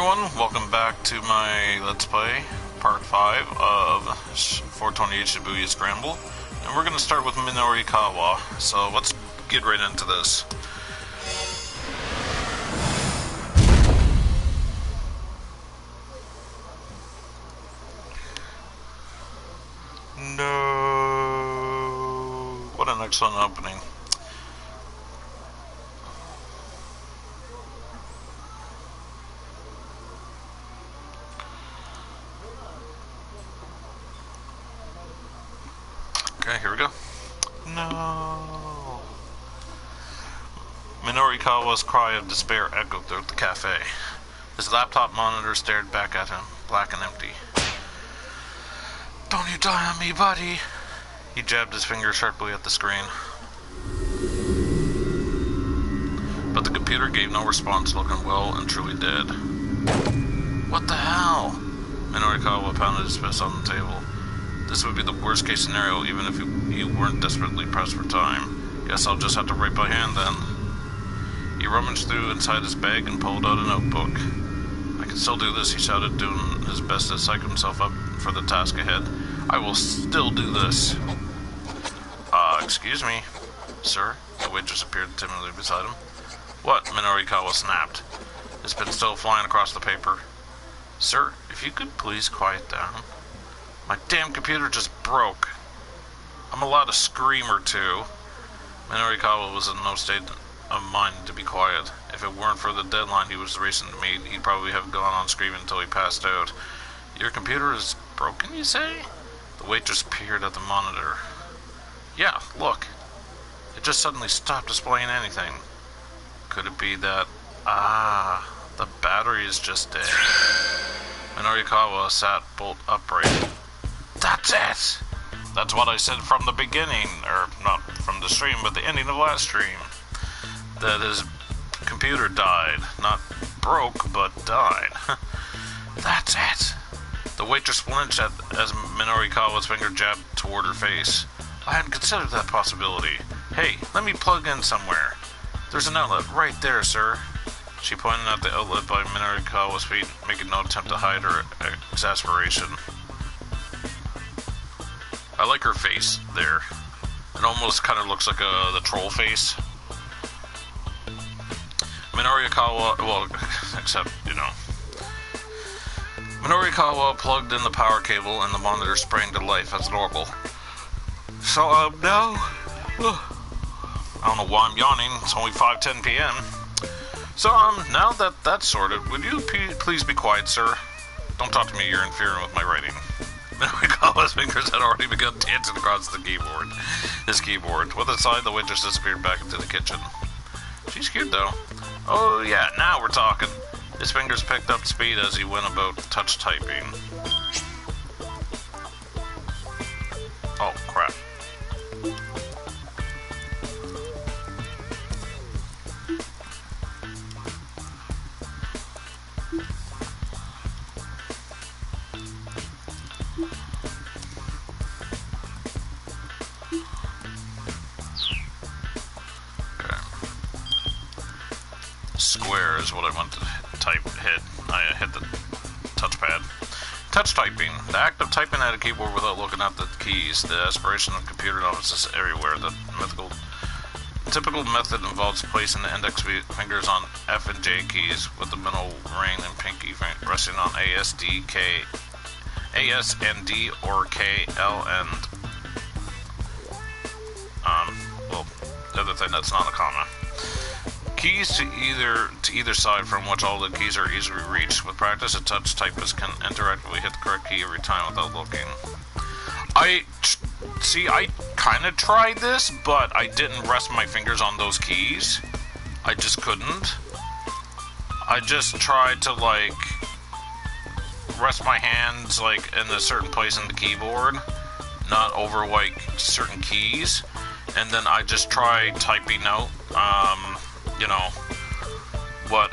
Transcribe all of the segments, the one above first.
everyone, welcome back to my Let's Play, Part 5 of 428 Shibuya Scramble. And we're going to start with Minorikawa, so let's get right into this. No! What an excellent opening. Okay, here we go. No. Minorikawa's cry of despair echoed throughout the cafe. His laptop monitor stared back at him, black and empty. Don't you die on me, buddy! He jabbed his finger sharply at the screen. But the computer gave no response, looking well and truly dead. What the hell? Minorikawa pounded his fist on the table. This would be the worst case scenario, even if you weren't desperately pressed for time. Guess I'll just have to write by hand then. He rummaged through inside his bag and pulled out a notebook. I can still do this, he shouted, doing his best to psych himself up for the task ahead. I will still do this. Excuse me, sir? The waitress appeared timidly beside him. What? Minorikawa snapped, his pen still flying across the paper. Sir, if you could please quiet down. My damn computer just broke. I'm allowed to scream or two. Minorikawa was in no state of mind to be quiet. If it weren't for the deadline he was racing to meet, he'd probably have gone on screaming until he passed out. Your computer is broken, you say? The waitress peered at the monitor. Yeah, look. It just suddenly stopped displaying anything. Could it be that... the battery is just dead. Minorikawa sat bolt upright. That's it! That's what I said from the beginning, or not from the stream, but the ending of last stream. That his computer died. Not broke, but died. That's it! The waitress flinched as Minorikawa's finger jabbed toward her face. I hadn't considered that possibility. Hey, let me plug in somewhere. There's an outlet right there, sir. She pointed at the outlet by Minorikawa's feet, making no attempt to hide her exasperation. I like her face there. It almost kind of looks like the troll face. Minorikawa, well, except, you know. Minorikawa plugged in the power cable and the monitor sprang to life as normal. So, now... I don't know why I'm yawning. It's only 5:10 p.m. So, now that that's sorted, would you please be quiet, sir? Don't talk to me, you're interfering with my writing. Minorikawa's fingers had already begun dancing across his keyboard. With a sigh, the waitress disappeared back into the kitchen. She's cute, though. Oh, yeah, now we're talking. His fingers picked up speed as he went about touch typing. Oh, crap. Square is what I want to hit. I hit the touchpad. Touch typing. The act of typing at a keyboard without looking at the keys. The aspiration of computer novices everywhere. The typical method involves placing the index fingers on F and J keys with the middle ring and pinky resting on A, S, D, or K, L, and well, the other thing that's not a comma. Keys to either side from which all the keys are easily reached. With practice, a touch typist can interactively hit the correct key every time without looking. I kind of tried this, but I didn't rest my fingers on those keys. I just couldn't. I just tried to, like, rest my hands, like, in a certain place in the keyboard, not over, like, certain keys, and then I just tried typing out, you know, what,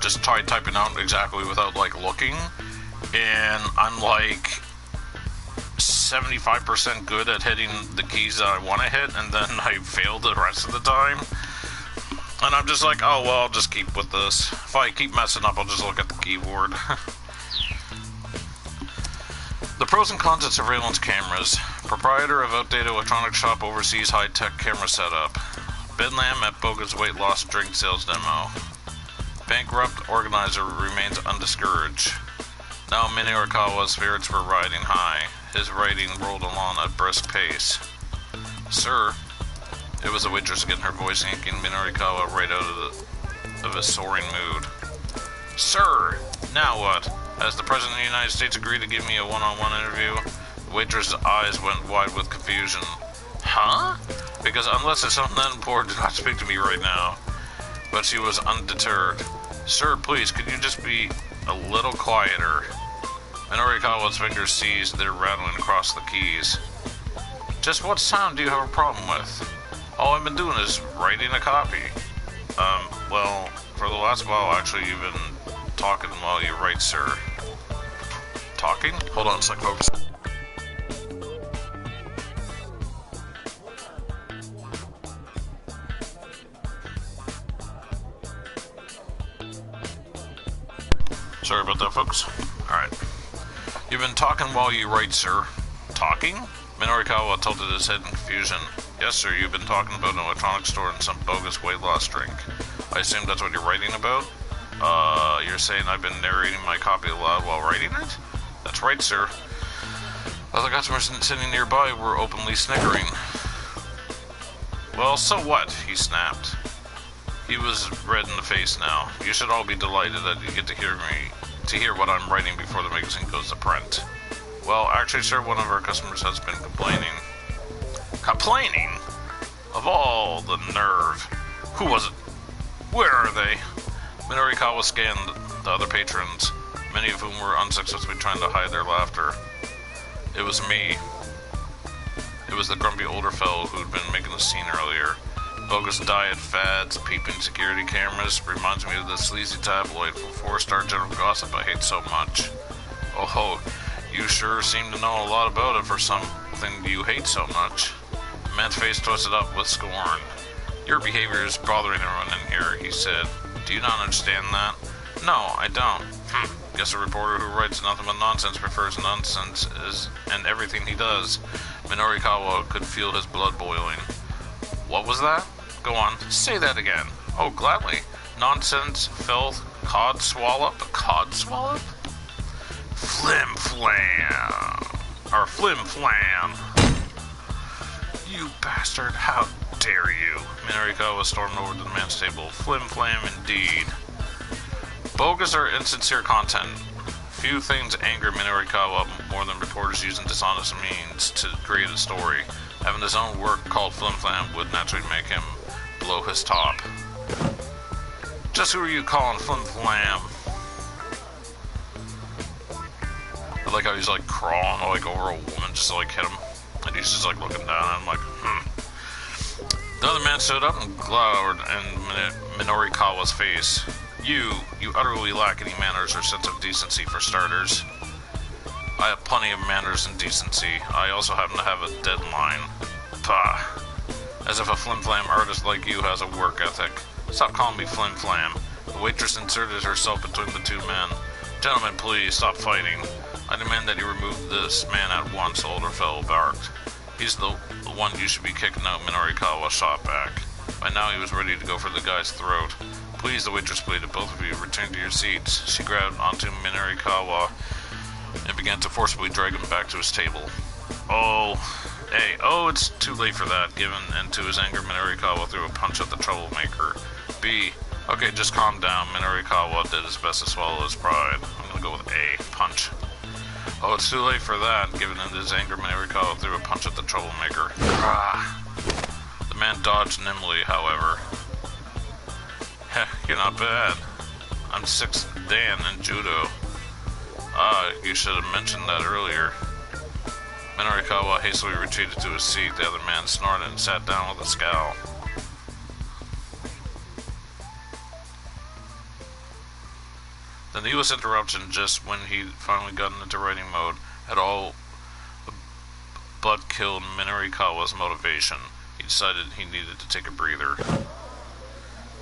just try typing out exactly without, like, looking, and I'm, like, 75% good at hitting the keys that I want to hit, and then I fail the rest of the time. And I'm just like, oh, well, I'll just keep with this. If I keep messing up, I'll just look at the keyboard. The pros and cons of surveillance cameras. Proprietor of outdated electronics shop oversees high-tech camera setup. Bedlam at bogus weight loss drink sales demo. Bankrupt organizer remains undiscouraged. Now Minorikawa's spirits were riding high. His writing rolled along at a brisk pace. Sir, it was a waitress again, her voice yanking Minorikawa right out of his soaring mood. Sir, now what? Has the President of the United States agreed to give me a one-on-one interview? The waitress's eyes went wide with confusion. Huh? Because unless it's something that important, do not speak to me right now. But she was undeterred. Sir, please, could you just be a little quieter? Minorikawa's fingers seized their rattling across the keys. Just what sound do you have a problem with? All I've been doing is writing a copy. Well, for the last while, actually, you've been talking while you write, sir. Talking? Hold on a sec, folks. Sorry about that, folks. Alright. You've been talking while you write, sir. Talking? Minorikawa tilted his head in confusion. Yes, sir, you've been talking about an electronics store and some bogus weight loss drink. I assume that's what you're writing about? You're saying I've been narrating my copy aloud while writing it? That's right, sir. Other customers sitting nearby were openly snickering. Well, so what? He snapped. He was red in the face now. You should all be delighted that you get to hear what I'm writing before the magazine goes to print. Well, actually, sir, one of our customers has been complaining. Complaining? Of all the nerve. Who was it? Where are they? Minorikawa scanned the other patrons, many of whom were unsuccessfully trying to hide their laughter. It was me. It was the grumpy older fellow who'd been making the scene earlier. Bogus diet fads, peeping security cameras, reminds me of the sleazy tabloid for 4-star general gossip I hate so much. Oh ho, you sure seem to know a lot about it for something you hate so much. The man's face twisted up with scorn. Your behavior is bothering everyone in here, he said. Do you not understand that? No, I don't. Guess a reporter who writes nothing but nonsense prefers nonsense and everything he does. Minorikawa could feel his blood boiling. What was that? Go on, say that again. Oh, gladly. Nonsense, filth, cod swallop. Cod swallop? Flim flam. Or flim flam. You bastard, how dare you? Minorikawa stormed over to the man's table. Flim flam indeed. Bogus or insincere content. Few things anger Minorikawa more than reporters using dishonest means to create a story. Having his own work called Flim Flam would naturally make him blow his top. Just who are you calling Flim Flam? I like how he's like crawling like over a woman just to like hit him. And he's just like looking down and I'm like, The other man stood up and glowered in Minorikawa's face. You utterly lack any manners or sense of decency for starters. I have plenty of manners and decency. I also happen to have a deadline. Pah. As if a flim-flam artist like you has a work ethic. Stop calling me flim-flam. The waitress inserted herself between the two men. Gentlemen, please, stop fighting. I demand that you remove this man at once, the older fellow barked. He's the one you should be kicking out, Minorikawa shot back. By now he was ready to go for the guy's throat. Please, the waitress pleaded, both of you return to your seats. She grabbed onto Minorikawa and began to forcibly drag him back to his table. It's too late for that. Given into his anger, Minorikawa threw a punch at the troublemaker. Okay, just calm down. Minorikawa did his best to swallow his pride. I'm gonna go with A, punch. Oh, it's too late for that. Given into his anger, Minorikawa threw a punch at the troublemaker. The man dodged nimbly, however. Heh, you're not bad. I'm 6th Dan in judo. You should have mentioned that earlier. Minorikawa hastily retreated to his seat. The other man snorted and sat down with a scowl. The needless interruption just when he'd finally gotten into writing mode had all but killed Minorikawa's motivation. He decided he needed to take a breather.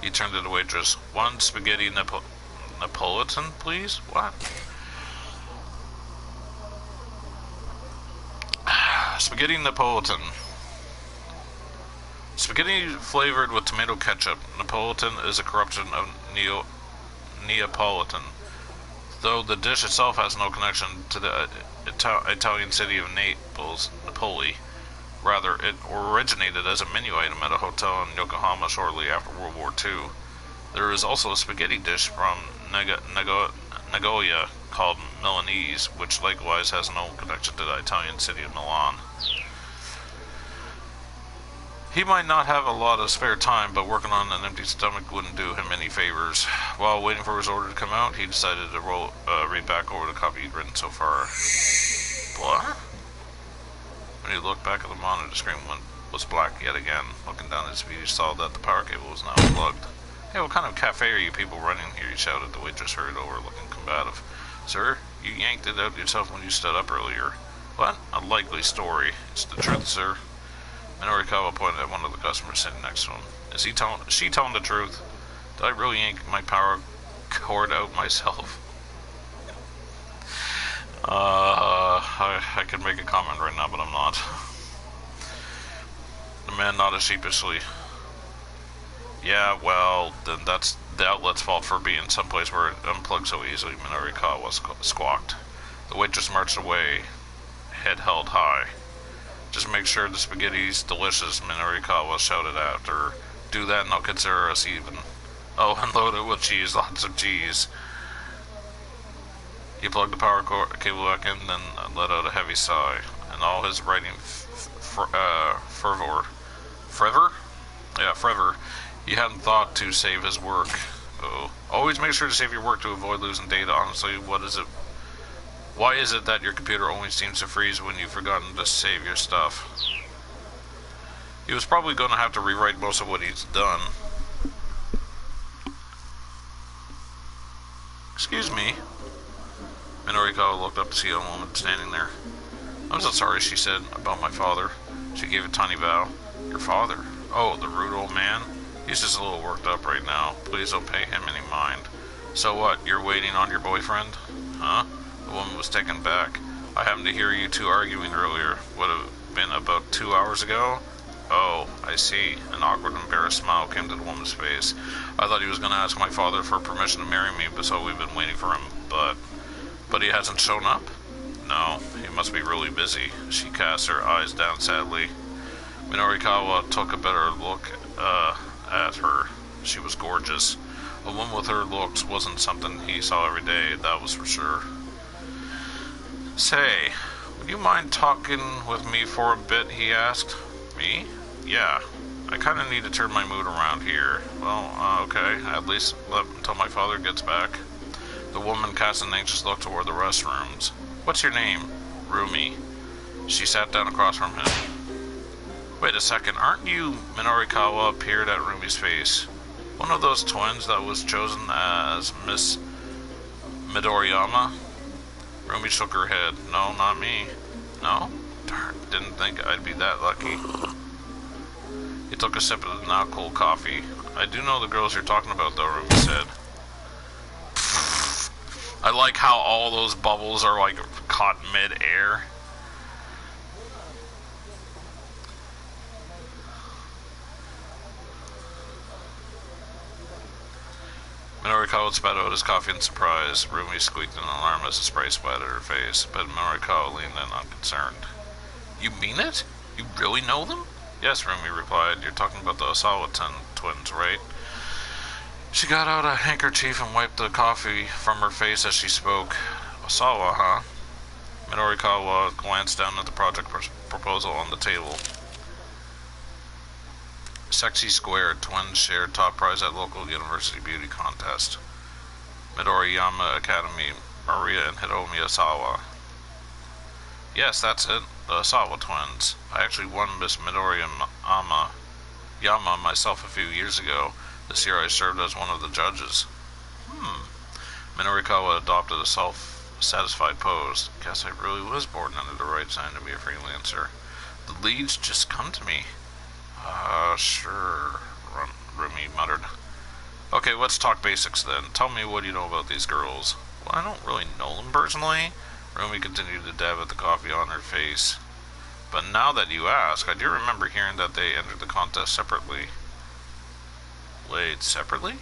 He turned to the waitress. One spaghetti Napolitan, please? What? Spaghetti Napolitan. Spaghetti flavored with tomato ketchup. Napolitan is a corruption of Neapolitan, though the dish itself has no connection to the Italian city of Napoli. Rather, it originated as a menu item at a hotel in Yokohama shortly after World War II. There is also a spaghetti dish from Nagoya called Milanese, which likewise has no connection to the Italian city of Milan. He might not have a lot of spare time, but working on an empty stomach wouldn't do him any favors. While waiting for his order to come out, he decided to read back over the copy he'd written so far. What? When he looked back at the monitor, the screen was black yet again. Looking down at his feet, he saw that the power cable was now unplugged. Hey, what kind of cafe are you people running here? He shouted. The waitress hurried over, looking combative. Sir, you yanked it out yourself when you stood up earlier. What? A likely story. It's the truth, sir. Minorikawa pointed at one of the customers sitting next to him. Is she telling the truth? Did I really yank my power cord out myself? I could make a comment right now, but I'm not. The man nodded sheepishly. Yeah, well, then that's the outlet's fault for being someplace where it unplugged so easily, Minorikawa squawked. The waitress marched away, head held high. Just make sure the spaghetti's delicious, Minorikawa shouted after her. Do that and I'll consider us even. Oh, and load it with cheese, lots of cheese. He plugged the power cable back in, then let out a heavy sigh. And all his writing fervor. Yeah, fervor. He hadn't thought to save his work. Oh. Always make sure to save your work to avoid losing data. Honestly, why is it that your computer only seems to freeze when you've forgotten to save your stuff? He was probably going to have to rewrite most of what he's done. Excuse me. Minorikawa looked up to see a woman standing there. I'm so sorry, she said, about my father. She gave a tiny bow. Your father? Oh, the rude old man? He's just a little worked up right now. Please don't pay him any mind. So what, you're waiting on your boyfriend? Huh? The woman was taken back. I happened to hear you two arguing earlier. Would have been about 2 hours ago? Oh, I see. An awkward, embarrassed smile came to the woman's face. I thought he was going to ask my father for permission to marry me, so we've been waiting for him, But he hasn't shown up? No, he must be really busy. She cast her eyes down sadly. Minorikawa took a better look at her. She was gorgeous. A woman with her looks wasn't something he saw every day, that was for sure. Say, would you mind talking with me for a bit, he asked. Me? Yeah. I kinda need to turn my mood around here. Well, okay, at least until my father gets back. The woman cast an anxious look toward the restrooms. What's your name? Rumi. She sat down across from him. Wait a second, aren't you? Minorikawa appeared at Rumi's face. One of those twins that was chosen as Miss Midoriyama? Rumi shook her head. No, not me. No? Darn, didn't think I'd be that lucky. He took a sip of the now cold coffee. I do know the girls you're talking about, though, Rumi said. I like how all those bubbles are, like, caught mid-air. Minorikawa spat out his coffee in surprise. Rumi squeaked in alarm as the spray splattered her face, but Minorikawa leaned in unconcerned. You mean it? You really know them? Yes, Rumi replied. You're talking about the Osawa twins, right? She got out a handkerchief and wiped the coffee from her face as she spoke. Osawa, huh? Minorikawa glanced down at the project proposal on the table. Sexy Square, twins shared top prize at local university beauty contest. Midoriyama Academy, Maria and Hiromi Osawa. Yes, that's it, the Osawa twins. I actually won Miss Midoriyama myself a few years ago. This year I served as one of the judges. Minorikawa adopted a self-satisfied pose. Guess I really was born under the right sign to be a freelancer. The leads just come to me. Sure, Rumi muttered. Okay, let's talk basics then. Tell me what you know about these girls. Well, I don't really know them personally. Rumi continued to dab at the coffee on her face. But now that you ask, I do remember hearing that they entered the contest separately. Wait, separately?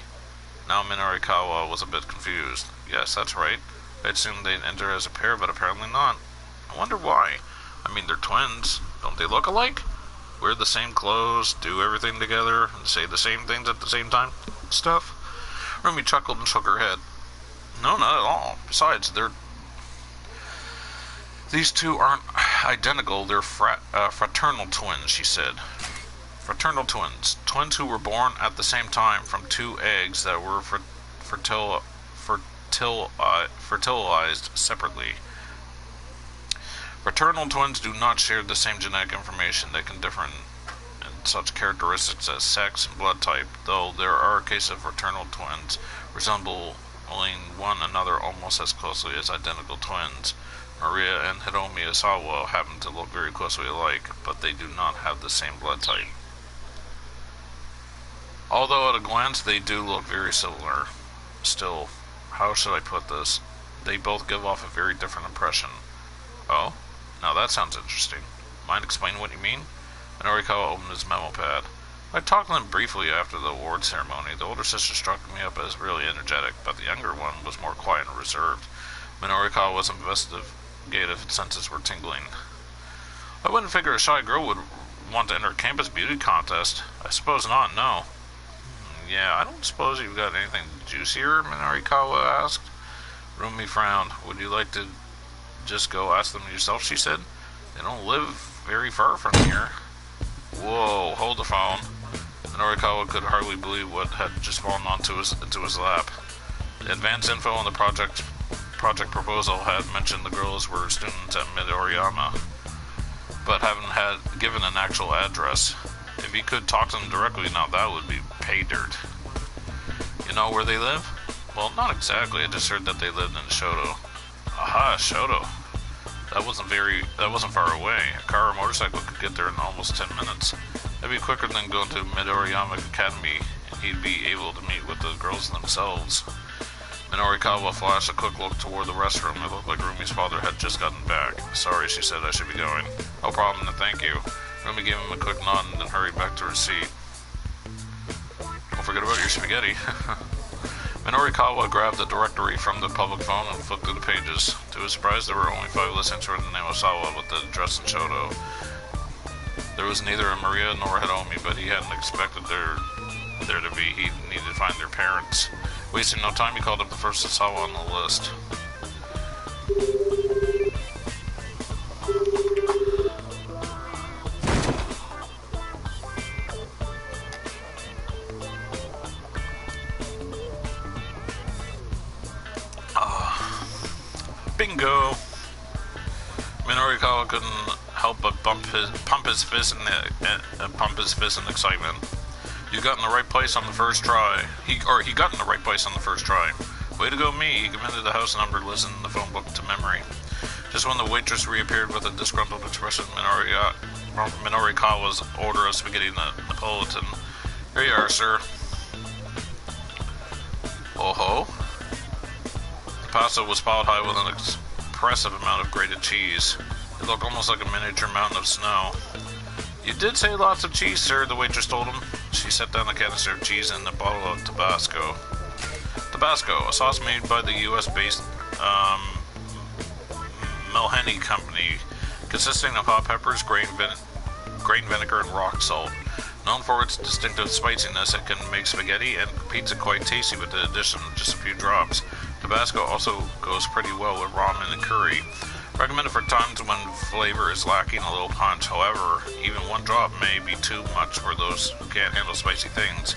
Now Minorikawa was a bit confused. Yes, that's right. I assumed they'd enter as a pair, but apparently not. I wonder why. I mean, they're twins. Don't they look alike? Wear the same clothes, do everything together, and say the same things at the same time? Stuff? Rumi chuckled and shook her head. No, not at all. Besides, these two aren't identical. They're fraternal twins, she said. Fraternal twins. Twins who were born at the same time from two eggs that were fertilized separately. Fraternal twins do not share the same genetic information. They can differ in such characteristics as sex and blood type, though there are cases of fraternal twins resembling one another almost as closely as identical twins. Maria and Hiromi Isawa happen to look very closely alike, but they do not have the same blood type. Although at a glance they do look very similar. Still, how should I put this? They both give off a very different impression. Oh? Now that sounds interesting. Mind explaining what you mean? Minorikawa opened his memo pad. I talked to them briefly after the award ceremony. The older sister struck me up as really energetic, but the younger one was more quiet and reserved. Minorikawa's investigative senses were tingling. I wouldn't figure a shy girl would want to enter a campus beauty contest. I suppose not, no. Yeah, I don't suppose you've got anything juicier, Minorikawa asked. Rumi frowned. Would you like to just go ask them yourself, she said. They don't live very far from here. Whoa, hold the phone. Minorikawa could hardly believe what had just fallen into his lap. The advance info on the project proposal had mentioned the girls were students at Midoriyama, but haven't given an actual address. If he could talk to them directly, now that would be pay dirt. You know where they live? Well, not exactly. I just heard that they lived in Shoto. Aha, Shoto. That wasn't far away. A car or motorcycle could get there in almost 10 minutes. That'd be quicker than going to Midoriyama Academy, and he'd be able to meet with the girls themselves. Minorikawa flashed a quick look toward the restroom. It looked like Rumi's father had just gotten back. Sorry, she said, I should be going. No problem, and thank you. Rumi gave him a quick nod and then hurried back to her seat. Don't forget about your spaghetti. Minorikawa grabbed the directory from the public phone and flipped through the pages. To his surprise, there were only 5 listings for the name of Sawa with the address in Shoto. There was neither a Maria nor a Hiromi, but he hadn't expected there to be. He needed to find their parents. Wasting no time, he called up the first Sawa on the list. Bingo! Minorikawa couldn't help but pump his fist in excitement. You got in the right place on the first try. He got in the right place on the first try. Way to go, me! He committed the house number listed in the phone book to memory. Just when the waitress reappeared with a disgruntled expression, Minorikawa's order of spaghetti Napolitan. Here you are, sir. Oh ho! The pasta was piled high with an impressive amount of grated cheese. It looked almost like a miniature mountain of snow. You did say lots of cheese, sir, the waitress told him. She set down the canister of cheese and a bottle of Tabasco. Tabasco, a sauce made by the US-based Melhenny Company, consisting of hot peppers, grain vinegar, and rock salt. Known for its distinctive spiciness, it can make spaghetti and pizza quite tasty with the addition of just a few drops. Tabasco also goes pretty well with ramen and curry. Recommended for times when flavor is lacking a little punch. However, even one drop may be too much for those who can't handle spicy things.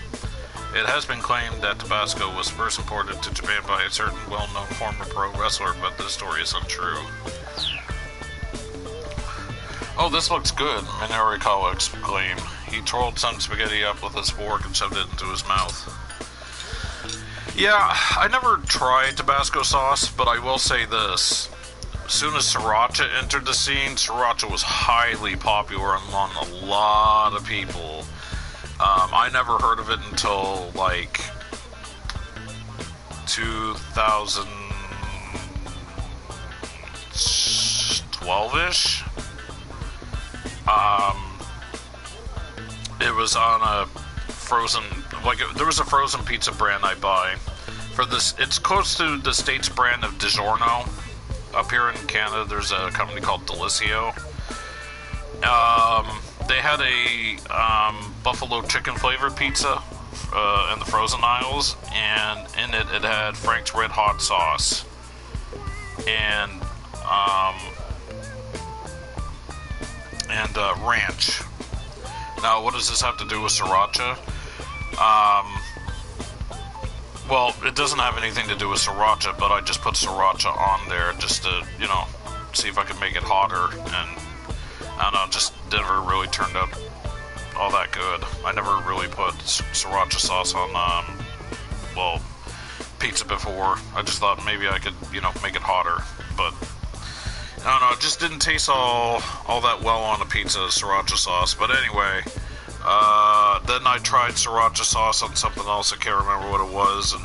It has been claimed that Tabasco was first imported to Japan by a certain well-known former pro wrestler, but this story is untrue. Oh, this looks good, Minorikawa exclaimed. He twirled some spaghetti up with his fork and shoved it into his mouth. Yeah, I never tried Tabasco sauce, but I will say this. As soon as Sriracha entered the scene, Sriracha was highly popular among a lot of people. I never heard of it until, like, 2012-ish. It was on a frozen, there was a frozen pizza brand I buy for this. It's close to the States brand of DiGiorno. Up here in Canada, there's a company called Delissio. They had a buffalo chicken flavored pizza in the frozen aisles, and in it had Frank's Red Hot sauce and ranch. Now, what does this have to do with sriracha? Well, it doesn't have anything to do with sriracha, but I just put sriracha on there just to, you know, see if I could make it hotter, and I don't know, just never really turned out all that good. I never really put sriracha sauce on, well, pizza before. I just thought maybe I could, you know, make it hotter, but I don't know, it just didn't taste all that well on a pizza, sriracha sauce. But anyway, then I tried sriracha sauce on something else. I can't remember what it was, and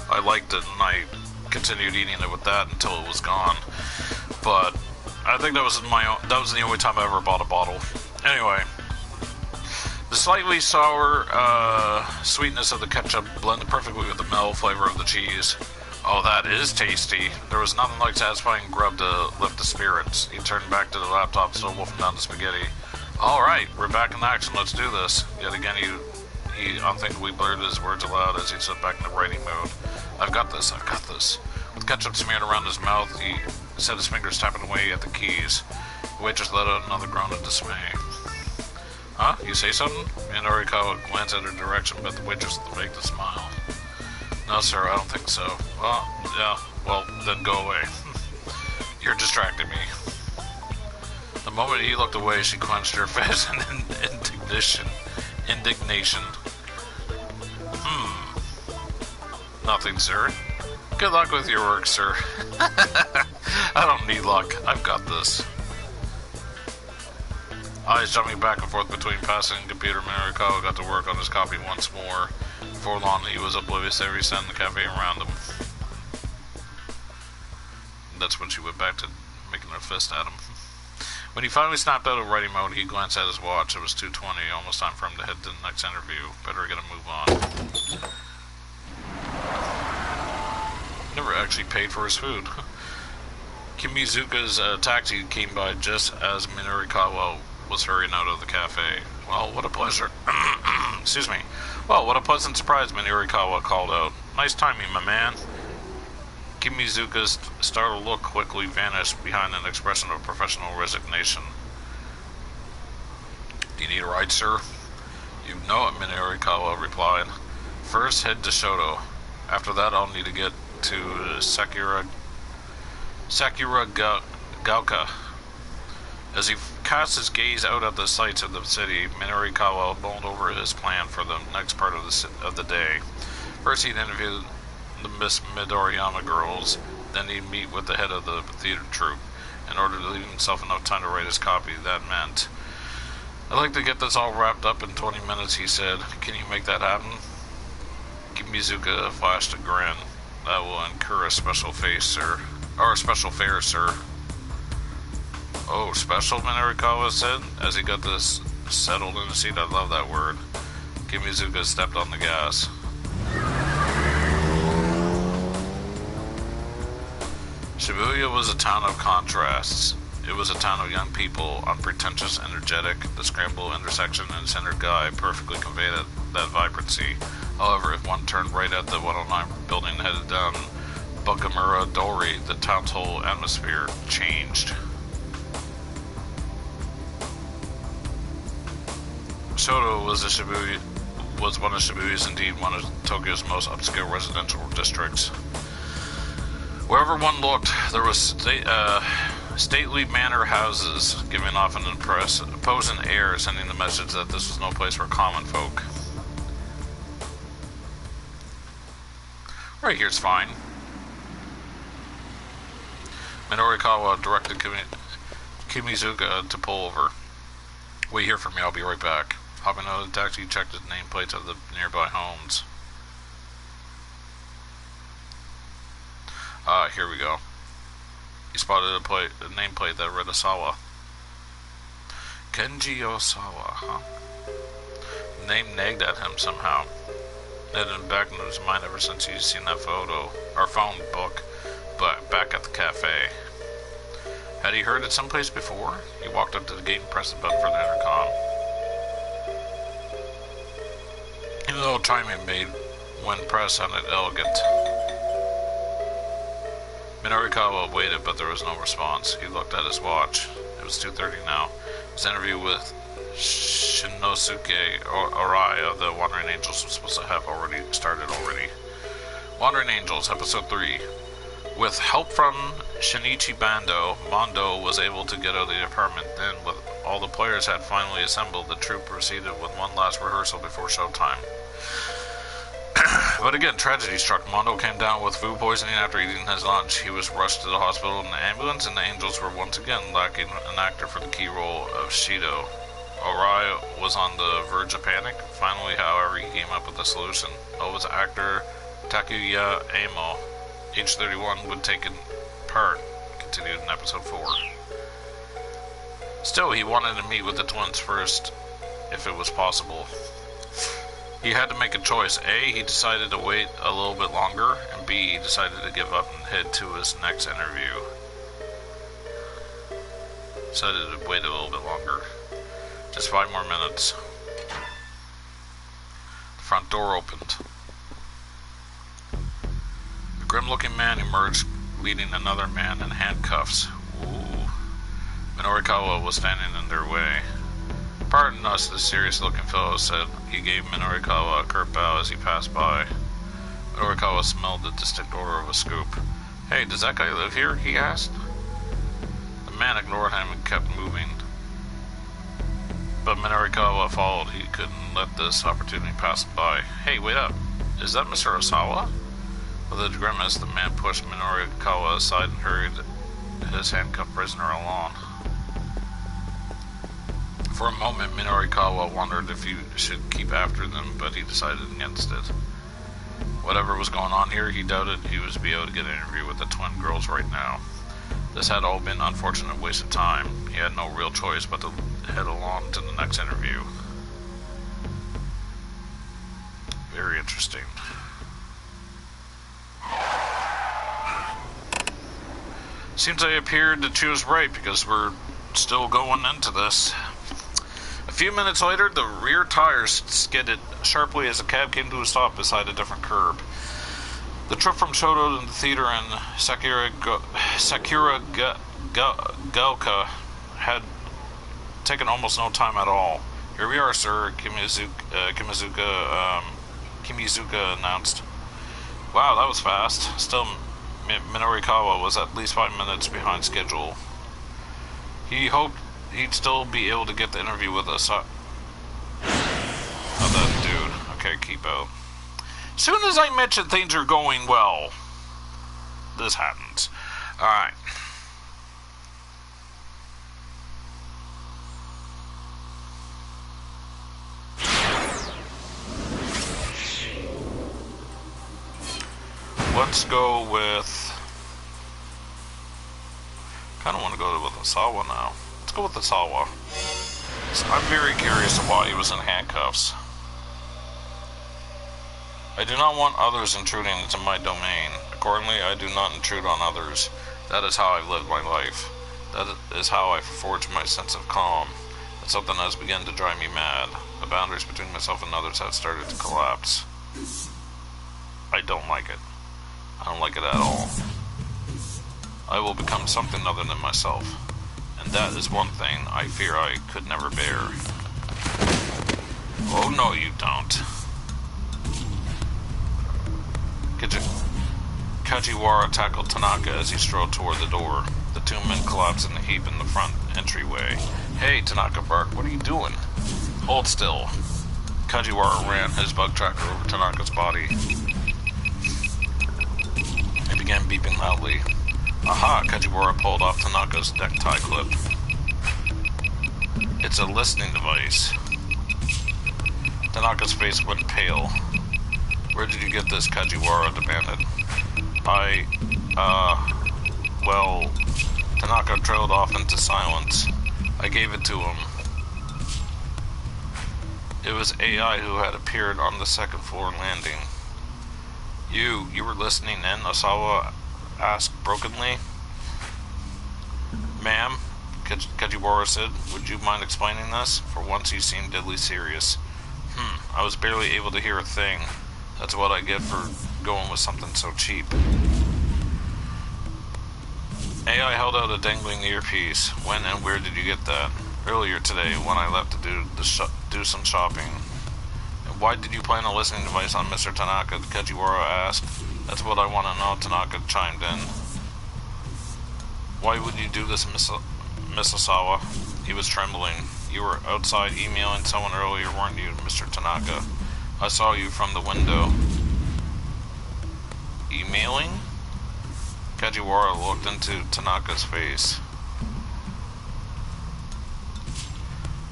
I liked it, and I continued eating it with that until it was gone. But I think that was the only time I ever bought a bottle. Anyway, the slightly sour sweetness of the ketchup blended perfectly with the mellow flavor of the cheese. Oh, that is tasty. There was nothing like satisfying grub to lift the spirits. He turned back to the laptop, still wolfing down the spaghetti. Alright, we're back in action, let's do this. Yet again, he unthinkably blurted his words aloud as he slipped back in the writing mode. I've got this. With ketchup smeared around his mouth, he set his fingers tapping away at the keys. The waitress let out another groan of dismay. Huh? You say something? Minorikawa glanced at her direction, but the waitress faked a smile. No, sir, I don't think so. Well, yeah, well, then go away. You're distracting me. The moment he looked away, she clenched her fist in indignation. Nothing, sir. Good luck with your work, sir. I don't need luck. I've got this. Eyes jumping back and forth between passing and computer, Minorikawa got to work on his copy once more. Before long, he was oblivious to every sound in the cafe around him. That's when she went back to making her fist at him. When he finally snapped out of writing mode, he glanced at his watch. It was 2:20, almost time for him to head to the next interview. Better get a move on. Never actually paid for his food. Kimizuka's taxi came by just as Minorikawa was hurrying out of the cafe. Well, what a pleasure. Excuse me. Well, what a pleasant surprise, Minorikawa called out. Nice timing, my man. Kimizuka's startled look quickly vanished behind an expression of professional resignation. Do you need a ride, sir? You know it, Minorikawa replied. First, head to Shoto. After that, I'll need to get to Sakura-gaoka. As he cast his gaze out at the sights of the city, Minorikawa mulled over his plan for the next part of the day. First, he'd interview the Miss Midoriyama girls, then he'd meet with the head of the theater troupe. In order to leave himself enough time to write his copy, that meant, I'd like to get this all wrapped up in 20 minutes, he said. Can you make that happen? Kimizuka flashed a grin. That will incur a special face, sir. Or a special fare, sir. Oh, special, Minorikawa said, as he got this settled in the seat. I love that word. Kimizuka stepped on the gas. Shibuya was a town of contrasts. It was a town of young people, unpretentious, energetic. The Scramble intersection and Center Guy perfectly conveyed that vibrancy. However, if one turned right at the 109 building headed down Bukamura Dori, the town's whole atmosphere changed. Shoto was one of Shibuya's, indeed one of Tokyo's most upscale residential districts. Wherever one looked, there was stately manor houses, giving off an imposing air, sending the message that this was no place for common folk. Right here's fine. Minorikawa directed Kimizuka to pull over. Wait here for me, I'll be right back. Hopping out of the taxi, he checked the nameplates of the nearby homes. Ah, here we go. He spotted a nameplate that read Osawa. Kenji Osawa, huh? The name nagged at him somehow. It had been back in his mind ever since he'd seen that photo, or phone book, but back at the cafe. Had he heard it someplace before? He walked up to the gate and pressed the button for the intercom. Even though chiming made when pressed sounded elegant. Minorikawa waited, but there was no response. He looked at his watch. It was 2:30 now. His interview with Shinosuke Arai of the Wandering Angels was supposed to have started already. Wandering Angels, Episode 3. With help from Shinichi Mondo was able to get out of the apartment. Then, with all the players had finally assembled, the troupe proceeded with one last rehearsal before showtime. But again, tragedy struck. Mondo came down with food poisoning after eating his lunch. He was rushed to the hospital in an ambulance, and the Angels were once again lacking an actor for the key role of Shido. Arai was on the verge of panic. Finally, however, he came up with a solution. Nova's actor Takuya Amo, age 31, would take part, continued in Episode 4. Still, he wanted to meet with the twins first, if it was possible. He had to make a choice. A, he decided to wait a little bit longer, and B, he decided to give up and head to his next interview. Decided to wait a little bit longer. Just 5 more minutes. The front door opened. A grim-looking man emerged, leading another man in handcuffs. Ooh. Minorikawa was standing in their way. "Pardon us," the serious-looking fellow said. He gave Minorikawa a curt bow as he passed by. Minorikawa smelled the distinct odor of a scoop. "Hey, does that guy live here?" he asked. The man ignored him and kept moving. But Minorikawa followed. He couldn't let this opportunity pass by. "Hey, wait up. Is that Mr. Osawa?" With a grimace, the man pushed Minorikawa aside and hurried his handcuffed prisoner along. For a moment, Minorikawa wondered if he should keep after them, but he decided against it. Whatever was going on here, he doubted he would be able to get an interview with the twin girls right now. This had all been an unfortunate waste of time. He had no real choice but to head along to the next interview. Very interesting. Seems I appeared to choose right because we're still going into this. A few minutes later, the rear tires skidded sharply as the cab came to a stop beside a different curb. The trip from Shoto to the theater in Sakura-gaoka had taken almost no time at all. "Here we are, sir," Kimizuka announced. Wow, that was fast. Still, Minorikawa was at least 5 minutes behind schedule. He hoped he'd still be able to get the interview with us. Oh, that dude. Okay, keep out. Soon as I mention things are going well, this happens. Alright. Let's go with... kind of want to go with Osawa now. Let's go with Osawa. So I'm very curious of why he was in handcuffs. I do not want others intruding into my domain. Accordingly, I do not intrude on others. That is how I've lived my life. That is how I forged my sense of calm. But something has begun to drive me mad. The boundaries between myself and others have started to collapse. I don't like it. I don't like it at all. I will become something other than myself. And that is one thing I fear I could never bear. Oh no, you don't. Kajiwara tackled Tanaka as he strode toward the door. The two men collapsed in a heap in the front entryway. "Hey," Tanaka barked, "what are you doing?" "Hold still." Kajiwara ran his bug tracker over Tanaka's body. He began beeping loudly. Aha! Kajiwara pulled off Tanaka's necktie clip. It's a listening device. Tanaka's face went pale. "Where did you get this?" Kajiwara demanded. Well, Tanaka trailed off into silence. I gave it to him. It was AI who had appeared on the second floor landing. You were listening in? Osawa asked brokenly. Ma'am, Kajiwara said, would you mind explaining this? For once he seemed deadly serious. I was barely able to hear a thing. That's what I get for going with something so cheap. AI held out a dangling earpiece. When and where did you get that? Earlier today, when I left to do some shopping. And why did you plant a listening device on Mr. Tanaka? Kajiwara asked. That's what I want to know, Tanaka chimed in. Why would you do this, Miss Osawa? He was trembling. You were outside emailing someone earlier, weren't you, Mr. Tanaka? I saw you from the window. Emailing? Kajiwara looked into Tanaka's face.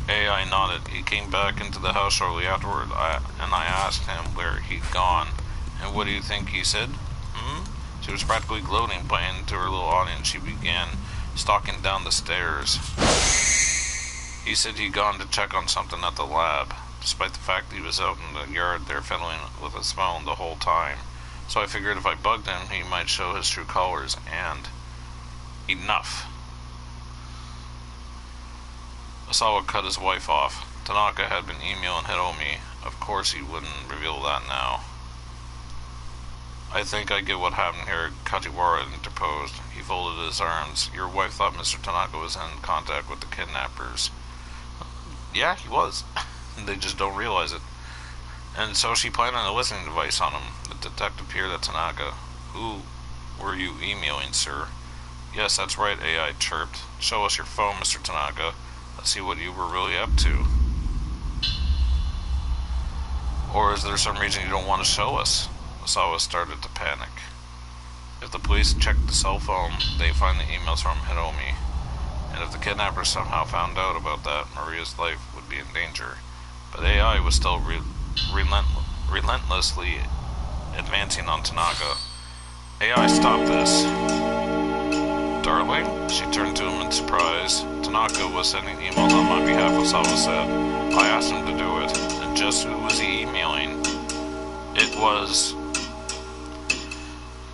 AI nodded. He came back into the house shortly afterward, and I asked him where he'd gone. And what do you think he said? She was practically gloating, playing to her little audience. She began stalking down the stairs. He said he'd gone to check on something at the lab, despite the fact that he was out in the yard there fiddling with his phone the whole time. So I figured if I bugged him, he might show his true colors, and... enough. Osawa cut his wife off. Tanaka had been emailing Hiromi. Of course he wouldn't reveal that now. I think I get what happened here, Kajiwara interposed. He folded his arms. Your wife thought Mr. Tanaka was in contact with the kidnappers. Yeah, he was. They just don't realize it. And so she planted a listening device on him. The detective peered at Tanaka. Who were you emailing, sir? Yes, that's right, AI chirped. Show us your phone, Mr. Tanaka. Let's see what you were really up to. Or is there some reason you don't want to show us? Osawa started to panic. If the police checked the cell phone, they'd find the emails from Hiromi. And if the kidnappers somehow found out about that, Maria's life would be in danger. But AI was still relentlessly advancing on Tanaka. AI, stop this. Darling? She turned to him in surprise. Tanaka was sending emails on my behalf, Osawa said. I asked him to do it. And just who was he emailing? It was...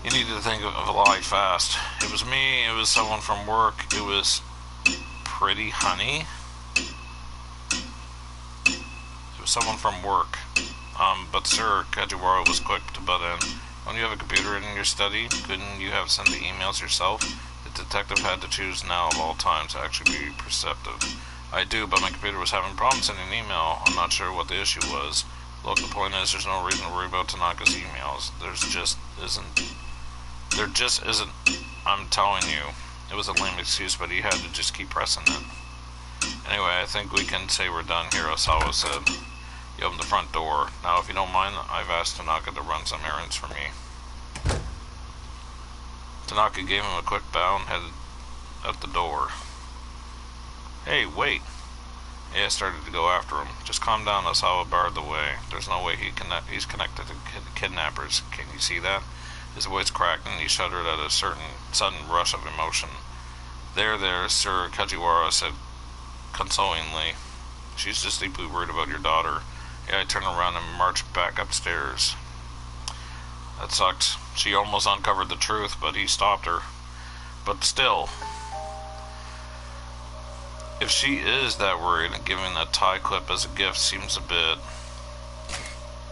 You need to think of a lie fast. It was me, it was someone from work, it was Pretty Honey. It was someone from work. But sir, Kajiwara was quick to butt in. Don't you have a computer in your study? Couldn't you have sent the emails yourself? The detective had to choose now of all times to actually be perceptive. I do, but my computer was having problems sending an email. I'm not sure what the issue was. Look, the point is there's no reason to worry about Tanaka's emails. There just isn't. I'm telling you. It was a lame excuse, but he had to just keep pressing it. Anyway, I think we can say we're done here, Osawa said. He opened the front door. Now, if you don't mind, I've asked Tanaka to run some errands for me. Tanaka gave him a quick bow and headed out the door. Hey, wait. AI started to go after him. Just calm down, Osawa barred the way. There's no way he's connected to kidnappers. Can you see that? His voice cracked and he shuddered at a sudden rush of emotion. There, Sir, Kajiwara said consolingly. She's just deeply worried about your daughter. AI turned around and marched back upstairs. That sucked. She almost uncovered the truth, but he stopped her. But still, if she is that worried, giving a tie clip as a gift seems a bit...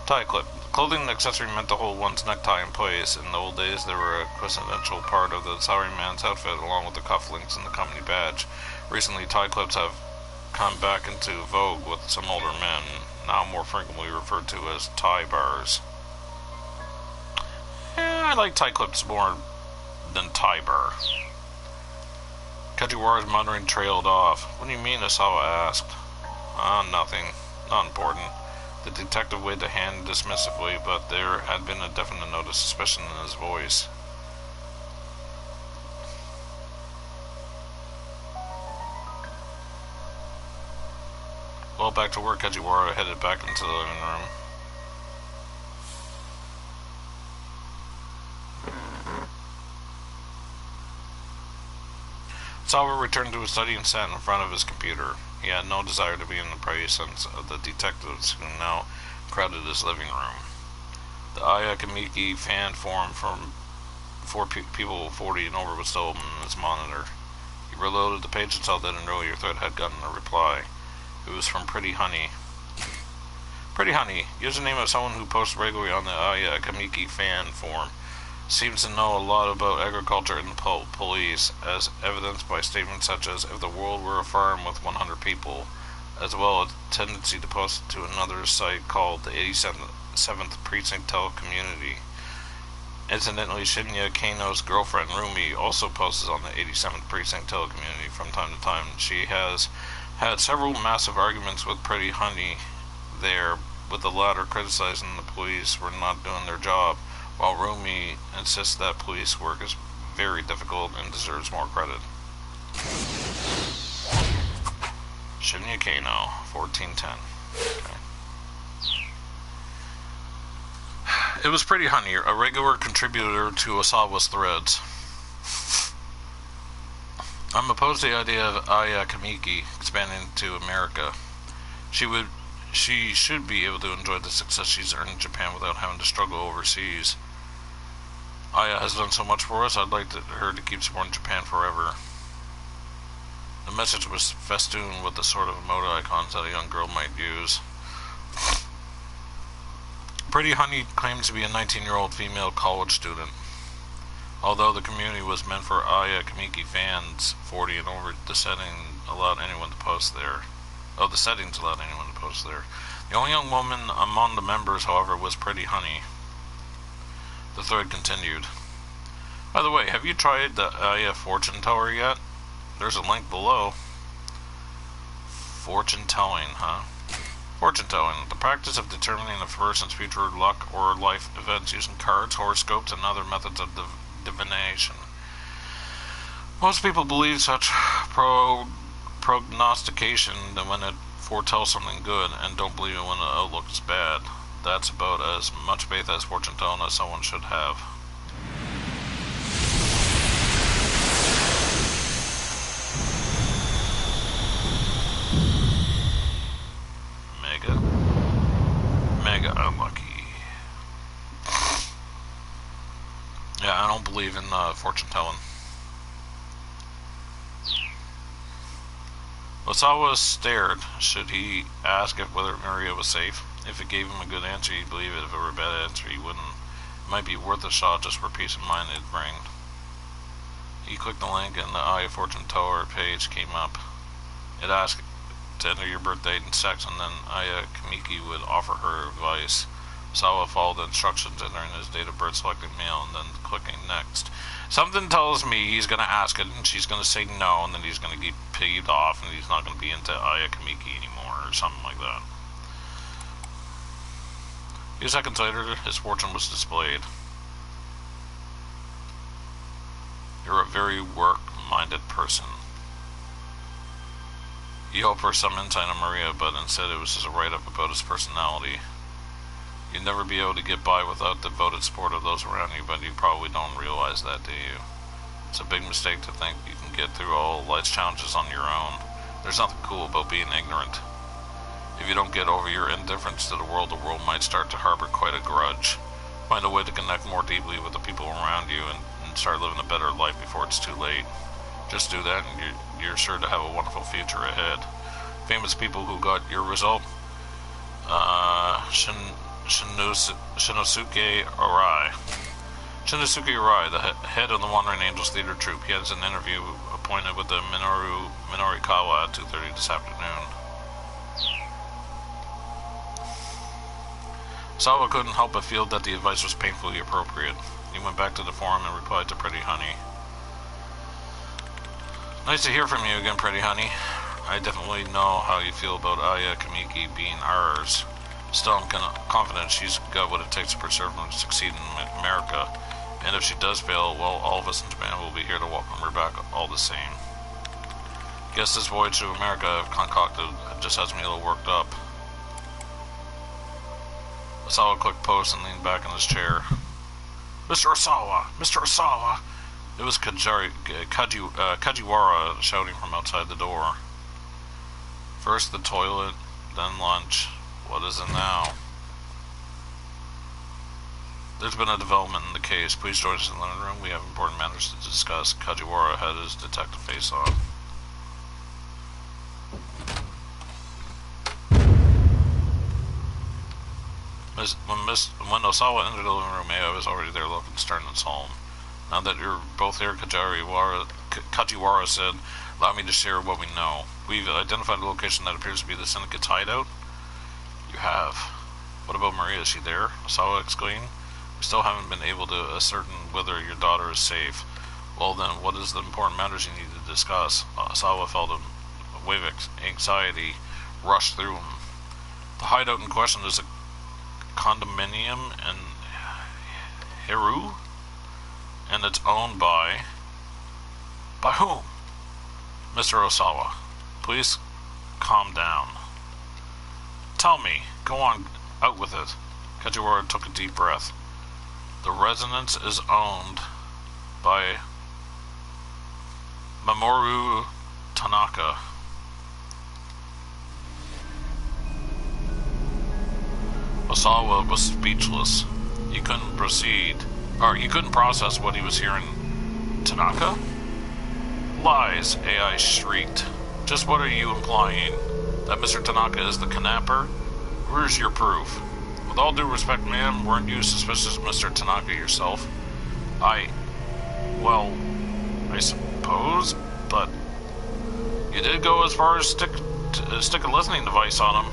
Tie clip. Clothing and accessory meant to hold one's necktie in place. In the old days, they were a quintessential part of the salaryman's outfit, along with the cufflinks and the company badge. Recently, tie clips have come back into vogue with some older men, now more frequently referred to as tie bars. I like tie clips more than tie bar. Kajiwara's muttering trailed off. What do you mean, Osawa asked. Nothing. Not important. The detective waved a hand dismissively, but there had been a definite note of suspicion in his voice. Well, back to work, Kajiwara headed back into the living room. Osawa returned to his study and sat in front of his computer. He had no desire to be in the presence of the detectives who now crowded his living room. The Aya Kamiki fan forum from people 40 and over was still open on his monitor. He reloaded the page and saw that an earlier thread had gotten a reply. It was from Pretty Honey. Pretty Honey, username of someone who posts regularly on the Aya Kamiki fan forum, seems to know a lot about agriculture and the police, as evidenced by statements such as, if the world were a farm with 100 people, as well as a tendency to post to another site called the 87th Precinct Telecommunity. Incidentally, Shibuya Kano's girlfriend, Rumi, also posts on the 87th Precinct Telecommunity from time to time. She has had several massive arguments with Pretty Honey there, with the latter criticizing the police for not doing their job, while Rumi insists that police work is very difficult and deserves more credit. Shibuya Kano, 1410. Okay. It was Pretty Honey, a regular contributor to Osawa's threads. I'm opposed to the idea of Aya Kamiki expanding to America. She should be able to enjoy the success she's earned in Japan without having to struggle overseas. Aya has done so much for us, I'd like her to keep supporting Japan forever. The message was festooned with the sort of emoji icons that a young girl might use. Pretty Honey claims to be a 19-year-old female college student. Although the community was meant for Aya Kamiki fans 40 and over, the settings allowed anyone to post there. The only young woman among the members, however, was Pretty Honey. The thread continued. By the way, have you tried the Aya fortune teller yet? There's a link below. Fortune telling, huh? Fortune telling, the practice of determining a person's future luck or life events using cards, horoscopes, and other methods of divination. Most people believe such prognostication that when it foretells something good, and don't believe it when the outlook is bad. That's about as much faith as fortune telling as someone should have. Mega unlucky. Yeah, I don't believe in fortune telling. Osawa stared. Should he ask whether Maria was safe? If it gave him a good answer, he'd believe it. If it were a bad answer, he wouldn't. It might be worth a shot just for peace of mind it'd bring. He clicked the link and the Aya Fortune Teller page came up. It asked to enter your birth date and sex, and then Aya Kamiki would offer her advice. Osawa followed the instructions, entering his date of birth, selecting male, and then clicking next. Something tells me he's going to ask it, and she's going to say no, and then he's going to get peeved off, and he's not going to be into Aya Kamiki anymore, or something like that. A few seconds later, his fortune was displayed. You're a very work-minded person. He hoped for some insight on Maria, but instead it was just a write-up about his personality. You'd never be able to get by without the devoted support of those around you, but you probably don't realize that, do you? It's a big mistake to think you can get through all life's challenges on your own. There's nothing cool about being ignorant. If you don't get over your indifference to the world might start to harbor quite a grudge. Find a way to connect more deeply with the people around you and start living a better life before it's too late. Just do that and you're sure to have a wonderful future ahead. Famous people who got your result: Shinosuke Arai. Shinosuke Arai, the head of the Wandering Angels Theater Troupe. He has an interview appointed with the Minorikawa at 2:30 this afternoon. Sawa couldn't help but feel that the advice was painfully appropriate. He went back to the forum and replied to Pretty Honey. Nice to hear from you again, Pretty Honey. I definitely know how you feel about Aya Kamiki being ours. Still, I'm confident she's got what it takes to preserve and succeed in America. And if she does fail, well, all of us in Japan will be here to welcome her back all the same. Guess this voyage to America I've concocted just has me a little worked up. Osawa clicked post and leaned back in his chair. Mr. Osawa! Mr. Osawa! It was Kajiwara shouting from outside the door. First the toilet, then lunch. What is it now? There's been a development in the case. Please join us in the living room. We have important matters to discuss. Kajiwara had his detective face on. When Osawa entered the living room, AI was already there looking stern and solemn. Now that you're both here, Kajiwara said, allow me to share what we know. We've identified a location that appears to be the Syndicate's hideout. You have. What about Maria? Is she there? Osawa exclaimed. We still haven't been able to ascertain whether your daughter is safe. Well then, what is the important matters you need to discuss? Osawa felt a wave of anxiety rush through him. The hideout in question is a condominium in Hiru, and it's owned by whom? Mr. Osawa, please calm down. Tell me, go on, out with it. Kajiwara took a deep breath. The residence is owned by Mamoru Tanaka. Osawa was speechless. He couldn't process what he was hearing. Tanaka? Lies, AI shrieked. Just what are you implying? That Mr. Tanaka is the kidnapper? Where's your proof? With all due respect, ma'am, weren't you suspicious of Mr. Tanaka yourself? I suppose, but you did go as far as stick a listening device on him.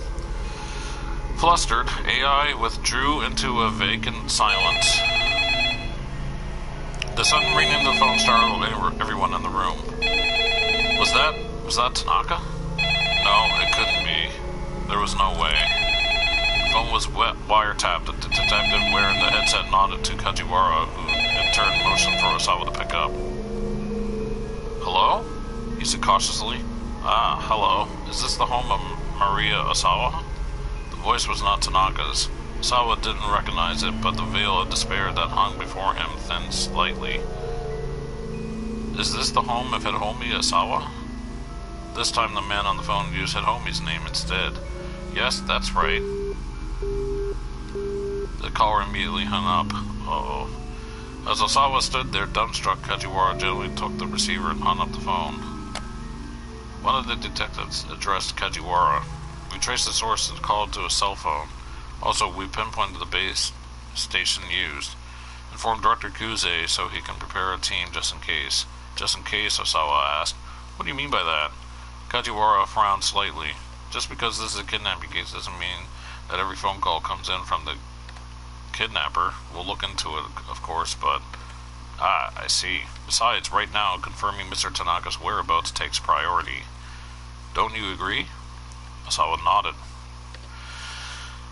Flustered, AI withdrew into a vacant silence. The sudden ring in the phone startled everyone in the room. Was that Tanaka? No, it couldn't be. There was no way. The phone was wiretapped. The detective wearing the headset nodded to Kajiwara, who in turn motioned for Osawa to pick up. Hello? He said cautiously. Ah, hello. Is this the home of Maria Osawa? The voice was not Tanaka's. Osawa didn't recognize it, but the veil of despair that hung before him thinned slightly. Is this the home of Hiromi Osawa? This time the man on the phone used Hiromi's name instead. Yes, that's right. The caller immediately hung up. Uh-oh. As Osawa stood there dumbstruck, Kajiwara gently took the receiver and hung up the phone. One of the detectives addressed Kajiwara. We traced the source and called to a cell phone. Also, we pinpointed the base station used. Informed Director Kuze so he can prepare a team just in case. Just in case, Osawa asked. What do you mean by that? Kajiwara frowned slightly. Just because this is a kidnapping case doesn't mean that every phone call comes in from the kidnapper. We'll look into it, of course, but... Ah, I see. Besides, right now, confirming Mr. Tanaka's whereabouts takes priority. Don't you agree? Osawa nodded.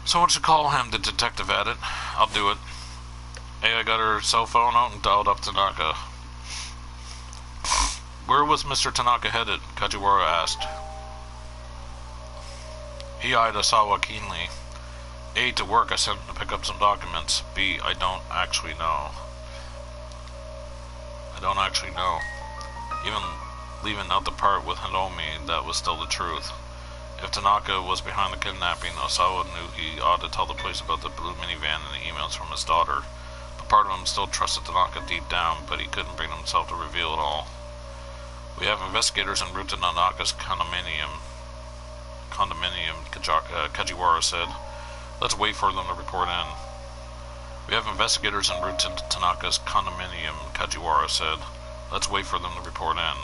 So why don't you call him, the detective added. I'll do it. AI got her cell phone out and dialed up Tanaka. Where was Mr. Tanaka headed? Kajiwara asked. He eyed Osawa keenly. A, to work. I sent him to pick up some documents. B, I don't actually know. Even leaving out the part with Hiromi, that was still the truth. If Tanaka was behind the kidnapping, Osawa knew he ought to tell the police about the blue minivan and the emails from his daughter. But part of him still trusted Tanaka deep down, but he couldn't bring himself to reveal it all. We have investigators en route to Tanaka's condominium, Kajiwara said. Let's wait for them to report in. We have investigators en route to Tanaka's condominium, Kajiwara said. Let's wait for them to report in.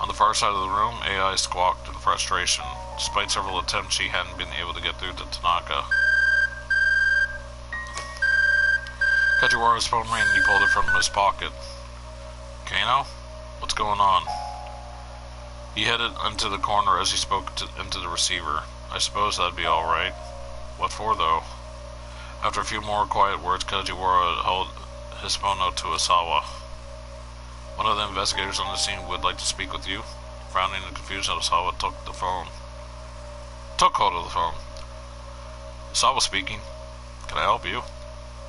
On the far side of the room, AI squawked in frustration. Despite several attempts, she hadn't been able to get through to Tanaka. Kajiwara's phone rang and he pulled it from his pocket. Kano? What's going on? He headed into the corner as he spoke into the receiver. I suppose that'd be alright. What for, though? After a few more quiet words, Kajiwara held his phone out to Osawa. One of the investigators on the scene would like to speak with you. Frowning and confused, Osawa took hold of the phone. Osawa speaking. Can I help you?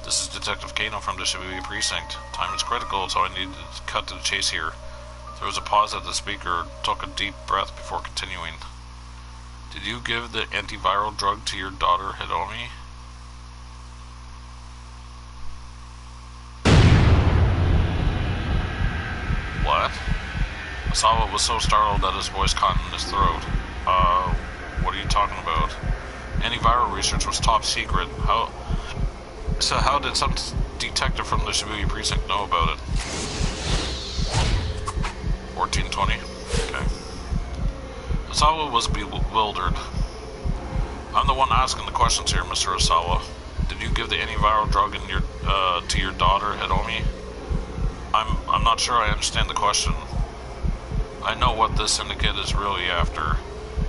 This is Detective Kano from the Shibuya precinct. Time is critical, so I need to cut to the chase here. There was a pause as the speaker took a deep breath before continuing. Did you give the antiviral drug to your daughter, Hiromi? What? Asawa was so startled that his voice caught in his throat. What are you talking about? Antiviral research was top secret. How did some detective from the Shibuya precinct know about it? 1420. Okay. Asawa was bewildered. I'm the one asking the questions here, Mr. Asawa. Did you give the antiviral drug to your daughter, Hiromi? I'm not sure I understand the question. I know what this syndicate is really after,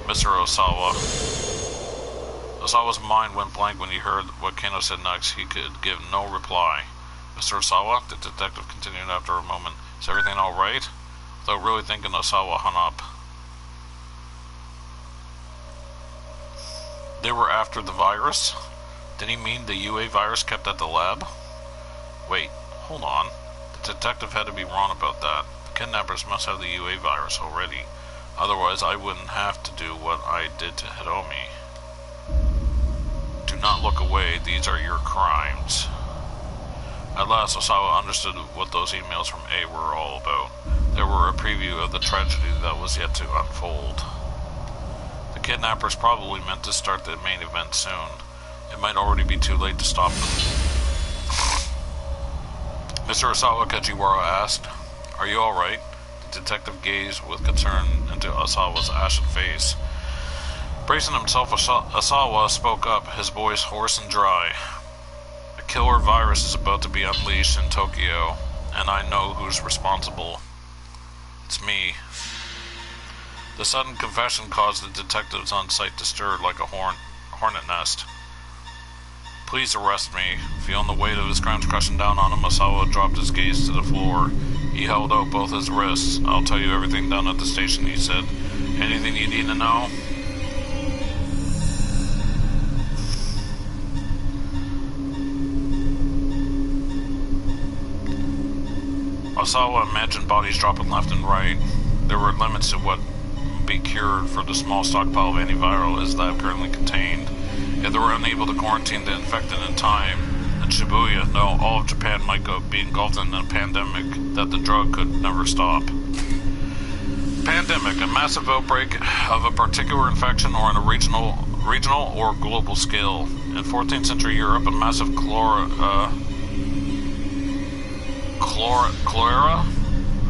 Mr. Osawa. Osawa's mind went blank when he heard what Kano said next. He could give no reply. Mr. Osawa, the detective continued after a moment. Is everything alright? Without really thinking, Osawa hung up. They were after the virus? Did he mean the UA virus kept at the lab? Wait, hold on. The detective had to be wrong about that. The kidnappers must have the UA virus already. Otherwise, I wouldn't have to do what I did to Hiromi. Do not look away. These are your crimes. At last, Osawa understood what those emails from A were all about. They were a preview of the tragedy that was yet to unfold. The kidnappers probably meant to start the main event soon. It might already be too late to stop them. Mr. Osawa, Kajiwara asked. Are you alright? The detective gazed with concern into Osawa's ashen face. Bracing himself, Osawa spoke up, his voice hoarse and dry. A killer virus is about to be unleashed in Tokyo, and I know who's responsible. It's me. The sudden confession caused the detectives on site to stir like a hornet nest. Please arrest me. Feeling the weight of his crimes crushing down on him, Osawa dropped his gaze to the floor. He held out both his wrists. I'll tell you everything down at the station, he said. Anything you need to know? Osawa imagined bodies dropping left and right. There were limits to what would be cured for the small stockpile of antiviral his lab currently contained. If they were unable to quarantine the infected in time, then Shibuya, no, all of Japan might be engulfed in a pandemic that the drug could never stop. Pandemic, a massive outbreak of a particular infection or on a regional or global scale. In 14th century Europe, a massive cholera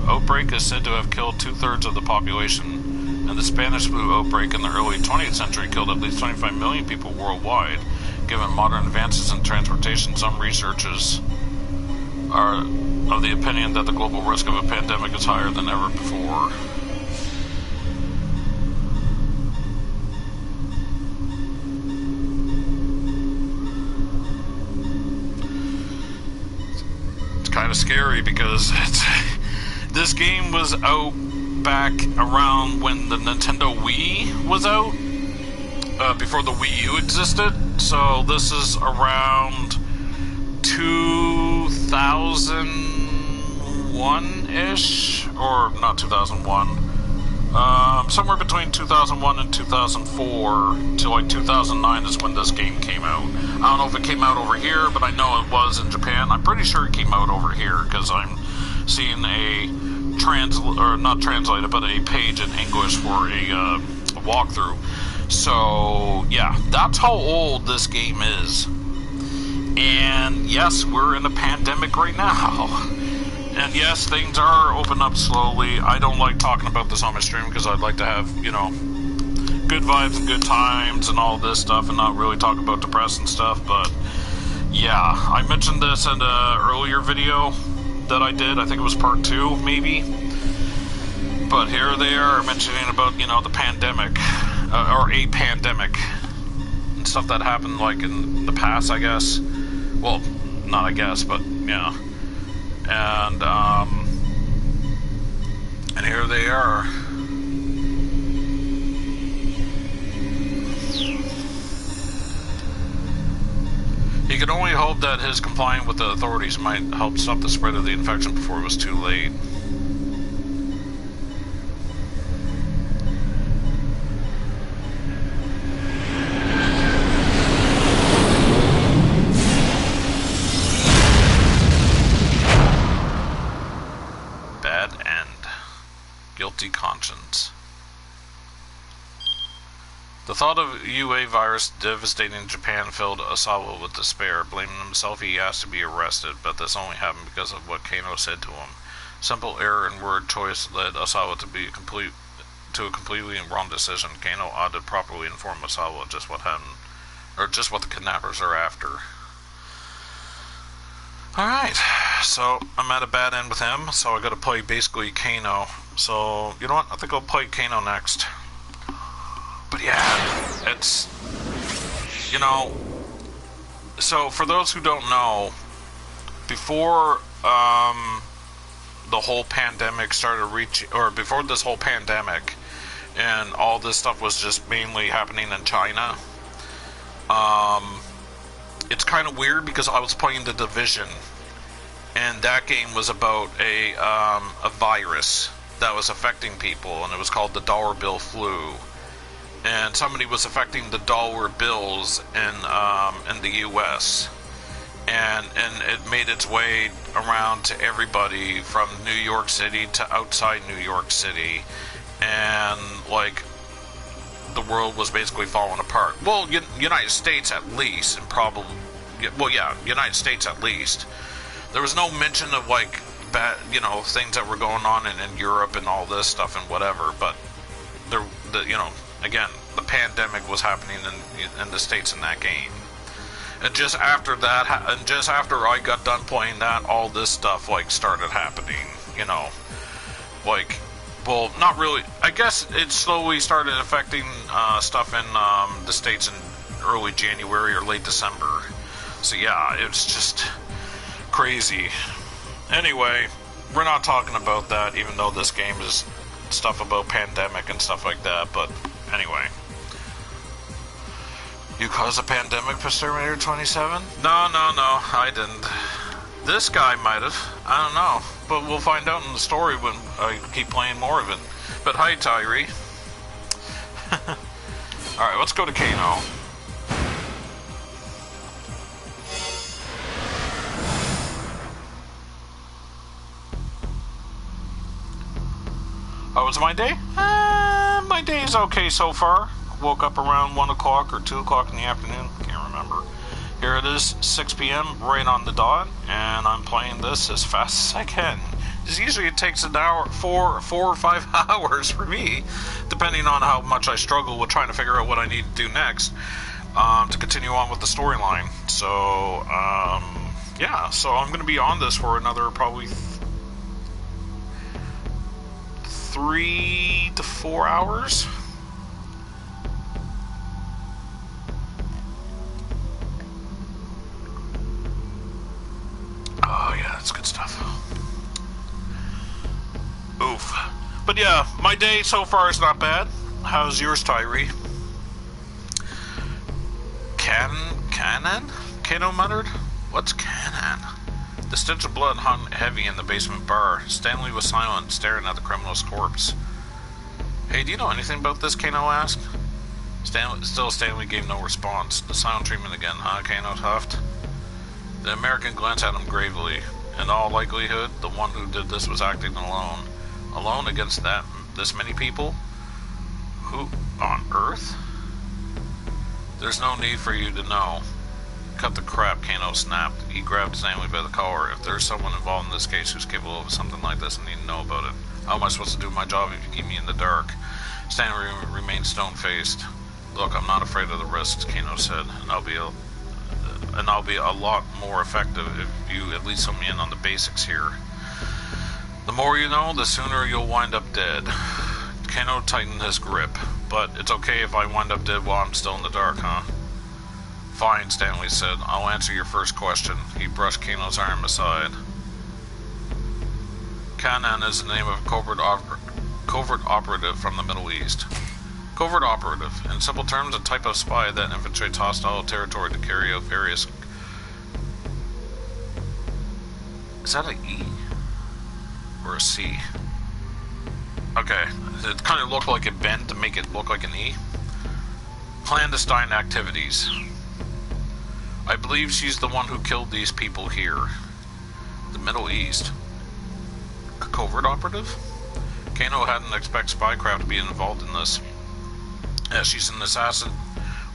outbreak is said to have killed 2/3 of the population. And the Spanish flu outbreak in the early 20th century killed at least 25 million people worldwide. Given modern advances in transportation, some researchers are of the opinion that the global risk of a pandemic is higher than ever before. It's kind of scary because this game was out back around when the Nintendo Wii was out, before the Wii U existed. So this is around 2001-ish, or not 2001, somewhere between 2001 and 2004 to like 2009 is when this game came out. I don't know if it came out over here, but I know it was in Japan. I'm pretty sure it came out over here because I'm seeing a not translated, but a page in English for a walkthrough. So yeah, that's how old this game is. And yes, we're in a pandemic right now. And yes, things are opening up slowly. I don't like talking about this on my stream because I'd like to have, you know, good vibes and good times and all this stuff and not really talk about depressing stuff. But yeah, I mentioned this in an earlier video that I did. I think it was part 2, maybe. But here they are mentioning about, you know, the pandemic, or a pandemic, and stuff that happened, like, in the past, I guess. Well, not I guess, but, yeah. And here they are. He could only hope that his complying with the authorities might help stop the spread of the infection before it was too late. Bad end. Guilty conscience. The thought of UA virus devastating Japan filled Osawa with despair. Blaming himself, he asked to be arrested, but this only happened because of what Kano said to him. Simple error in word choice led Osawa to a completely wrong decision. Kano ought to properly inform Osawa just what happened, or just what the kidnappers are after. Alright, so I'm at a bad end with him, so I gotta play basically Kano. So, you know what? I think I'll play Kano next. But yeah, it's, you know, so for those who don't know, before the whole pandemic started before this whole pandemic and all this stuff was just mainly happening in China, it's kind of weird because I was playing The Division, and that game was about a virus that was affecting people, and it was called the dollar bill flu. And somebody was affecting the dollar bills in the U.S. and it made its way around to everybody from New York City to outside New York City, and like the world was basically falling apart. Well, United States at least, and probably, well, yeah, United States at least. There was no mention of like bad, you know, things that were going on in Europe and all this stuff and whatever, but you know. Again, the pandemic was happening in the States in that game. And just after that, and just after I got done playing that, all this stuff, like, started happening, you know. Like, well, not really. I guess it slowly started affecting stuff in the States in early January or late December. So, yeah, it's just crazy. Anyway, we're not talking about that, even though this game is stuff about pandemic and stuff like that, but anyway. You caused a pandemic, Terminator 27? No, I didn't. This guy might have. I don't know. But we'll find out in the story when I keep playing more of it. But hi, Tyree. Alright, let's go to Kano. How was my day? My day is okay so far. Woke up around 1 o'clock or 2 o'clock in the afternoon. Can't remember. Here it is, 6 p.m. right on the dot, and I'm playing this as fast as I can. Usually it takes an hour, 4 or 5 hours for me, depending on how much I struggle with trying to figure out what I need to do next to continue on with the storyline. So, yeah, so I'm going to be on this for another probably 3 to 4 hours. Oh yeah, that's good stuff. Oof. But yeah, my day so far is not bad. How's yours, Tyree? Canon? Kano muttered. What's canon? The stench of blood hung heavy in the basement bar. Stanley was silent, staring at the criminal's corpse. Hey, do you know anything about this? Kano asked. Stanley gave no response. The silent treatment again, huh? Kano huffed. The American glanced at him gravely. In all likelihood, the one who did this was acting alone. Alone against this many people? Who on earth? There's no need for you to know. Cut the crap, Kano snapped. He grabbed Stanley by the collar. If there's someone involved in this case who's capable of something like this, I need to know about it. How am I supposed to do my job if you keep me in the dark? Stanley remained stone-faced. Look, I'm not afraid of the risks, Kano said, and I'll be a lot more effective if you at least let me in on the basics here. The more you know, the sooner you'll wind up dead. Kano tightened his grip. But it's okay if I wind up dead while I'm still in the dark, huh? Fine, Stanley said. I'll answer your first question. He brushed Kano's arm aside. Kanan is the name of a covert operative from the Middle East. Covert operative. In simple terms, a type of spy that infiltrates hostile territory to carry out various Is that an E? Or a C? Okay, it kind of looked like it bent to make it look like an E. Clandestine activities. I believe she's the one who killed these people here. The Middle East. A covert operative? Kano hadn't expected spycraft to be involved in this. As she's an assassin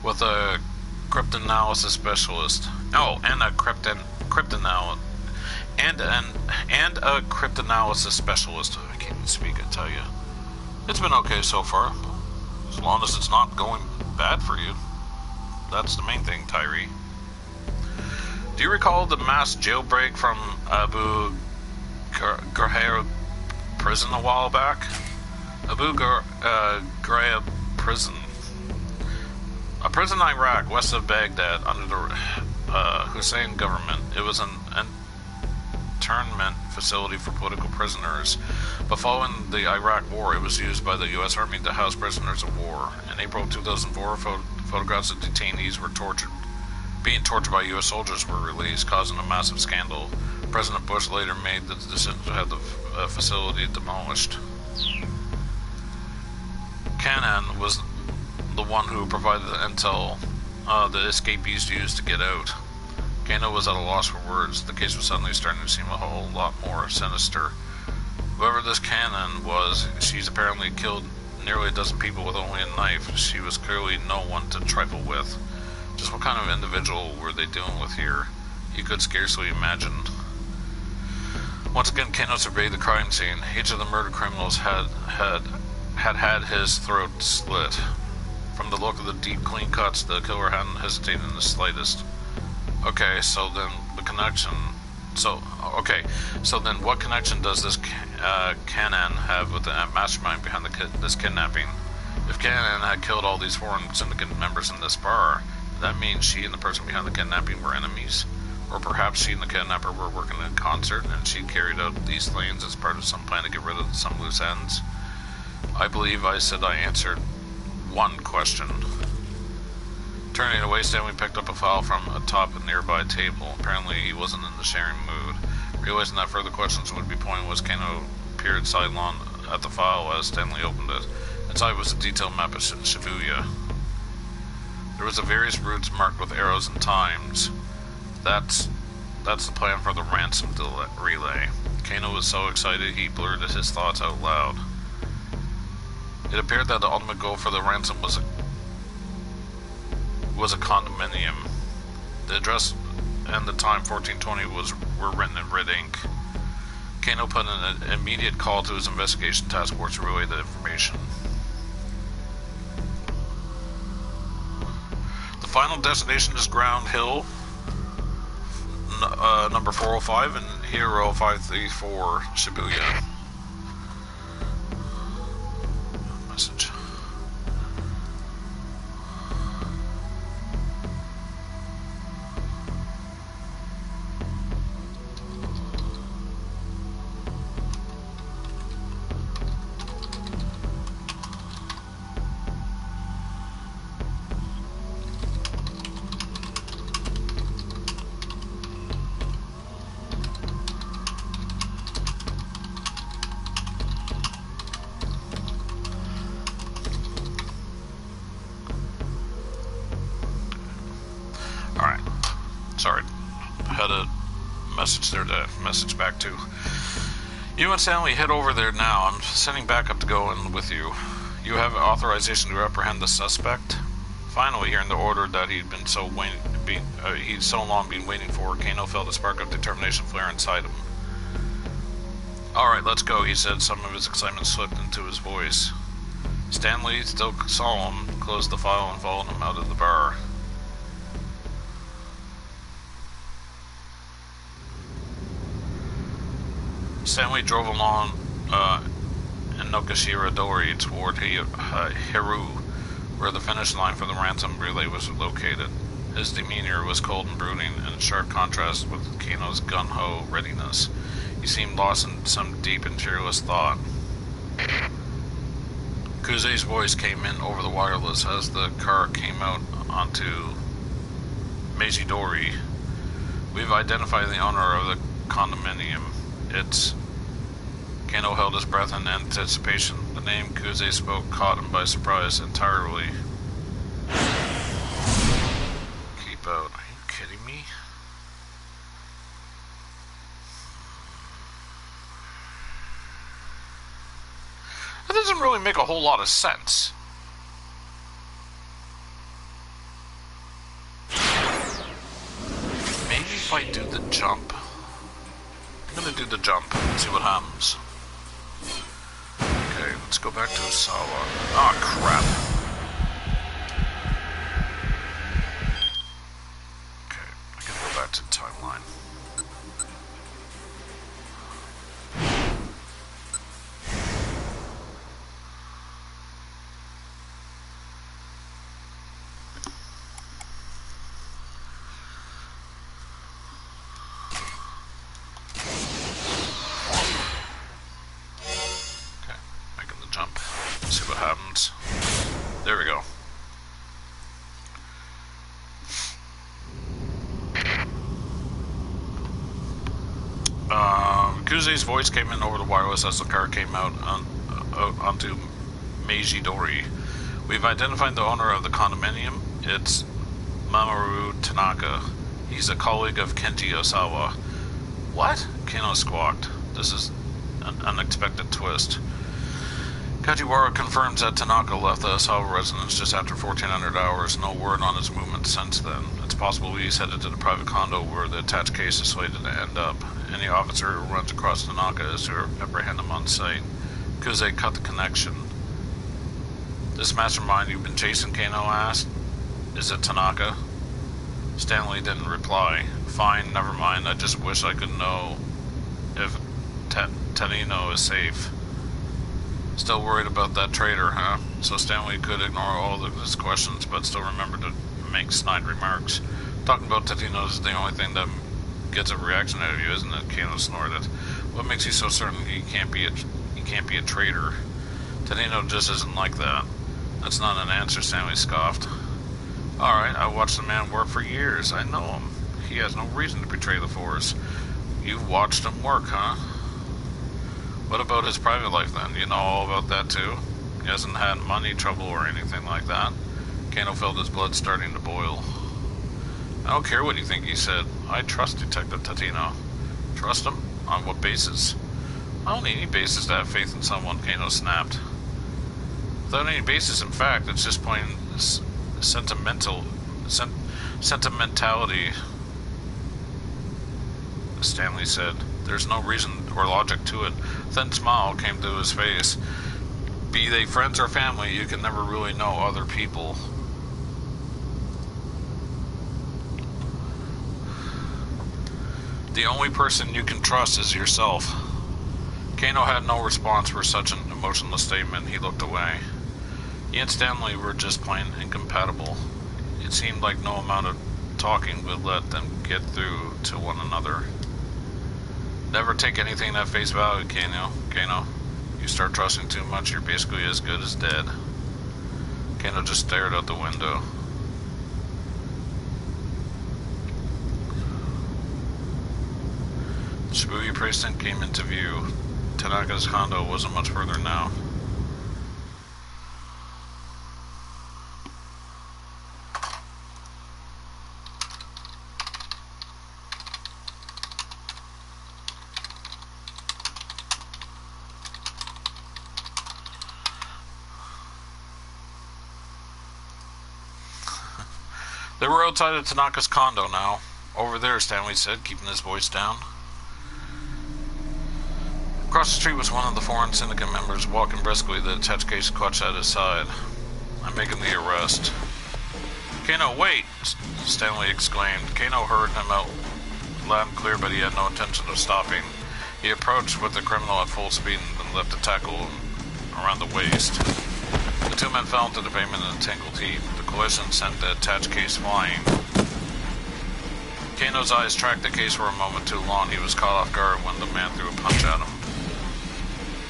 with a cryptanalysis specialist. Oh, and a cryptanalysis specialist. I can't even speak, I tell you. It's been okay so far. As long as it's not going bad for you. That's the main thing, Tyree. Do you recall the mass jailbreak from Abu Ghraib prison a while back? Abu Ghraib prison. A prison in Iraq, west of Baghdad, under the Hussein government. It was an internment facility for political prisoners, but following the Iraq War, it was used by the U.S. Army to house prisoners of war. In April 2004, photographs of detainees were being tortured by U.S. soldiers were released, causing a massive scandal. President Bush later made the decision to have the facility demolished. Cannon was the one who provided the intel the escapees used to get out. Kano was at a loss for words. The case was suddenly starting to seem a whole lot more sinister. Whoever this Cannon was, she's apparently killed nearly a dozen people with only a knife. She was clearly no one to trifle with. Just what kind of individual were they dealing with here? You could scarcely imagine. Once again, Kano surveyed the crime scene. Each of the murder criminals had his throat slit. From the look of the deep, clean cuts, the killer hadn't hesitated in the slightest. Okay, so then the connection... So then what connection does this Cannon have with the mastermind behind this kidnapping? If Cannon had killed all these foreign syndicate members in this bar, that means she and the person behind the kidnapping were enemies? Or perhaps she and the kidnapper were working in concert and she carried out these slayings as part of some plan to get rid of some loose ends? I believe I said I answered one question. Turning away, Stanley picked up a file from atop a nearby table. Apparently he wasn't in the sharing mood. Realizing that further questions would be pointless, Kano peered sidelong at the file as Stanley opened it. Inside was a detailed map of Shibuya. There was various routes marked with arrows and times. That's the plan for the ransom relay. Kano was so excited he blurted his thoughts out loud. It appeared that the ultimate goal for the ransom was a condominium. The address and the time 1420 were written in red ink. Kano put an immediate call to his investigation task force to relay the information. The final destination is Ground Hill, number 405 and Hero 534, Shibuya. Message. Sorry, I had a message there to message back to. You and Stanley head over there now. I'm sending back up to go in with you. You have authorization to apprehend the suspect. Finally, hearing the order that he'd so long been waiting for, Kano felt a spark of determination flare inside him. Alright, let's go, he said. Some of his excitement slipped into his voice. Stanley, still solemn, closed the file and followed him out of the bar. Stanley drove along Inokashira Dori toward Heru, where the finish line for the ransom relay was located. His demeanor was cold and brooding, in sharp contrast with Kano's gung-ho readiness. He seemed lost in some deep and fearless thought. Kuze's voice came in over the wireless as the car came out onto Meiji Dori. We've identified the owner of the condominium. It's... Kano held his breath in anticipation. The name Kuze spoke caught him by surprise entirely. Keep out. Are you kidding me? That doesn't really make a whole lot of sense. Maybe if I do the jump. I'm gonna do the jump and see what happens. Okay, let's go back to Osawa. Ah, crap. Okay, I gotta go back to the timeline. There we go. Kuze's voice came in over the wireless as the car came out onto Meiji Dori. We've identified the owner of the condominium. It's Mamoru Tanaka. He's a colleague of Kenti Osawa. What? Kano squawked. This is an unexpected twist. Kajiwara confirms that Tanaka left the Osawa residence just after 1400 hours. No word on his movements since then. It's possible he's headed to the private condo where the attached case is slated to end up. Any officer who runs across Tanaka is to apprehend him on sight. Kuze cut the connection. This mastermind you've been chasing, Kano asked. Is it Tanaka? Stanley didn't reply. Fine, never mind. I just wish I could know if Tenino is safe. Still worried about that traitor, huh? So Stanley could ignore all of his questions, but still remember to make snide remarks. Talking about Tenino is the only thing that gets a reaction out of you, isn't it? Kano snorted. What makes you so certain he can't be a traitor? Tenino just isn't like that. That's not an answer, Stanley scoffed. Alright, I watched the man work for years. I know him. He has no reason to betray the Force. You've watched him work, huh? What about his private life then? You know all about that too? He hasn't had money trouble or anything like that. Kano felt his blood starting to boil. I don't care what you think, he said. I trust Detective Tatino. Trust him? On what basis? I don't need any basis to have faith in someone, Kano snapped. Without any basis in fact, it's just plain sentimentality, Stanley said. There's no reason or logic to it. A thin smile came to his face. Be they friends or family, you can never really know other people. The only person you can trust is yourself. Kano had no response for such an emotionless statement. He looked away. He and Stanley were just plain incompatible. It seemed like no amount of talking would let them get through to one another. Never take anything at face value, Kano. You start trusting too much, you're basically as good as dead. Kano just stared out the window. The Shibuya precinct came into view. Tanaka's condo wasn't much further now. They were outside of Tanaka's condo now. Over there, Stanley said, keeping his voice down. Across the street was one of the foreign syndicate members, walking briskly, the attached case clutched at his side. I'm making the arrest. Kano, wait! Stanley exclaimed. Kano heard him out loud and clear, but he had no intention of stopping. He approached with the criminal at full speed and then left a tackle around the waist. The two men fell into the pavement in a tangled heap. The collision sent the attached case flying. Kano's eyes tracked the case for a moment too long. He was caught off guard when the man threw a punch at him.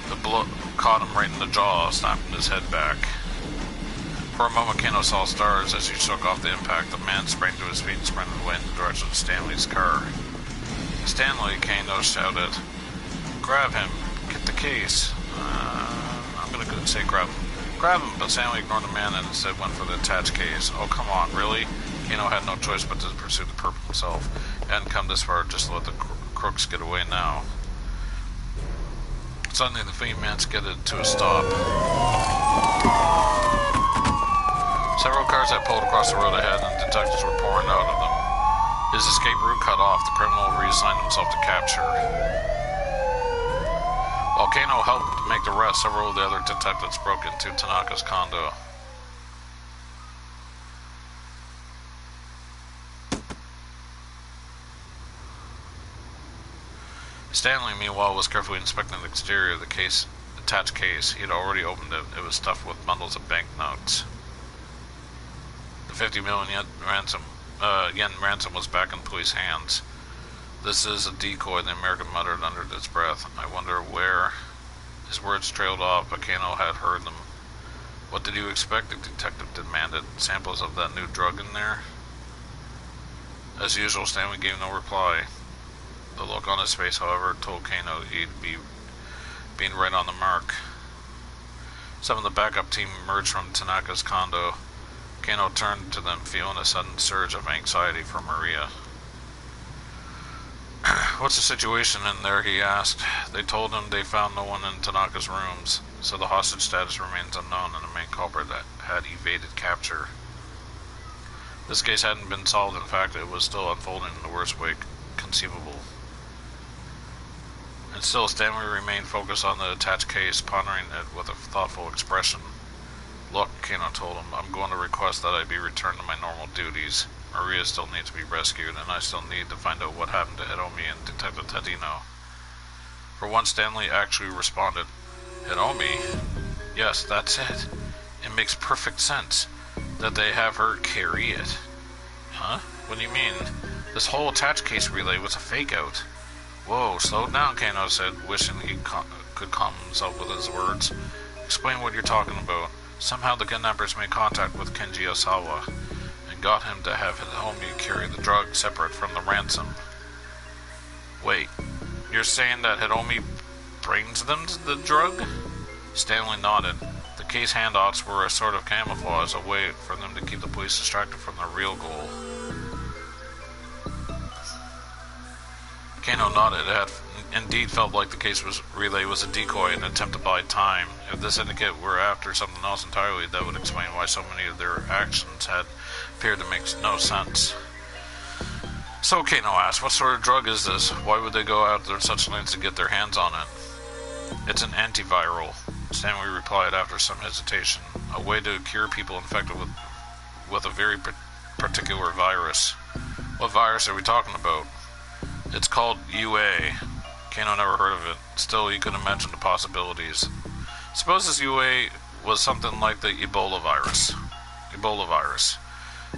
The blow caught him right in the jaw, snapping his head back. For a moment, Kano saw stars as he shook off the impact. The man sprang to his feet and sprinted away in the direction of Stanley's car. Stanley, Kano shouted. Grab him. Get the case. I'm gonna go say grab him. Grab him, but Stanley ignored the man and instead went for the attached case. Oh, come on, really? Kano had no choice but to pursue the perp himself. He hadn't come this far just to let the crooks get away now. Suddenly, the fleet man skidded to a stop. Several cars had pulled across the road ahead, and detectives were pouring out of them. His escape route cut off, the criminal reassigned himself to capture. While Kano helped make the rest, several of the other detectives broke into Tanaka's condo. Stanley, meanwhile, was carefully inspecting the exterior of the attached case. He had already opened it. It was stuffed with bundles of banknotes. The 50 million yen ransom was back in police hands. This is a decoy, the American muttered under his breath. I wonder where. His words trailed off, but Kano had heard them. What did you expect? The detective demanded. Samples of that new drug in there? As usual, Stanley gave no reply. The look on his face, however, told Kano he'd be being right on the mark. Some of the backup team emerged from Tanaka's condo. Kano turned to them, feeling a sudden surge of anxiety for Maria. What's the situation in there, he asked. They told him they found no one in Tanaka's rooms, so the hostage status remains unknown and the main culprit had evaded capture. This case hadn't been solved. In fact, it was still unfolding in the worst way conceivable. And still, Stanley remained focused on the attached case, pondering it with a thoughtful expression. Look, Kano told him, I'm going to request that I be returned to my normal duties. Maria still needs to be rescued, and I still need to find out what happened to Hiromi and Detective Tadino. For once, Stanley actually responded. Hiromi? Yes, that's it. It makes perfect sense that they have her carry it. Huh? What do you mean? This whole attached case relay was a fake-out. Whoa, slow down, Kano said, wishing he could calm himself with his words. Explain what you're talking about. Somehow the kidnappers made contact with Kenji Osawa and got him to have Hiromi carry the drug separate from the ransom. Wait, you're saying that Hiromi brings them the drug? Stanley nodded. The case handoffs were a sort of camouflage, a way for them to keep the police distracted from their real goal. Kano nodded. It had indeed felt like the case relay was a decoy, an attempt to buy time. If the syndicate were after something else entirely, that would explain why so many of their actions had appeared to make no sense. So, Kano asked, what sort of drug is this? Why would they go out to such lengths to get their hands on it? It's an antiviral, Stanley replied after some hesitation. A way to cure people infected with a very particular virus. What virus are we talking about? It's called UA. Kano never heard of it. Still, you could imagine the possibilities. Suppose this UA was something like the Ebola virus.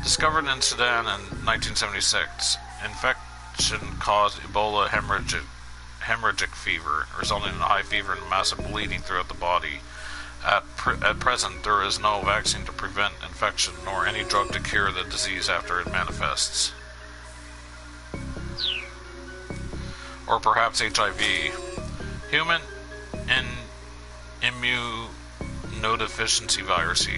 Discovered in Sudan in 1976. Infection caused Ebola hemorrhagic fever, resulting in a high fever and massive bleeding throughout the body. At present, there is no vaccine to prevent infection, nor any drug to cure the disease after it manifests. Or perhaps HIV. Human immunodeficiency virus.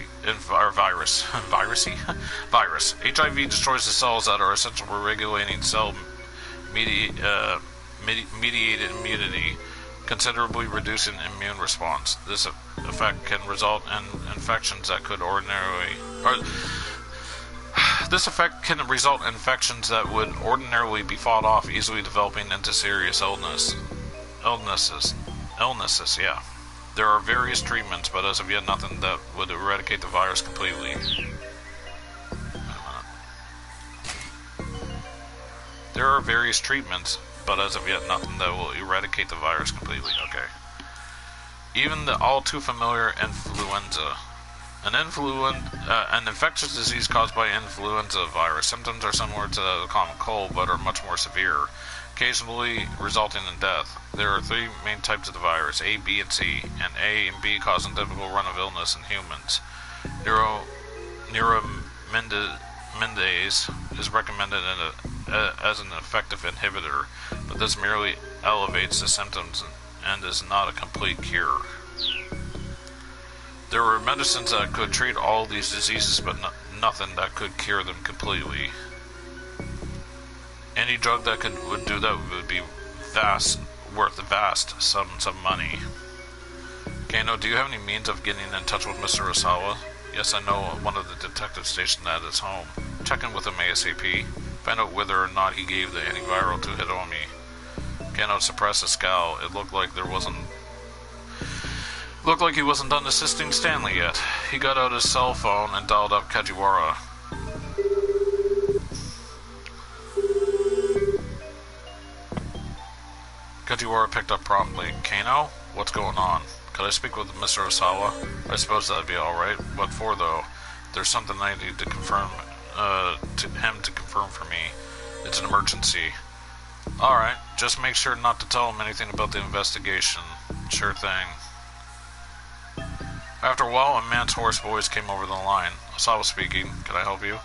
HIV destroys the cells that are essential for regulating cell-mediated immunity, considerably reducing immune response. This effect can result in infections that would ordinarily be fought off, easily developing into serious illnesses. Yeah. There are various treatments, but as of yet nothing that would eradicate the virus completely. There are various treatments, but as of yet nothing that will eradicate the virus completely. Okay. Even the all too familiar influenza. An infectious disease caused by influenza virus. Symptoms are similar to the common cold, but are much more severe, occasionally resulting in death. There are three main types of the virus, A, B, and C, and A and B cause a typical run of illness in humans. Neuraminidase is recommended as an effective inhibitor, but this merely elevates the symptoms and is not a complete cure. There were medicines that could treat all these diseases, but nothing that could cure them completely. Any drug that would do that would be worth vast sums of money. Kano, do you have any means of getting in touch with Mr. Osawa? Yes, I know one of the detectives stationed at his home. Check in with him ASAP. Find out whether or not he gave the antiviral to Hitomi. Kano suppressed a scowl. It looked like he wasn't done assisting Stanley yet. He got out his cell phone and dialed up Kajiwara. Kajiwara picked up promptly. Kano? What's going on? Could I speak with Mr. Osawa? I suppose that'd be alright. What for, though? There's something I need to confirm, to him to confirm for me. It's an emergency. Alright, just make sure not to tell him anything about the investigation. Sure thing. After a while, a man's hoarse voice came over the line. Osawa speaking. Can I help you?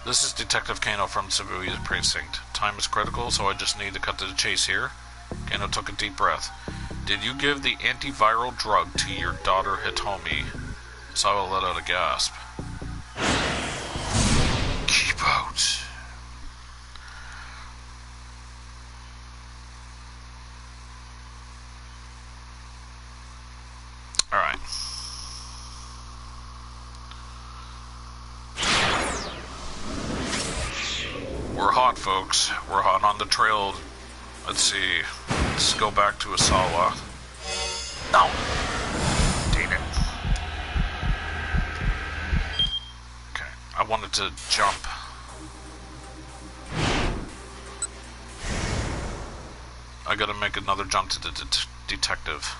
This is Detective Kano from Shibuya precinct. Time is critical, so I just need to cut to the chase here. Kano took a deep breath. Did you give the antiviral drug to your daughter Hitomi? Osawa let out a gasp. Keep out. Alright. We're hot, folks. We're hot on the trail. Let's see. Let's go back to Osawa. No! Damn it. Okay. I wanted to jump. I gotta make another jump to the detective.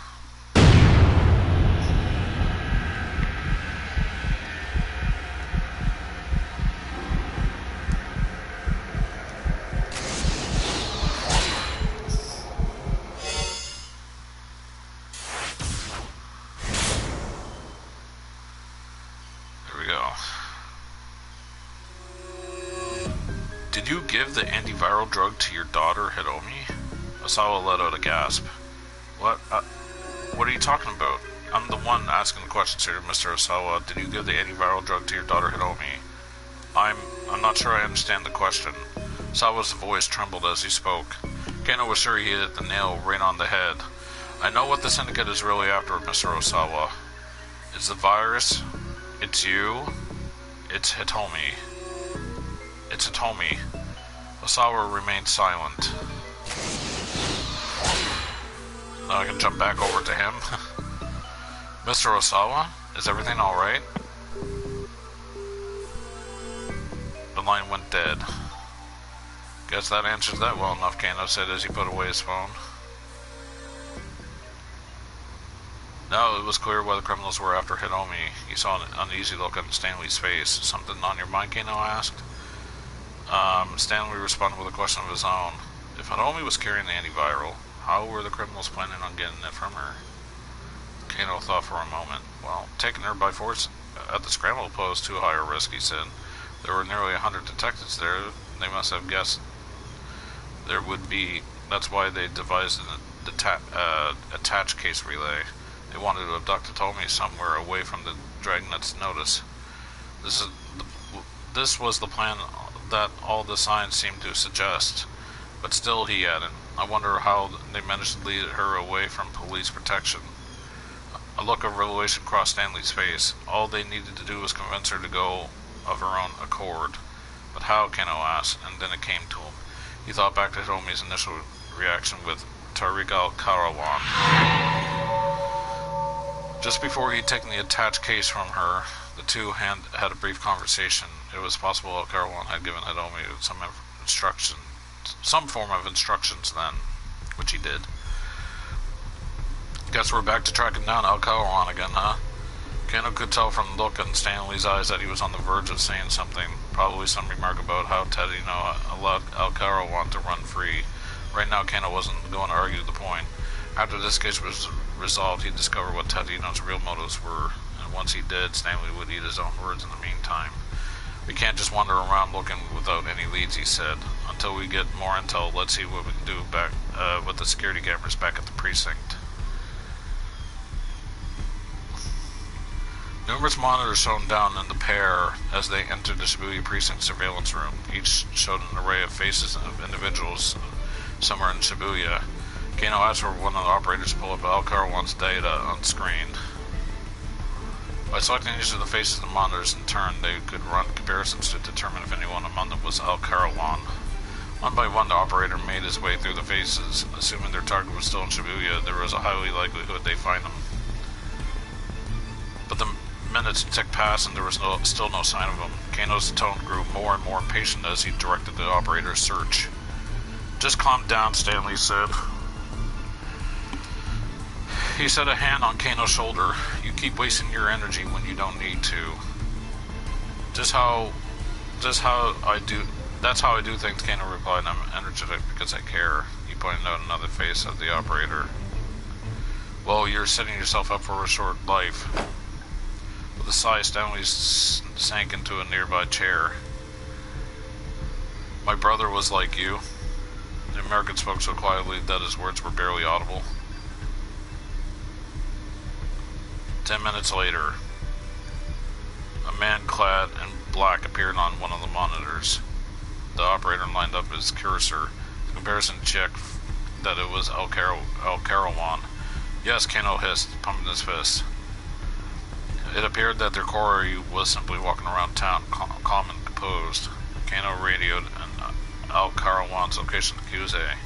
Did you give the antiviral drug to your daughter, Hitomi? Osawa let out a gasp. What are you talking about? I'm the one asking the questions here, Mr. Osawa. Did you give the antiviral drug to your daughter, Hitomi? I'm not sure I understand the question. Osawa's voice trembled as he spoke. Kano was sure he hit the nail right on the head. I know what the syndicate is really after, Mr. Osawa. It's the virus. It's you. It's Hitomi. It's Hitomi. Osawa remained silent. Now I can jump back over to him. Mr. Osawa, is everything alright? The line went dead. Guess that answers that well enough, Kano said as he put away his phone. No, it was clear why the criminals were after Hitomi. He saw an uneasy look on Stanley's face. Something on your mind, Kano asked? Stanley responded with a question of his own. If Hitomi was carrying the antiviral, how were the criminals planning on getting it from her? Kano thought for a moment. Well, taking her by force at the Scramble posed too high a risk, he said. There were nearly 100 detectives there. They must have guessed there would be. That's why they devised an attach case relay. They wanted to abduct Hitomi somewhere away from the Dragnet's notice. This was the plan that all the signs seemed to suggest. But still, he added, I wonder how they managed to lead her away from police protection. A look of revelation crossed Stanley's face. All they needed to do was convince her to go of her own accord. But how, Kano asked, and then it came to him. He thought back to Hitomi's initial reaction with Tariq Karawan. Just before he'd taken the attached case from her, the two had a brief conversation. It was possible Al-Karawan had given Hitomi some form of instructions then, which he did. Guess we're back to tracking down Al-Karawan again, huh? Kano could tell from the look in Stanley's eyes that he was on the verge of saying something, probably some remark about how Tadino allowed Al-Karawan to run free. Right now, Kano wasn't going to argue the point. After this case was resolved, he'd discover what Tadino's real motives were, and once he did, Stanley would eat his own words in the meantime. We can't just wander around looking without any leads, he said. Until we get more intel, let's see what we can do back with the security cameras back at the precinct. Numerous monitors shone down in the pair as they entered the Shibuya precinct surveillance room. Each showed an array of faces of individuals somewhere in Shibuya. Kano asked for one of the operators to pull up Al Carawan's data on screen. By selecting each of the faces of the monitors in turn, they could run comparisons to determine if anyone among them was Al Carawan. One by one, the operator made his way through the faces. Assuming their target was still in Shibuya, there was a high likelihood they'd find him. But the minutes ticked past and there was still no sign of him. Kano's tone grew more and more impatient as he directed the operator's search. Just calm down, Stanley said. He set a hand on Kano's shoulder. You keep wasting your energy when you don't need to. That's how I do things, Kano replied. I'm energetic because I care. He pointed out another face of the operator. Well, you're setting yourself up for a short life. With a sigh, Stanley sank into a nearby chair. My brother was like you. The American spoke so quietly that his words were barely audible. 10 minutes later, a man clad in black appeared on one of the monitors. The operator lined up his cursor. The comparison checked that it was Al Carawan. Yes, Kano hissed, pumping his fist. It appeared that their quarry was simply walking around town, calm and composed. Kano radioed Al Carawan's location to Kuze.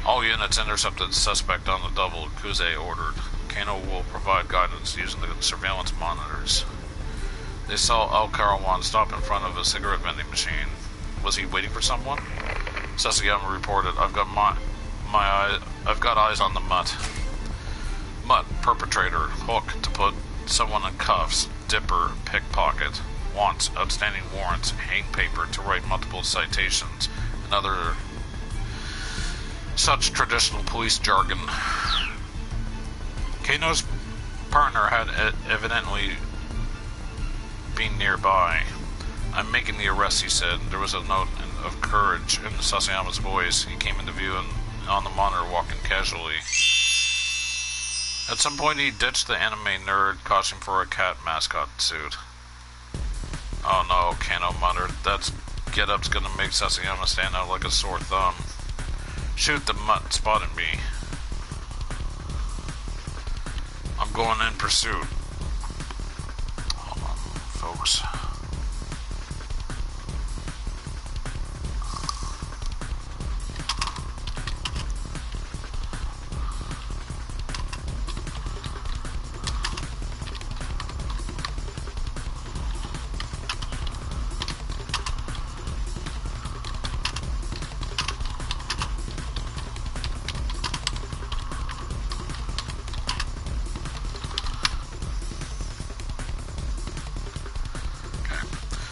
All units intercepted the suspect on the double, Kuze ordered. Kano will provide guidance using the surveillance monitors. They saw Al Carawan stop in front of a cigarette vending machine. Was he waiting for someone? Sasayama reported, I've got eyes on the mutt. Mutt, perpetrator, hook to put someone in cuffs, dipper, pickpocket, wants, outstanding warrants, hang paper to write multiple citations, and other such traditional police jargon. Kano's partner had evidently been nearby. I'm making the arrest, he said. There was a note of courage in Sasayama's voice. He came into view on the monitor, walking casually. At some point, he ditched the anime nerd costume for a cat mascot suit. Oh no, Kano muttered. That get-up's gonna make Sasayama stand out like a sore thumb. Shoot, the mutt spotted me. I'm going in pursuit. Hold on, folks.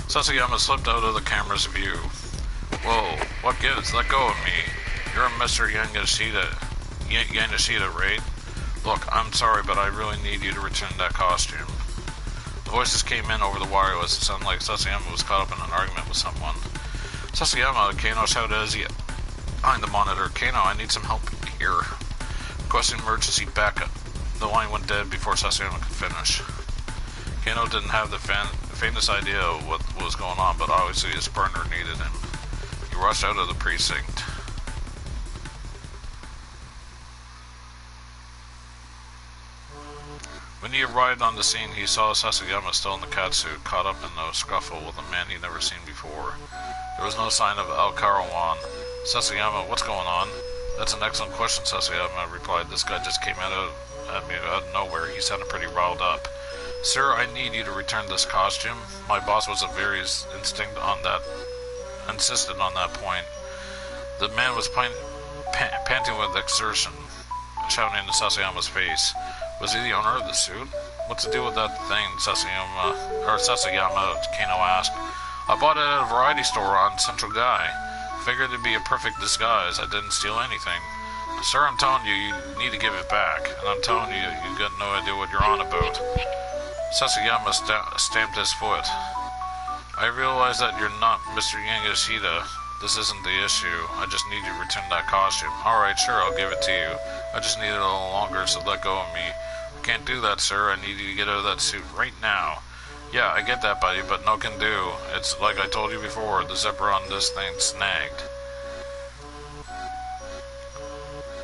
Sasayama slipped out of the camera's view. Whoa, what gives? Let go of me. You're Mr. Yanashita, right? Look, I'm sorry, but I really need you to return that costume. The voices came in over the wireless. It sounded like Sasayama was caught up in an argument with someone. Sasayama, Kano shouted as he behind the monitor. Kano, I need some help here. Requesting emergency backup. The line went dead before Sasayama could finish. Kano didn't have the faintest idea of what was going on, but obviously his partner needed him. He rushed out of the precinct. When he arrived on the scene, he saw Sasayama still in the catsuit, caught up in a scuffle with a man he'd never seen before. There was no sign of Al Carawan. Sasayama, what's going on? That's an excellent question, Sasayama replied. This guy just came at me out of nowhere. He sounded pretty riled up. Sir, I need you to return this costume. My boss was very insistent on that point. The man was panting with exertion, shouting into Sasayama's face. Was he the owner of the suit? What's the deal with that thing, Sasayama, Kano asked. I bought it at a variety store on Central Guy. Figured it'd be a perfect disguise. I didn't steal anything. Sir, I'm telling you, you need to give it back. And I'm telling you, you got no idea what you're on about. Sasayama stamped his foot. I realize that you're not Mr. Yangishida. This isn't the issue. I just need you to return that costume. Alright, sure, I'll give it to you. I just need it a little longer, so let go of me. I can't do that, sir. I need you to get out of that suit right now. Yeah, I get that, buddy, but no can do. It's like I told you before, the zipper on this thing's snagged.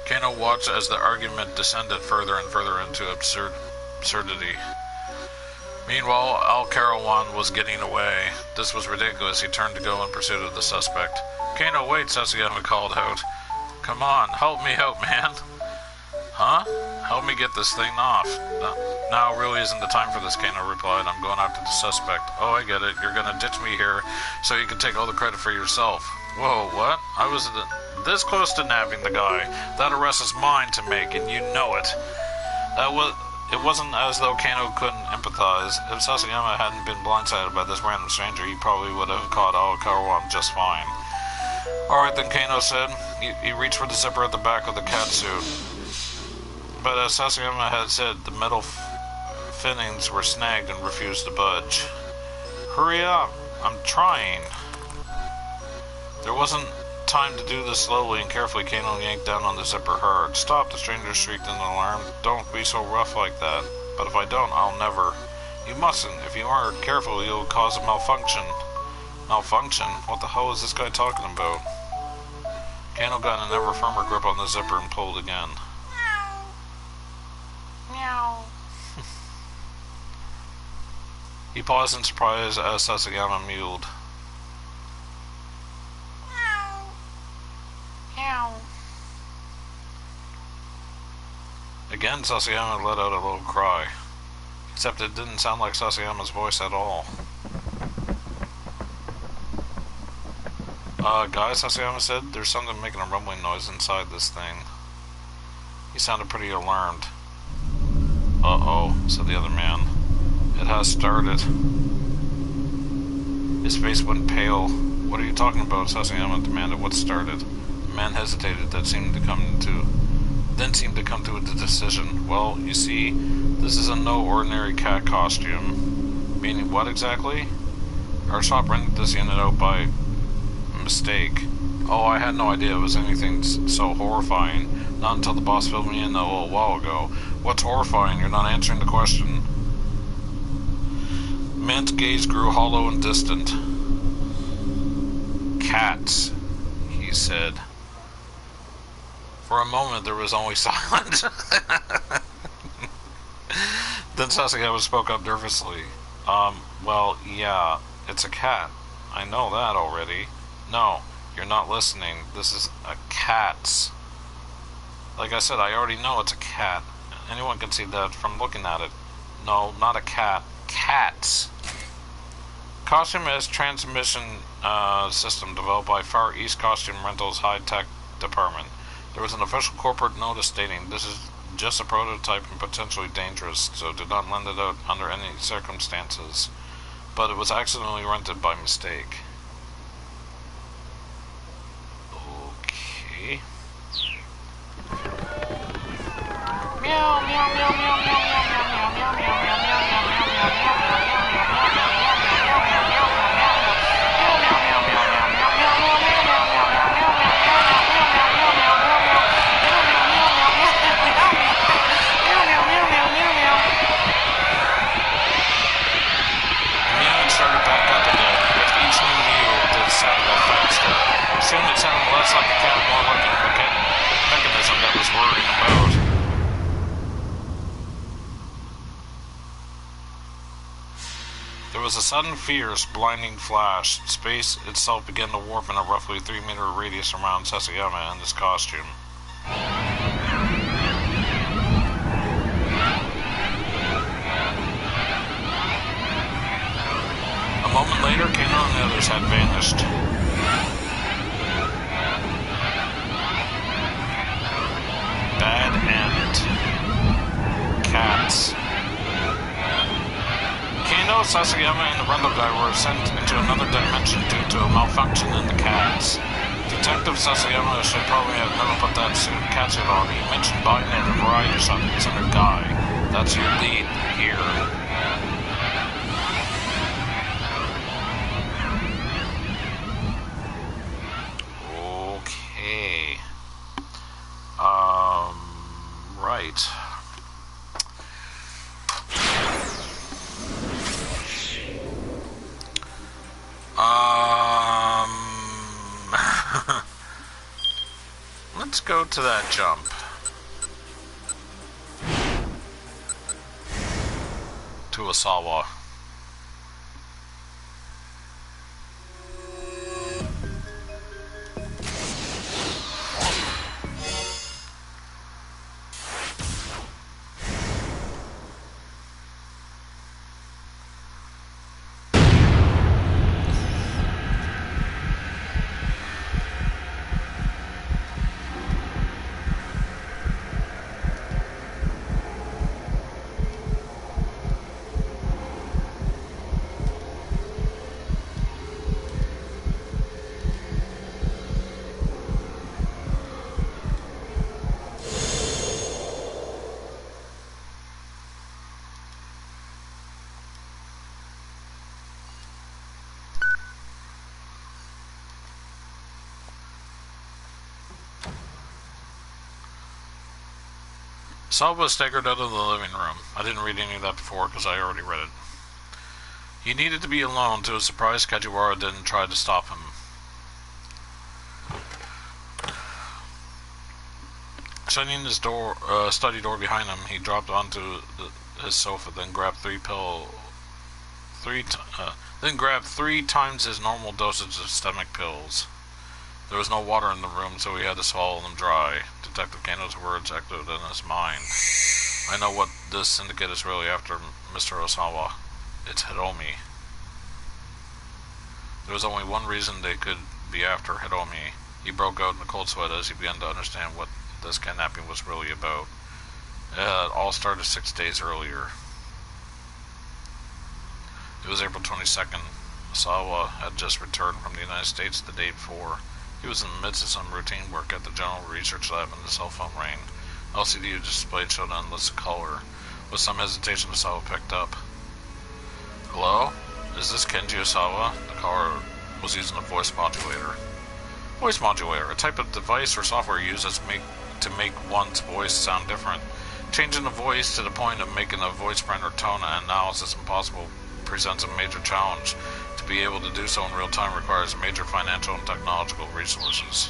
Kano watched as the argument descended further and further into absurdity. Meanwhile, Al Karawan was getting away. This was ridiculous. He turned to go in pursuit of the suspect. Kano, wait, Sasayama called out. Come on, help me out, man. Huh? Help me get this thing off. Now really isn't the time for this, Kano replied. I'm going after the suspect. Oh, I get it. You're gonna ditch me here so you can take all the credit for yourself. Whoa, what? I was this close to nabbing the guy. That arrest is mine to make, and you know it. It wasn't as though Kano couldn't empathize. If Sasayama hadn't been blindsided by this random stranger, he probably would have caught Aokarawan just fine. Alright then, Kano said. He reached for the zipper at the back of the catsuit. But as Sasayama had said, the metal fittings were snagged and refused to budge. Hurry up! I'm trying. There wasn't time to do this slowly and carefully. Kano yanked down on the zipper hard. Stop, the stranger shrieked in alarm. Don't be so rough like that. But if I don't, I'll never. You mustn't. If you aren't careful, you'll cause a malfunction. Malfunction? What the hell is this guy talking about? Kano got an ever firmer grip on the zipper and pulled again. Meow. He paused in surprise as Sasayama mewed. Again, Sasayama let out a little cry. Except it didn't sound like Sasayama's voice at all. Guys, Sasayama said, there's something making a rumbling noise inside this thing. He sounded pretty alarmed. Uh-oh, said the other man. It has started. His face went pale. What are you talking about? Sasayama demanded. What started? The man hesitated, then seemed to come to a decision. Well, you see, this is no ordinary cat costume. Meaning what exactly? Our shop rented this unit out by mistake. Oh, I had no idea it was anything so horrifying. Not until the boss filled me in a little while ago. What's horrifying? You're not answering the question. The man's gaze grew hollow and distant. Cats, he said. For a moment, there was only silence. Then Sasayama spoke up nervously. Well, yeah, it's a cat. I know that already. No, you're not listening. This is a cat's. Like I said, I already know it's a cat. Anyone can see that from looking at it. No, not a cat. Cats. Costume as transmission system developed by Far East Costume Rentals High-Tech Department. There was an official corporate notice stating, this is just a prototype and potentially dangerous, so do not lend it out under any circumstances. But it was accidentally rented by mistake. Okay. Meow, meow, meow, meow, meow, meow, meow, meow, meow, meow, meow, meow. Soon it sounded less like a cat, more like a mechanism that was whirring about. There was a sudden, fierce, blinding flash. Space itself began to warp in a roughly 3-meter radius around Sasayama and his costume. A moment later, Kano and the others had vanished. Bad end. Cats. Kano, Sasayama, and the rental guy were sent into another dimension due to a malfunction in the cats. Detective Sasayama should probably have never put that catsuit on. He mentioned buying it at a variety shop. It's under Guy. That's your lead here. light. Let's go to that jump. To Osawa. Osawa staggered out of the living room. I didn't read any of that before because I already read it. He needed to be alone. To his surprise, Kajiwara didn't try to stop him. Shutting his study door behind him, he dropped onto his sofa, then grabbed three times his normal dosage of stomach pills. There was no water in the room, so he had to swallow them dry. Detective Kano's words echoed in his mind. I know what this syndicate is really after, Mr. Osawa. It's Hiromi. There was only one reason they could be after Hiromi. He broke out in a cold sweat as he began to understand what this kidnapping was really about. It had all started 6 days earlier. It was April 22nd. Osawa had just returned from the United States the day before. He was in the midst of some routine work at the General Research Lab when the cell phone rang. LCD display showed an unlisted caller. With some hesitation, Osawa picked up. Hello? Is this Kenji Osawa? The caller was using a voice modulator. Voice modulator, a type of device or software used to make one's voice sound different. Changing the voice to the point of making a voice print or tone analysis impossible presents a major challenge. To be able to do so in real time requires major financial and technological resources.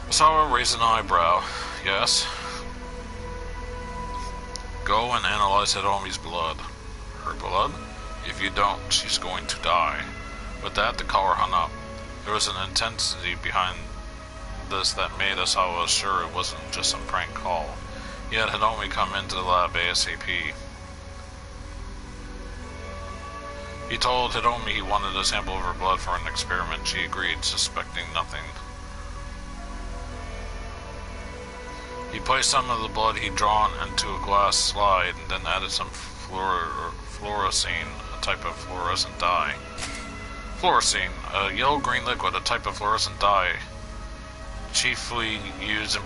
Osawa raised an eyebrow. Yes? Go and analyze Hiromi's blood. Her blood? If you don't, she's going to die. With that, the caller hung up. There was an intensity behind this that made Osawa sure it wasn't just some prank call. He had Hiromi come into the lab ASAP. He told Hiromi he wanted a sample of her blood for an experiment. She agreed, suspecting nothing. He placed some of the blood he'd drawn into a glass slide and then added some fluorescein, a type of fluorescent dye. Fluorescein, a yellow-green liquid, a type of fluorescent dye, chiefly used in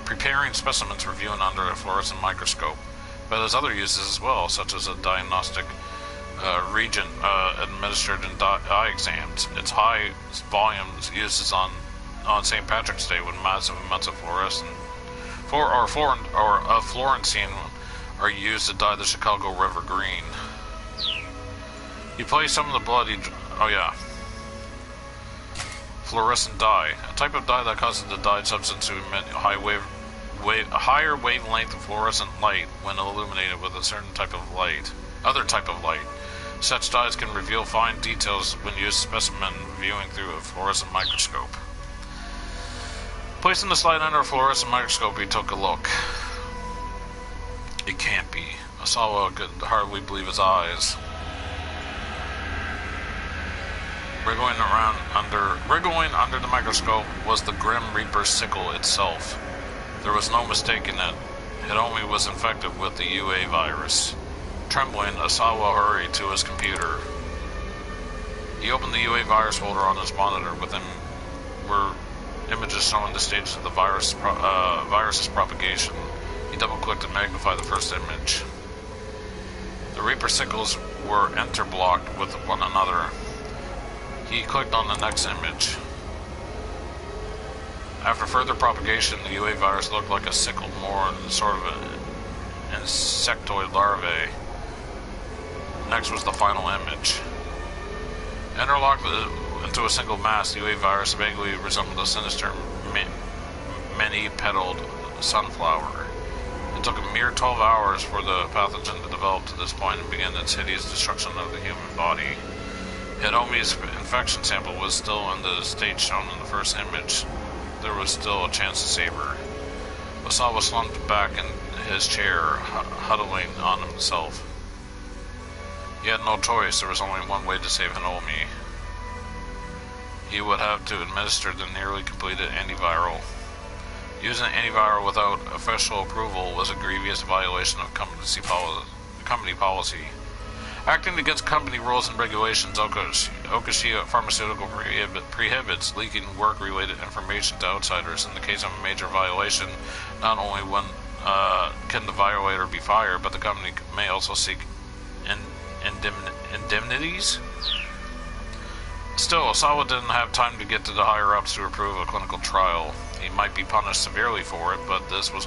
preparing specimens for viewing under a fluorescent microscope, but has other uses as well, such as a diagnostic reagent administered in eye exams. Its high volumes uses on St. Patrick's Day when massive amounts of fluorescent fluorescein are used to dye the Chicago River green. He placed some of the blood fluorescent dye, a type of dye that causes the dyed substance to emit a higher wavelength of fluorescent light when illuminated with a certain type of light. Such dyes can reveal fine details when used specimen viewing through a fluorescent microscope. Placing the slide under a fluorescent microscope, he took a look. It can't be. Osawa could hardly believe his eyes. Wriggling under the microscope was the Grim Reaper sickle itself. There was no mistaking it. Hiromi was infected with the UA virus. Trembling, Osawa hurried to his computer. He opened the UA virus folder on his monitor. Within were images showing the stages of the virus's propagation. He double-clicked to magnify the first image. The Reaper sickles were interblocked with one another. He clicked on the next image. After further propagation, the UA virus looked like a sickled more sort of an insectoid larvae. Next was the final image. Interlocked into a single mass, the UA virus vaguely resembled a sinister, many-petaled sunflower. It took a mere 12 hours for the pathogen to develop to this point and begin its hideous destruction of the human body. Hidomi's infection sample was still in the state shown in the first image. There was still a chance to save her. Osawa slumped back in his chair, huddling on himself. He had no choice. There was only one way to save Hidomi. He would have to administer the nearly completed antiviral. Using an antiviral without official approval was a grievous violation of company policy. Acting against company rules and regulations, Okashia Pharmaceutical prohibits leaking work-related information to outsiders. In the case of a major violation, not only can the violator be fired, but the company may also seek indemnities. Still, Osawa didn't have time to get to the higher-ups to approve a clinical trial. He might be punished severely for it, but this was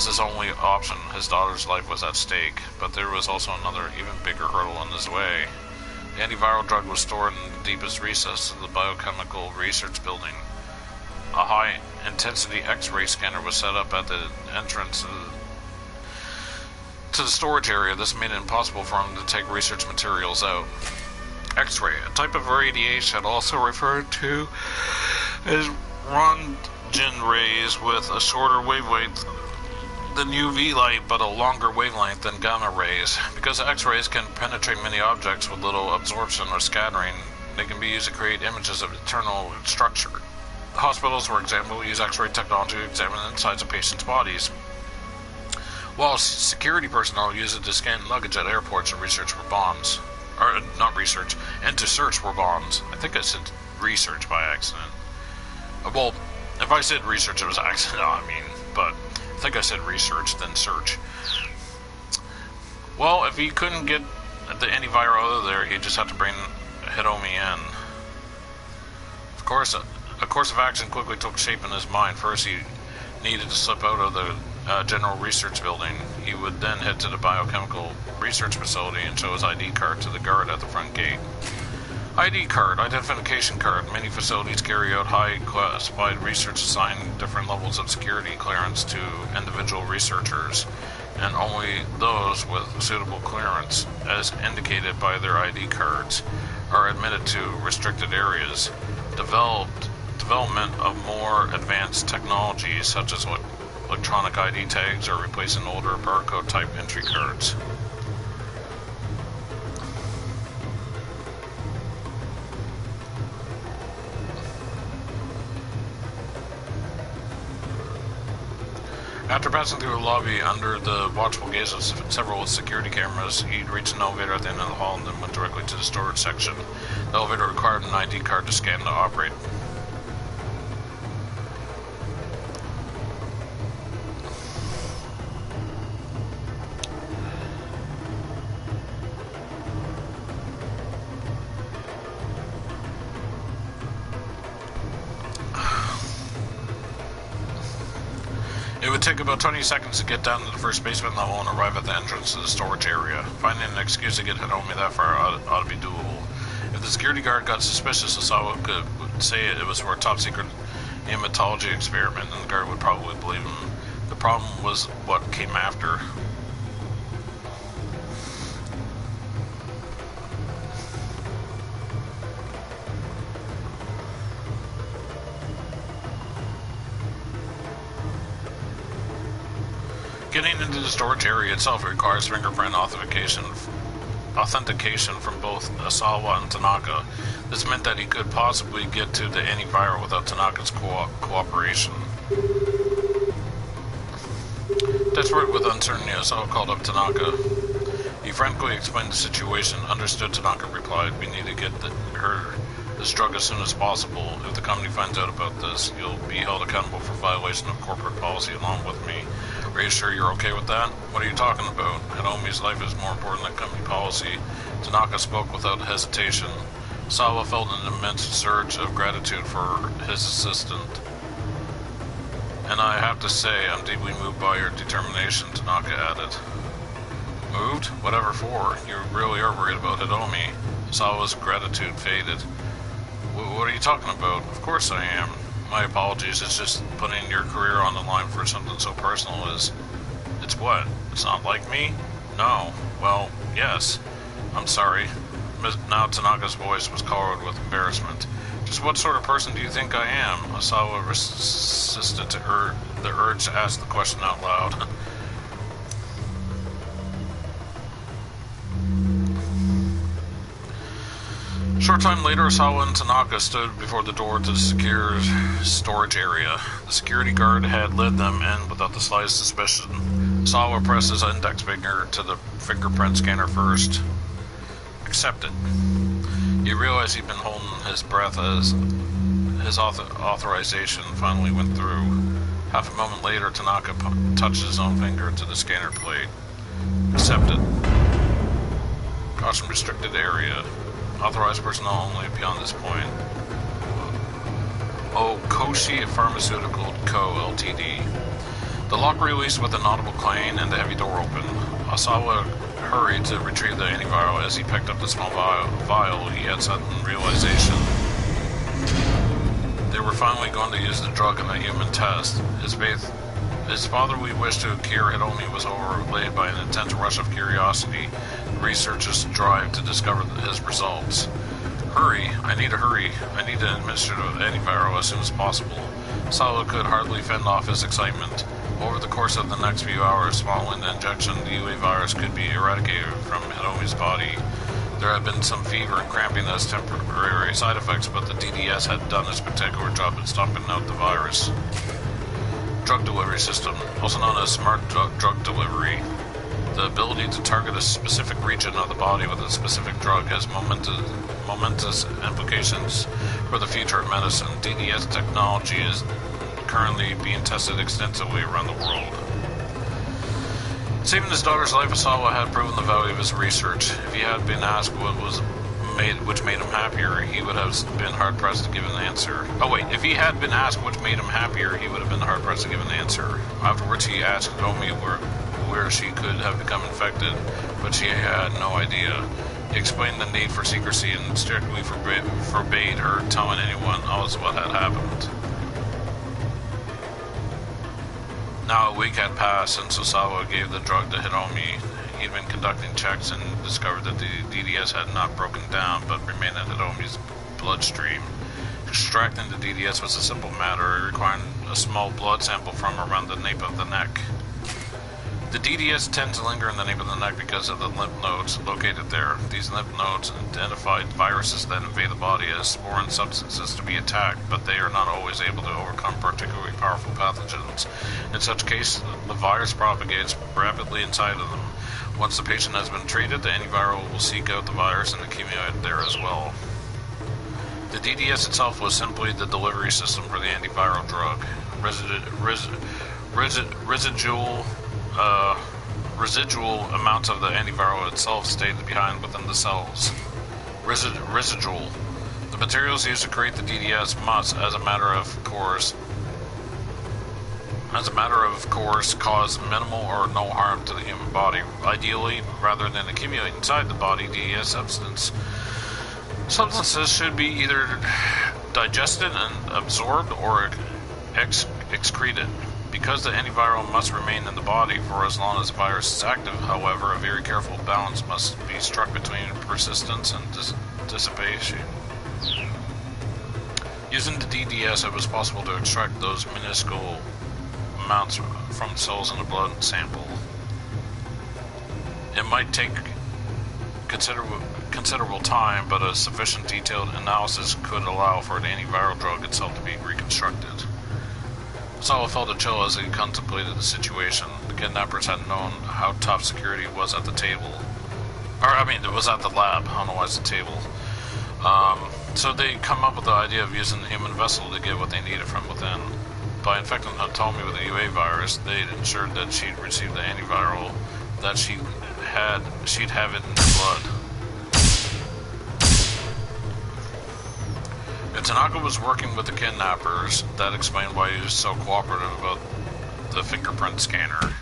his only option. His daughter's life was at stake, but there was also another, even bigger hurdle in his way. The antiviral drug was stored in the deepest recess of the biochemical research building. A high-intensity X-ray scanner was set up at the entrance to the storage area. This made it impossible for him to take research materials out. X-ray, a type of radiation also referred to as Röntgen rays with a shorter wavelength than UV light but a longer wavelength than gamma rays. Because X-rays can penetrate many objects with little absorption or scattering, they can be used to create images of internal structure. Hospitals, for example, use X-ray technology to examine the insides of patients' bodies, while security personnel use it to scan luggage at airports and research for bombs. Or, not research, and to search for bombs. I think I said research by accident. Well, if I said research, it was accident, but I think I said research, then search. Well, if he couldn't get the antiviral out of there, he just had to bring Hidomi in. Of course, a course of action quickly took shape in his mind. First, he needed to slip out of the general research building. He would then head to the biochemical research facility and show his ID card to the guard at the front gate. ID card, identification card. Many facilities carry out high-classified research assigning different levels of security clearance to individual researchers, and only those with suitable clearance, as indicated by their ID cards, are admitted to restricted areas. Development of more advanced technologies, such as electronic ID tags, are replacing older barcode-type entry cards. After passing through a lobby under the watchful gaze of several security cameras, he'd reached an elevator at the end of the hall and then went directly to the storage section. The elevator required an ID card to scan to operate. It would take about 20 seconds to get down to the first basement level and arrive at the entrance to the storage area. Finding an excuse to get Hidomi that far ought to be doable. If the security guard got suspicious, Osawa could say it was for a top-secret hematology experiment, and the guard would probably believe him. The problem was what came after. Getting into the storage area itself requires fingerprint authentication from both Osawa and Tanaka. This meant that he could possibly get to the antiviral without Tanaka's cooperation. Desperate with uncertainty, Osawa called up Tanaka. He frankly explained the situation. Understood, Tanaka replied. We need to get her this drug as soon as possible. If the company finds out about this, you'll be held accountable for violation of corporate policy along with me. Are you sure you're okay with that? What are you talking about? Hidomi's life is more important than company policy. Tanaka spoke without hesitation. Sawa felt an immense surge of gratitude for his assistant. And I have to say, I'm deeply moved by your determination, Tanaka added. Moved? Whatever for? You really are worried about Hitomi. Sawa's gratitude faded. What are you talking about? Of course I am. My apologies, it's just putting your career on the line for something so personal is... It's what? It's not like me? No. Well, yes. I'm sorry. Now Tanaka's voice was colored with embarrassment. Just what sort of person do you think I am? Asawa resisted to the urge to ask the question out loud. A short time later, Asawa and Tanaka stood before the door to the secure storage area. The security guard had led them in without the slightest suspicion. Asawa pressed his index finger to the fingerprint scanner first. Accepted. He realized he'd been holding his breath as his authorization finally went through. Half a moment later, Tanaka touched his own finger to the scanner plate. Accepted. Caution restricted area. Authorized personnel only beyond this point. Koshi Pharmaceutical Co., Ltd. The lock released with an audible clang and the heavy door opened. Asawa hurried to retrieve the antiviral as he picked up the small vial he had sudden realization. They were finally going to use the drug in a human test. His fatherly wish to cure Hitomi was overlaid by an intense rush of curiosity, the researcher's drive to discover his results. Hurry! I need to hurry. I need to administer the antiviral as soon as possible. Sawa could hardly fend off his excitement. Over the course of the next few hours following the injection, the UA virus could be eradicated from Hitomi's body. There had been some fever and cramping as temporary side effects, but the DDS had done its particular job in stomping out the virus. Drug delivery system, also known as smart drug delivery. The ability to target a specific region of the body with a specific drug has momentous implications for the future of medicine. DDS technology is currently being tested extensively around the world. Saving his daughter's life, Asawa had proven the value of his research. If he had been asked which made him happier, he would have been hard-pressed to give an answer. If he had been asked which made him happier, he would have been hard-pressed to give an answer. Afterwards, he asked Hitomi where she could have become infected, but she had no idea. He explained the need for secrecy and strictly forbade her telling anyone else what had happened. Now a week had passed since Asawa gave the drug to Hitomi. He'd been conducting checks and discovered that the DDS had not broken down, but remained in Hitomi's bloodstream. Extracting the DDS was a simple matter, requiring a small blood sample from around the nape of the neck. The DDS tend to linger in the nape of the neck because of the lymph nodes located there. These lymph nodes identify viruses that invade the body as foreign substances to be attacked, but they are not always able to overcome particularly powerful pathogens. In such case, the virus propagates rapidly inside of them. Once the patient has been treated, the antiviral will seek out the virus and accumulate there as well. The DDS itself was simply the delivery system for the antiviral drug. Residual amounts of the antiviral itself stayed behind within the cells. Residual. The materials used to create the DDS must, as a matter of course, cause minimal or no harm to the human body. Ideally, rather than accumulate inside the body, DDS substances should be either digested and absorbed or excreted. Because the antiviral must remain in the body for as long as the virus is active, however, a very careful balance must be struck between persistence and dissipation. Using the DDS, it was possible to extract those minuscule amounts from cells in the blood sample. It might take considerable time, but a sufficient detailed analysis could allow for the antiviral drug itself to be reconstructed. Sawa felt a chill as he contemplated the situation. The kidnappers had known how tough security was at the table. It was at the lab. I don't know why it's a table. So they come up with the idea of using the human vessel to get what they needed from within. By infecting Hitomi with the UA virus, they'd ensured that she'd receive the antiviral, that she'd have it in her blood. If Tanaka was working with the kidnappers, that explained why he was so cooperative about the fingerprint scanner.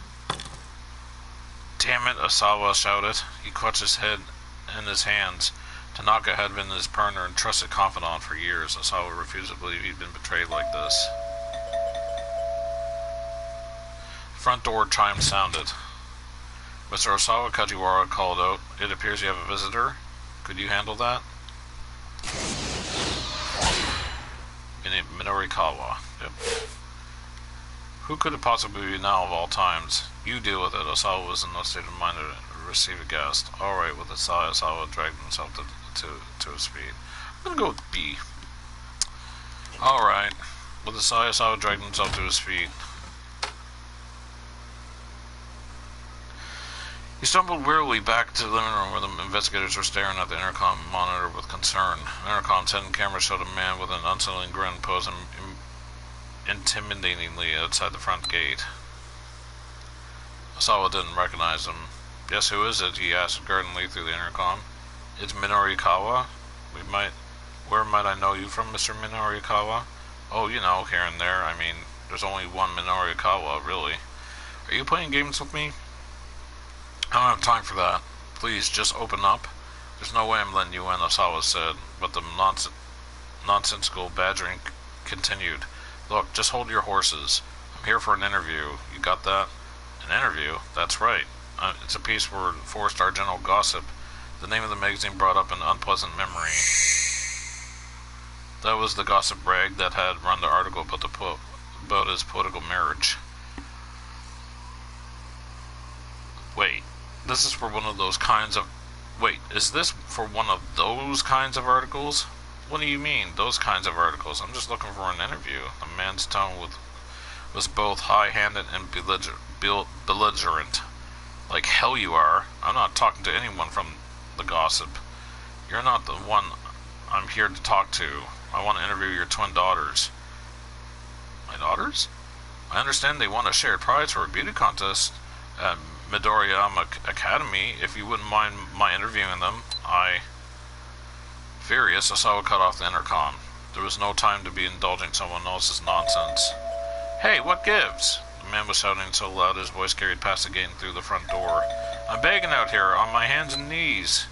Damn it, Osawa shouted. He clutched his head in his hands. Tanaka had been his partner and trusted confidant for years. Osawa refused to believe he'd been betrayed like this. Front door chime sounded. Mr. Osawa Kajiwara called out, "It appears you have a visitor. Could you handle that?" Minorikawa. Yep. Who could it possibly be now of all times? You deal with it. Osawa was in no state of mind to receive a guest. Alright, with a sigh, Osawa dragged himself to his feet. I'm gonna go with B. Alright. With a sigh, Osawa dragged himself to his feet. He stumbled wearily back to the living room where the investigators were staring at the intercom monitor with concern. The intercom's hidden camera showed a man with an unsettling grin posing intimidatingly outside the front gate. Osawa didn't recognize him. "Yes, who is it?" he asked guardedly through the intercom. "It's Minorikawa. Where might I know you from, Mr. Minorikawa?" "Oh, you know, here and there. I mean, there's only one Minorikawa, really. Are you playing games with me?" "I don't have time for that. Please, just open up." "There's no way I'm letting you in," Osawa said, but the nonsensical badgering continued. "Look, just hold your horses. I'm here for an interview. You got that?" "An interview?" "That's right. It's a piece for 4-star general gossip." The name of the magazine brought up an unpleasant memory. That was the gossip rag that had run the article about his political marriage. Wait, this is for one of those kinds of... Wait, is this for one of those kinds of articles? What do you mean, those kinds of articles? I'm just looking for an interview. The man's tone was both high-handed and belligerent. "Like hell you are. I'm not talking to anyone from the gossip. You're not the one I'm here to talk to. I want to interview your twin daughters." "My daughters?" "I understand they won a shared prize for a beauty contest at Midoriyama Academy. If you wouldn't mind my interviewing them, Furious, Osawa cut off the intercom. There was no time to be indulging someone else's nonsense. "Hey, what gives?" The man was shouting so loud his voice carried past the gate and through the front door. "I'm begging out here, on my hands and knees."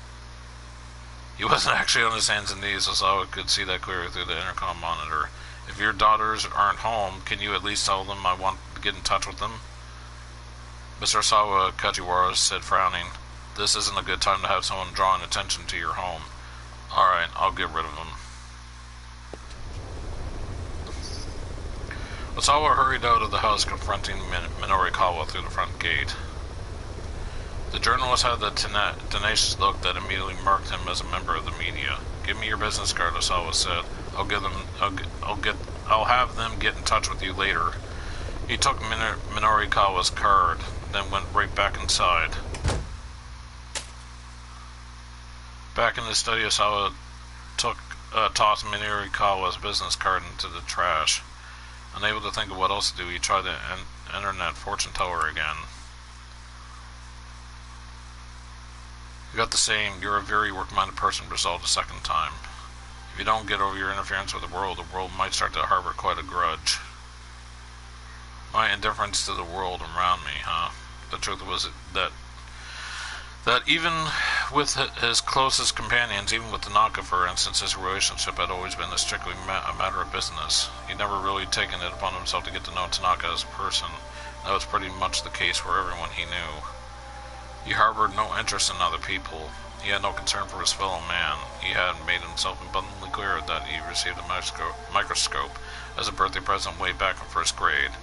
He wasn't actually on his hands and knees. Osawa could see that clearly through the intercom monitor. "If your daughters aren't home, can you at least tell them I want to get in touch with them?" Mr. Osawa Kajiwara said, frowning. "This isn't a good time to have someone drawing attention to your home." "Alright, I'll get rid of them." Osawa hurried out of the house, confronting Minorikawa through the front gate. The journalist had the tenacious look that immediately marked him as a member of the media. "Give me your business card," Osawa said. I'll have them get in touch with you later." He took Minorikawa's card, then went right back inside. Back in the study, Osawa tossed Minorikawa's business card into the trash. Unable to think of what else to do, he tried the internet fortune teller again. He got the same "you're a very work-minded person" result a second time. If you don't get over your interference with the world might start to harbor quite a grudge. My indifference to the world around me, huh? The truth was that even with his closest companions, even with Tanaka, for instance, his relationship had always been strictly a matter of business. He'd never really taken it upon himself to get to know Tanaka as a person. That was pretty much the case for everyone he knew. He harbored no interest in other people. He had no concern for his fellow man. He had made himself abundantly clear that he received a microscope as a birthday present way back in first grade.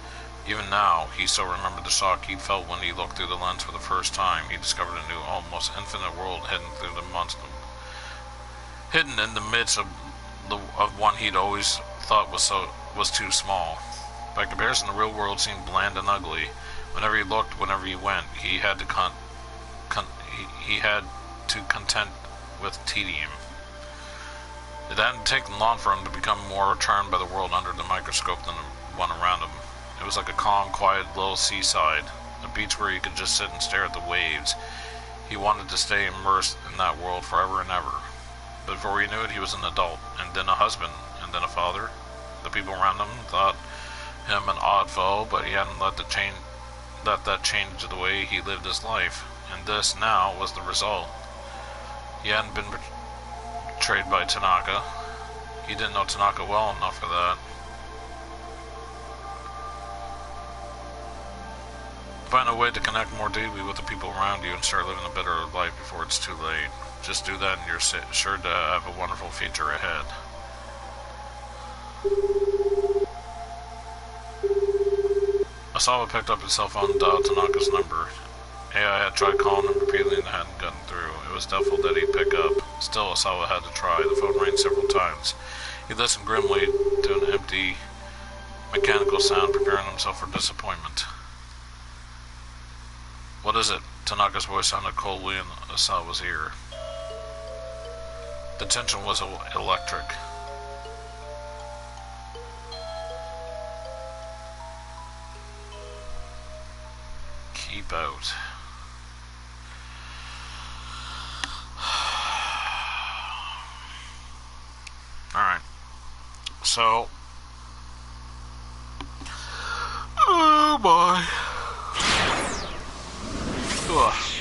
Even now, he still remembered the shock he felt when he looked through the lens for the first time. He discovered a new, almost infinite world hidden in the midst of one he'd always thought was too small. By comparison, the real world seemed bland and ugly. Whenever he looked, whenever he went, he had to content with tedium. It hadn't taken long for him to become more charmed by the world under the microscope than the one around him. It was like a calm, quiet little seaside, a beach where he could just sit and stare at the waves. He wanted to stay immersed in that world forever and ever. But before he knew it, he was an adult, and then a husband, and than a father. The people around him thought him an odd foe, but he hadn't let that change the way he lived his life, and this now was the result. He hadn't been betrayed by Tanaka. He didn't know Tanaka well enough for that. Find a way to connect more deeply with the people around you and start living a better life before it's too late. Just do that and you're sure to have a wonderful future ahead. Asawa picked up his cell phone and dialed Tanaka's number. AI had tried calling him repeatedly and hadn't gotten through. It was doubtful that he'd pick up. Still, Asawa had to try. The phone rang several times. He listened grimly to an empty, mechanical sound, preparing himself for disappointment. What is it? Tanaka's voice sounded coldly in Asawa's ear. The tension was electric. Keep out. Alright. So. Oh boy. Ugh.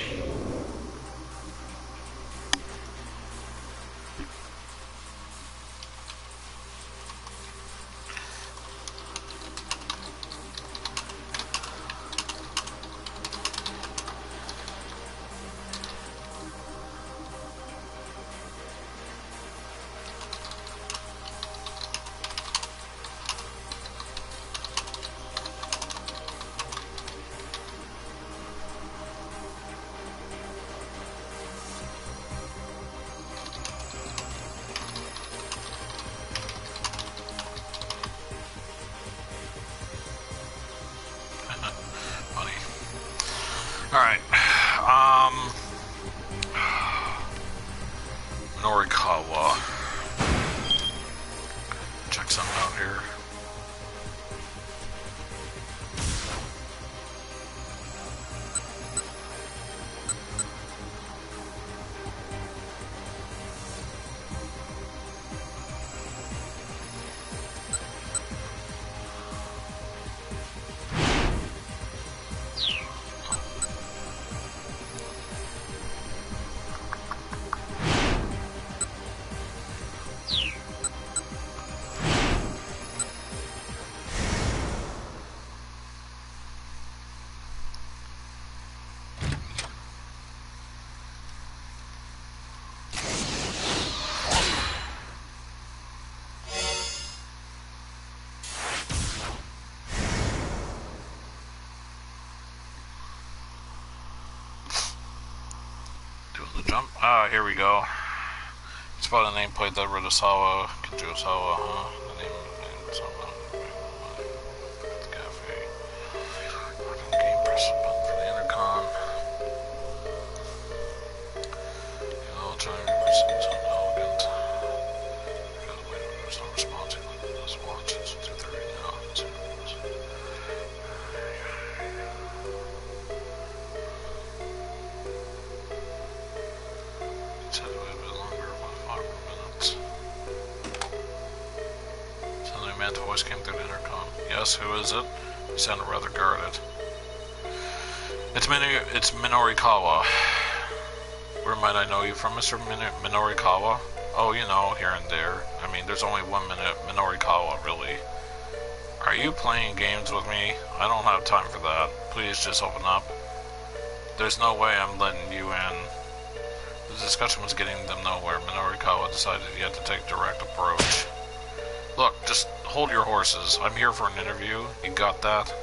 Alright, Norikawa. Check something out here. Ah, here we go. It's about a nameplate that read Asawa, Kajusawa, huh? The name cafe. Game, press the button for the intercom. I'll try and something elegant. Because wait, there's no response. Let's watch it. It's 2:30 now. Voice came through the intercom. Yes, who is it? He sounded rather guarded. It's Minorikawa. Where might I know you from, Mr. Minorikawa? Oh, you know, here and there. I mean, there's only one Minorikawa, really. Are you playing games with me? I don't have time for that. Please just open up. There's no way I'm letting you in. The discussion was getting them nowhere. Minorikawa decided he had to take direct approach. Look, just hold your horses. I'm here for an interview. You got that?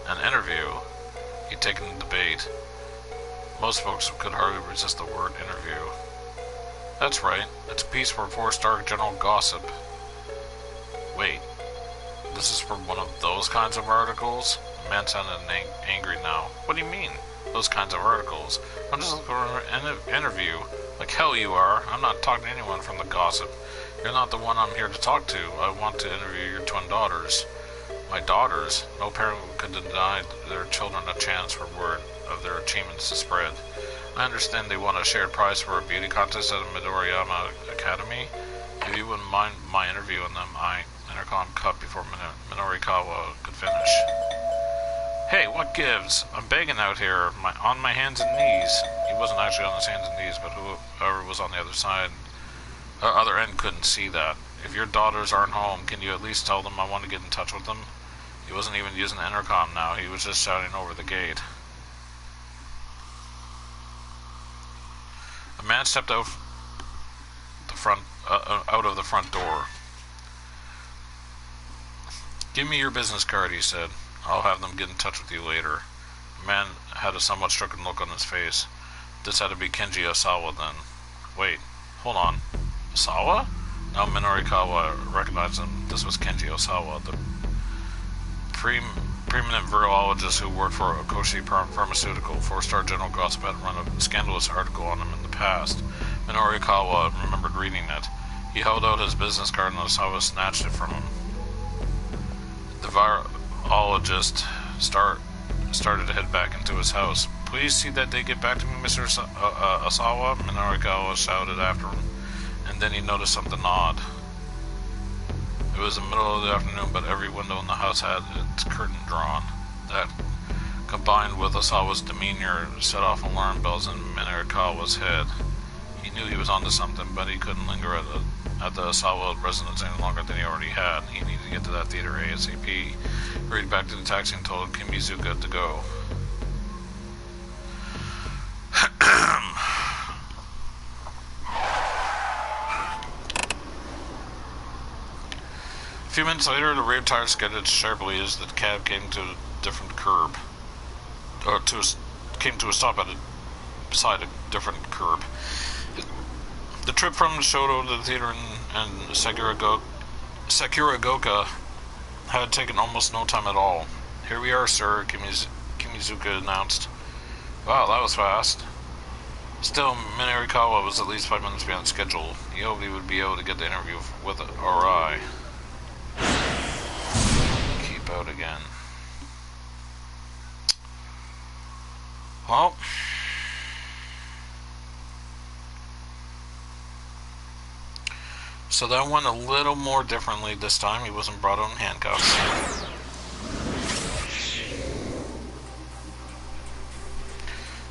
An interview? You'd taken the bait. Most folks could hardly resist the word interview. That's right. It's a piece for 4-star general gossip. Wait. This is for one of those kinds of articles? The man sounded angry now. What do you mean? Those kinds of articles? I'm just looking for an interview. Like hell you are. I'm not talking to anyone from the gossip. You're not the one I'm here to talk to. I want to interview your twin daughters. My daughters? No parent could deny their children a chance for word of their achievements to spread. I understand they won a shared prize for a beauty contest at the Midoriyama Academy. If you wouldn't mind my interviewing them, Intercom cut before Minorikawa could finish. Hey, what gives? I'm begging out here, on my hands and knees. He wasn't actually on his hands and knees, but whoever was on the other end couldn't see that. If your daughters aren't home, can you at least tell them I want to get in touch with them? He wasn't even using the intercom now, he was just shouting over the gate. A man stepped out of the front door. Give me your business card, he said. I'll have them get in touch with you later. The man had a somewhat stricken look on his face. This had to be Kenji Osawa then. Wait, hold on. Osawa? Now Minorikawa recognized him. This was Kenji Osawa, the preeminent virologist who worked for Okoshi Pharmaceutical. 4-star General Gossip had run a scandalous article on him in the past. Minorikawa remembered reading it. He held out his business card and Osawa snatched it from him. The virologist started to head back into his house. Please see that they get back to me, Mr. Osawa, Minorikawa shouted after him. And then he noticed something odd. It was the middle of the afternoon, but every window in the house had its curtain drawn. That, combined with Osawa's demeanor, set off alarm bells in Minorikawa's head. He knew he was onto something, but he couldn't linger at the Osawa residence any longer than he already had. He needed to get to that theater ASAP. He hurried back to the taxi and told Kimizuka to go. A few minutes later, the rear tire skidded sharply as the cab came to a different curb. Came to a stop beside a different curb. The trip from Shoto to the theater in Sakuragoka had taken almost no time at all. Here we are, sir, Kimizuka announced. Wow, that was fast. Still, Minorikawa was at least 5 minutes behind schedule. He hoped he would be able to get the interview with RI. Keep out again. Well, so that went a little more differently this time. He wasn't brought out in handcuffs.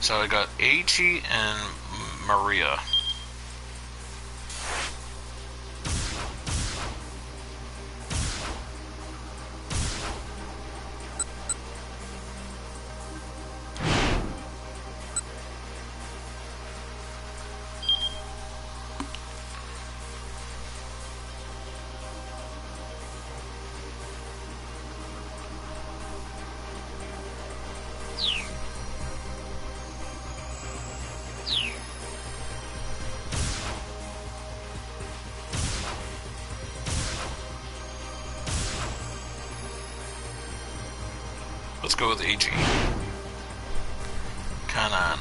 So I got Aichi and Maria. Let's go with AG. Kanan.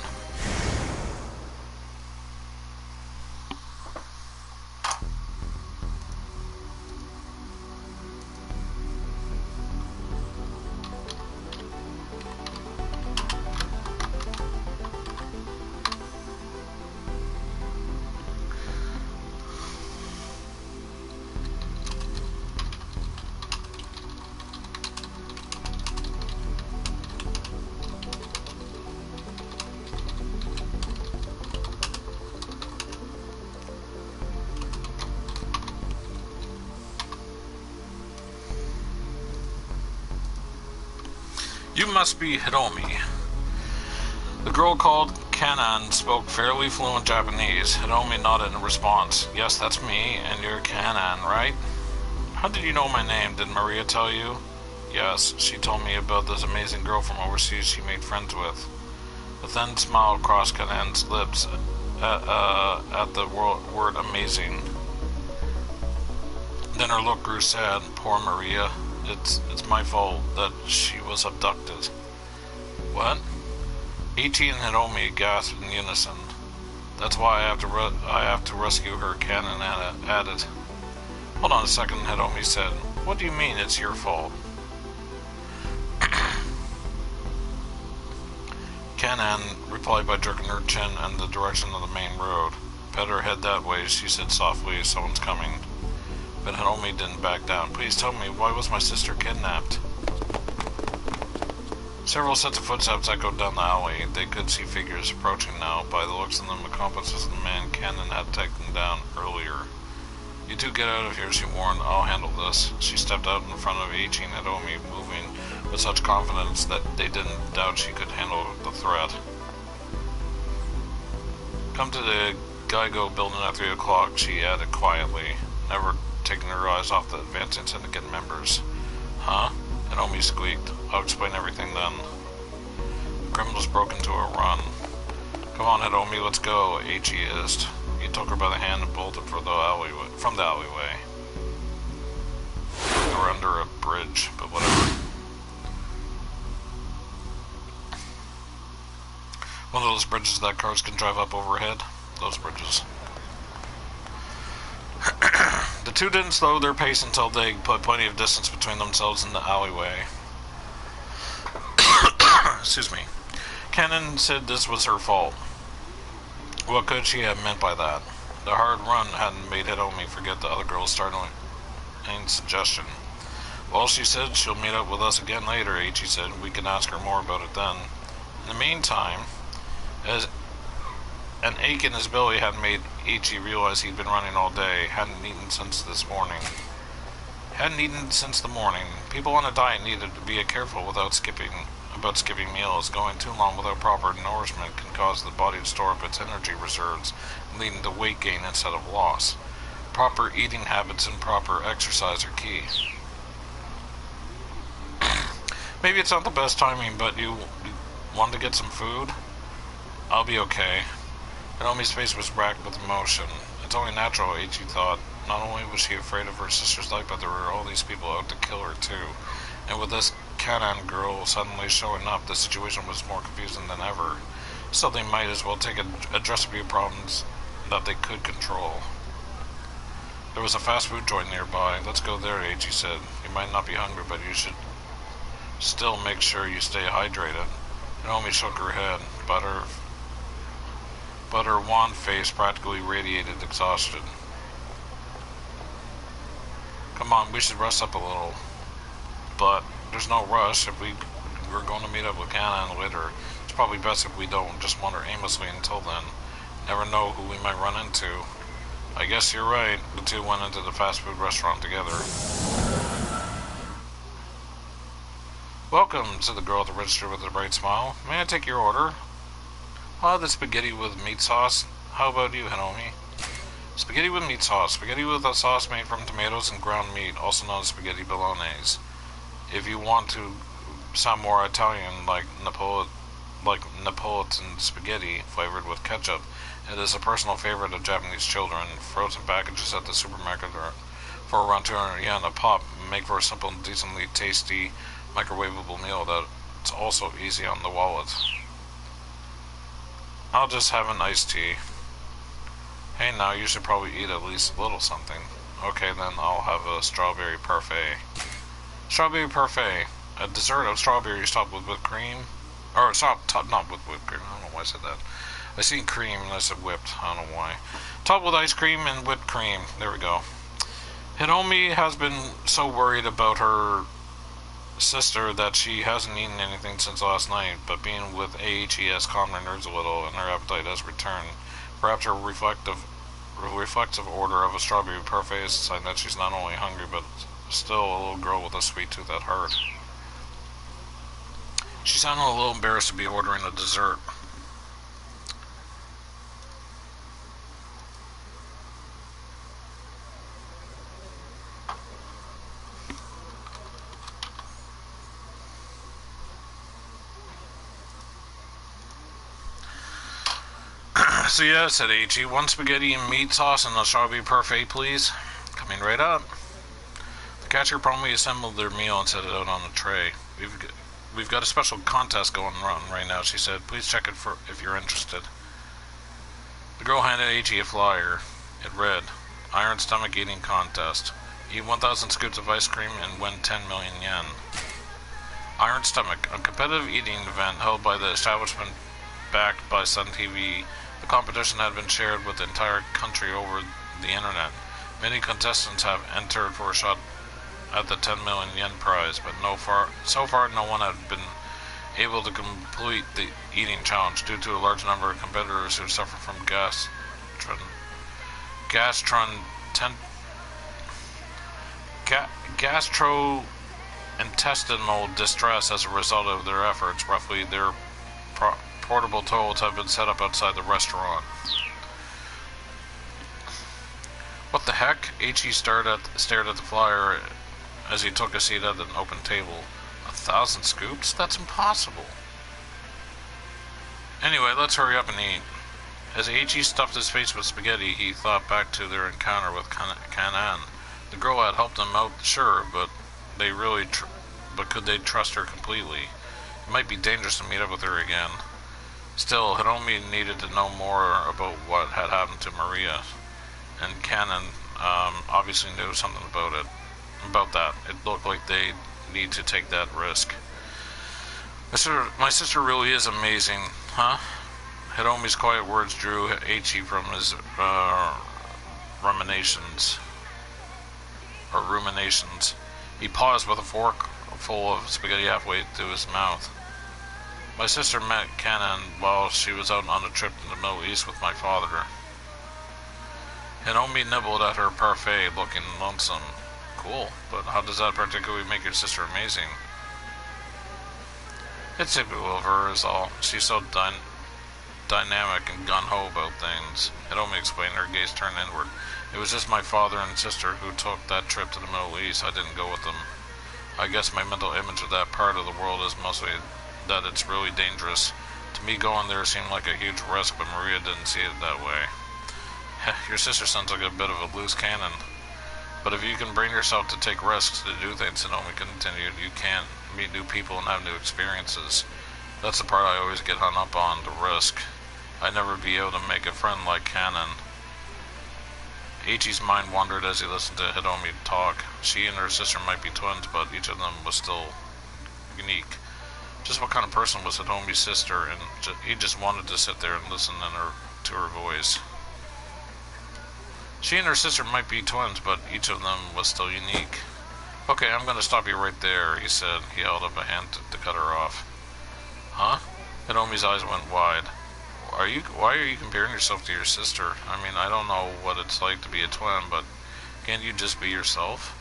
You must be Hiromi. The girl called Kanan spoke fairly fluent Japanese. Hiromi nodded in response. Yes, that's me, and you're Kanan, right? How did you know my name? Did Maria tell you? Yes, she told me about this amazing girl from overseas she made friends with. A thin smile crossed Kanan's lips at the word amazing. Then her look grew sad. Poor Maria. It's my fault that she was abducted. What? Ichi and Hiromi gasped in unison. That's why I have to rescue her, Kanan added. Hold on a second, Hiromi said. What do you mean it's your fault? Kanan replied by jerking her chin in the direction of the main road. Better head that way, she said softly. Someone's coming. But Hiromi didn't back down. Please tell me, why was my sister kidnapped? Several sets of footsteps echoed down the alley. They could see figures approaching now. By the looks of them, accomplices of the man Cannon had taken down earlier. You two get out of here, she warned. I'll handle this. She stepped out in front of Ichi and Hiromi, moving with such confidence that they didn't doubt she could handle the threat. Come to the Geigo building at 3 o'clock, she added quietly, never taking her eyes off the advancing syndicate members. Huh? Hiromi squeaked. I'll explain everything then. The criminals broke into a run. Come on, Hiromi, let's go, Ichi hissed. He took her by the hand and bolted from the alleyway. They were under a bridge, but whatever. One of those bridges that cars can drive up overhead. Those bridges. The two didn't slow their pace until they put plenty of distance between themselves and the alleyway. Excuse me. Cannon said this was her fault. What could she have meant by that? The hard run hadn't made Hiromi forget the other girl's startling suggestion. Well, she said she'll meet up with us again later, Ichi said. We can ask her more about it then. In the meantime, as an ache in his belly had made Ichi realize he'd been running all day, hadn't eaten since the morning. People on a diet needed to be careful about skipping meals. Going too long without proper nourishment can cause the body to store up its energy reserves, leading to weight gain instead of loss. Proper eating habits and proper exercise are key. Maybe it's not the best timing, but you want to get some food? I'll be okay. Hiromi's face was racked with emotion. It's only natural, Ichi thought. Not only was she afraid of her sister's life, but there were all these people out to kill her too. And with this Cannon girl suddenly showing up, the situation was more confusing than ever. So they might as well address a few problems that they could control. There was a fast food joint nearby. Let's go there, Ichi said. You might not be hungry, but you should still make sure you stay hydrated. Hiromi shook her head, but her wan face practically radiated exhaustion. Come on, we should rest up a little. But there's no rush. If we're going to meet up with Cannon later, it's probably best if we don't just wander aimlessly until then. Never know who we might run into. I guess you're right. The two went into the fast food restaurant together. Welcome, said the girl at the register with a bright smile. May I take your order? I'll have the spaghetti with meat sauce. How about you, Hiromi? Spaghetti with meat sauce. Spaghetti with a sauce made from tomatoes and ground meat, also known as spaghetti bolognese. If you want to sound more Italian, like Napolitan spaghetti flavored with ketchup, it is a personal favorite of Japanese children. Frozen packages at the supermarket are for around 200 yen a pop. Make for a simple and decently tasty microwavable meal that's also easy on the wallet. I'll just have an iced tea. Hey, now you should probably eat at least a little something. Okay, then I'll have a strawberry parfait. Strawberry parfait. A dessert of strawberries topped with whipped cream. Or, not with whipped cream. I don't know why I said that. I seen cream and I said whipped. I don't know why. Topped with ice cream and whipped cream. There we go. Hiromi has been so worried about her sister that she hasn't eaten anything since last night, but being with AHE has calmed her nerves a little and her appetite has returned. Perhaps her reflective order of a strawberry parfait is a sign that she's not only hungry but still a little girl with a sweet tooth at heart. She sounded a little embarrassed to be ordering a dessert. So yeah, said H.E. One spaghetti and meat sauce and a strawberry parfait, please. Coming right up. The cashier promptly assembled their meal and set it out on a tray. We've got a special contest going on right now, she said. Please check it if you're interested. The girl handed H.E. a flyer. It read, Iron Stomach Eating Contest. Eat 1,000 scoops of ice cream and win 10 million yen. Iron Stomach, a competitive eating event held by the establishment backed by Sun TV. The competition had been shared with the entire country over the internet. Many contestants have entered for a shot at the 10 million yen prize, but so far no one had been able to complete the eating challenge due to a large number of competitors who suffer from gastrointestinal distress as a result of their efforts. Roughly, their portable toilets have been set up outside the restaurant. What the heck? H.E. stared at the flyer as he took a seat at an open table. 1,000 scoops? That's impossible. Anyway, let's hurry up and eat. As H.E. stuffed his face with spaghetti, he thought back to their encounter with Kanan. The girl had helped him out, sure, but could they trust her completely? It might be dangerous to meet up with her again. Still, Hiromi needed to know more about what had happened to Maria, and Kanan obviously knew something about that. It looked like they need to take that risk. My sister really is amazing, huh? Hiromi's quiet words drew H.E. from his ruminations. He paused with a fork full of spaghetti halfway to his mouth. My sister met Kanan while she was out on a trip in the Middle East with my father. Hiromi nibbled at her parfait, looking lonesome. Cool, but how does that particularly make your sister amazing? It's typical of her is all. She's so dynamic and gung-ho about things. Hiromi explained, her gaze turned inward. It was just my father and sister who took that trip to the Middle East. I didn't go with them. I guess my mental image of that part of the world is mostly that it's really dangerous. To me, going there seemed like a huge risk, but Maria didn't see it that way. Your sister sounds like a bit of a loose cannon. But if you can bring yourself to take risks, to do things, Hiromi continued, you can't meet new people and have new experiences. That's the part I always get hung up on, the risk. I'd never be able to make a friend like Kanan. Eiichi's mind wandered as he listened to Hiromi talk. She and her sister might be twins, but each of them was still unique. Just what kind of person was Hiromi's sister, and he just wanted to sit there and listen to her voice. She and her sister might be twins, but each of them was still unique. Okay, I'm gonna stop you right there, he said. He held up a hand to cut her off. Huh? Hiromi's eyes went wide. Why are you comparing yourself to your sister? I mean, I don't know what it's like to be a twin, but can't you just be yourself?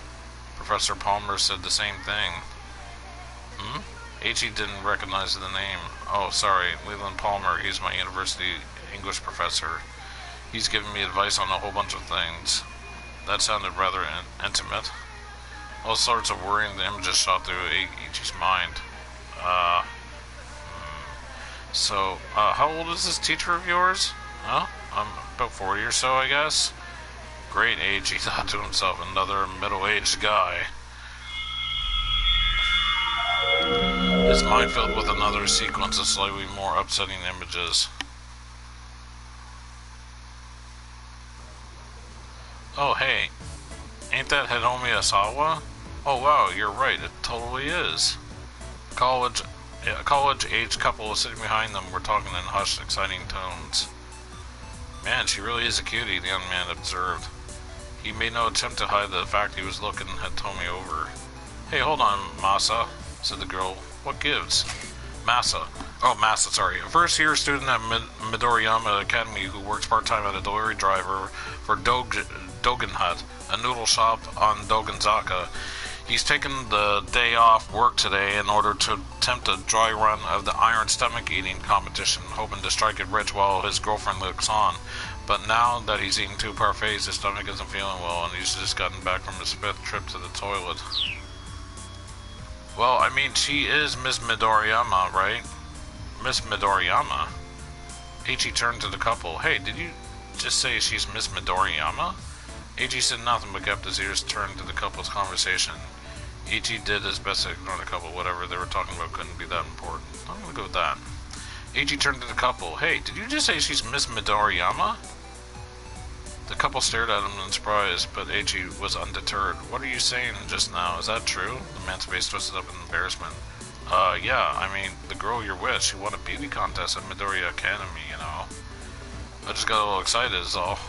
Professor Palmer said the same thing. H.E. didn't recognize the name. Oh, sorry, Leland Palmer. He's my university English professor. He's given me advice on a whole bunch of things. That sounded rather intimate. All sorts of worrying images shot through H.E.'s mind. So, how old is this teacher of yours? Huh? I'm about 40 or so, I guess. Great age, he thought to himself. Another middle-aged guy. His mind filled with another sequence of slightly more upsetting images. Oh, hey. Ain't that Hiromi Asawa? Oh, wow, you're right. It totally is. A college-age couple sitting behind them were talking in hushed, exciting tones. Man, she really is a cutie, the young man observed. He made no attempt to hide the fact he was looking at Tomi over. Hey, hold on, Masa, said the girl. What gives? Masa, sorry. A first-year student at Midoriyama Academy who works part-time as a delivery driver for Dogen Hut, a noodle shop on Dogenzaka. He's taken the day off work today in order to attempt a dry run of the iron stomach eating competition, hoping to strike it rich while his girlfriend looks on. But now that he's eaten 2 parfaits, his stomach isn't feeling well, and he's just gotten back from his 5th trip to the toilet. Well, I mean, she is Miss Midoriyama, right? Miss Midoriyama? H.E. turned to the couple. Hey, did you just say she's Miss Midoriyama? H.E. said nothing but kept his ears turned to the couple's conversation. H.E. did his best to ignore the couple. Whatever they were talking about couldn't be that important. I'm gonna go with that. H.E. turned to the couple. Hey, did you just say she's Miss Midoriyama? The couple stared at him in surprise, but H.E. was undeterred. What are you saying just now? Is that true? The man's face twisted up in embarrassment. Yeah, I mean, the girl you're with, she won a beauty contest at Midoriya Academy, you know. I just got a little excited is all.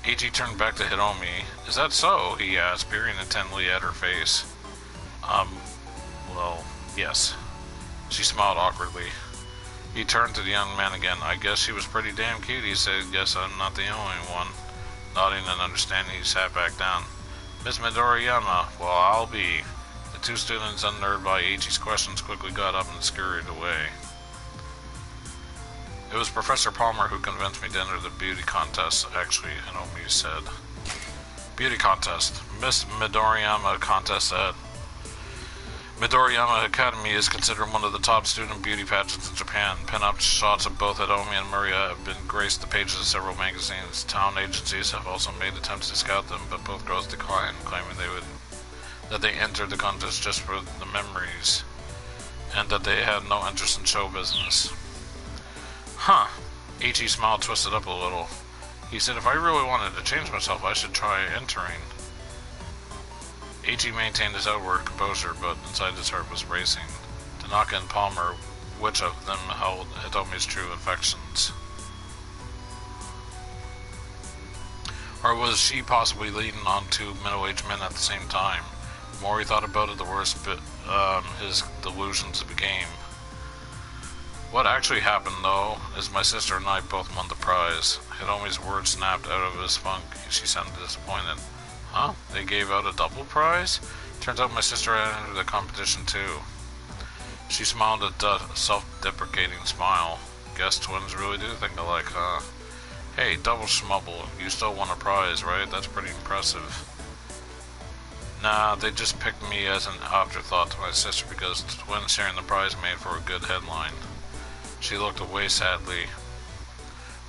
Ichi turned back to Hiromi. Is that so? He asked, peering intently at her face. Well, yes. She smiled awkwardly. He turned to the young man again. I guess she was pretty damn cute, he said. Guess I'm not the only one. Nodding in understanding, he sat back down. Miss Midoriyama, well, I'll be. The two students, unnerved by Ichi's questions, quickly got up and scurried away. It was Professor Palmer who convinced me to enter the beauty contest, actually, Hiromi said. Beauty contest. Miss Midoriyama contest at Midoriyama Academy is considered one of the top student beauty pageants in Japan. Pin-up shots of both Hiromi and Maria have been graced the pages of several magazines. Town agencies have also made attempts to scout them, but both girls declined, claiming that they entered the contest just for the memories, and that they had no interest in show business. Huh. Ichi's smile twisted up a little. He said if I really wanted to change myself, I should try entering. Ichi maintained his outward composure, but inside his heart was racing. Tanaka and Palmer, which of them held Hitomi's true affections? Or was she possibly leading on two middle-aged men at the same time? The more he thought about it, the worse his delusions became. What actually happened, though, is my sister and I both won the prize. Hitomi's words snapped out of his funk. She sounded disappointed. Huh? They gave out a double prize? Turns out my sister had entered the competition, too. She smiled a self-deprecating smile. Guess twins really do think alike, huh? Hey, double schmubble. You still won a prize, right? That's pretty impressive. Nah, they just picked me as an afterthought to my sister because twins sharing the prize made for a good headline. She looked away sadly.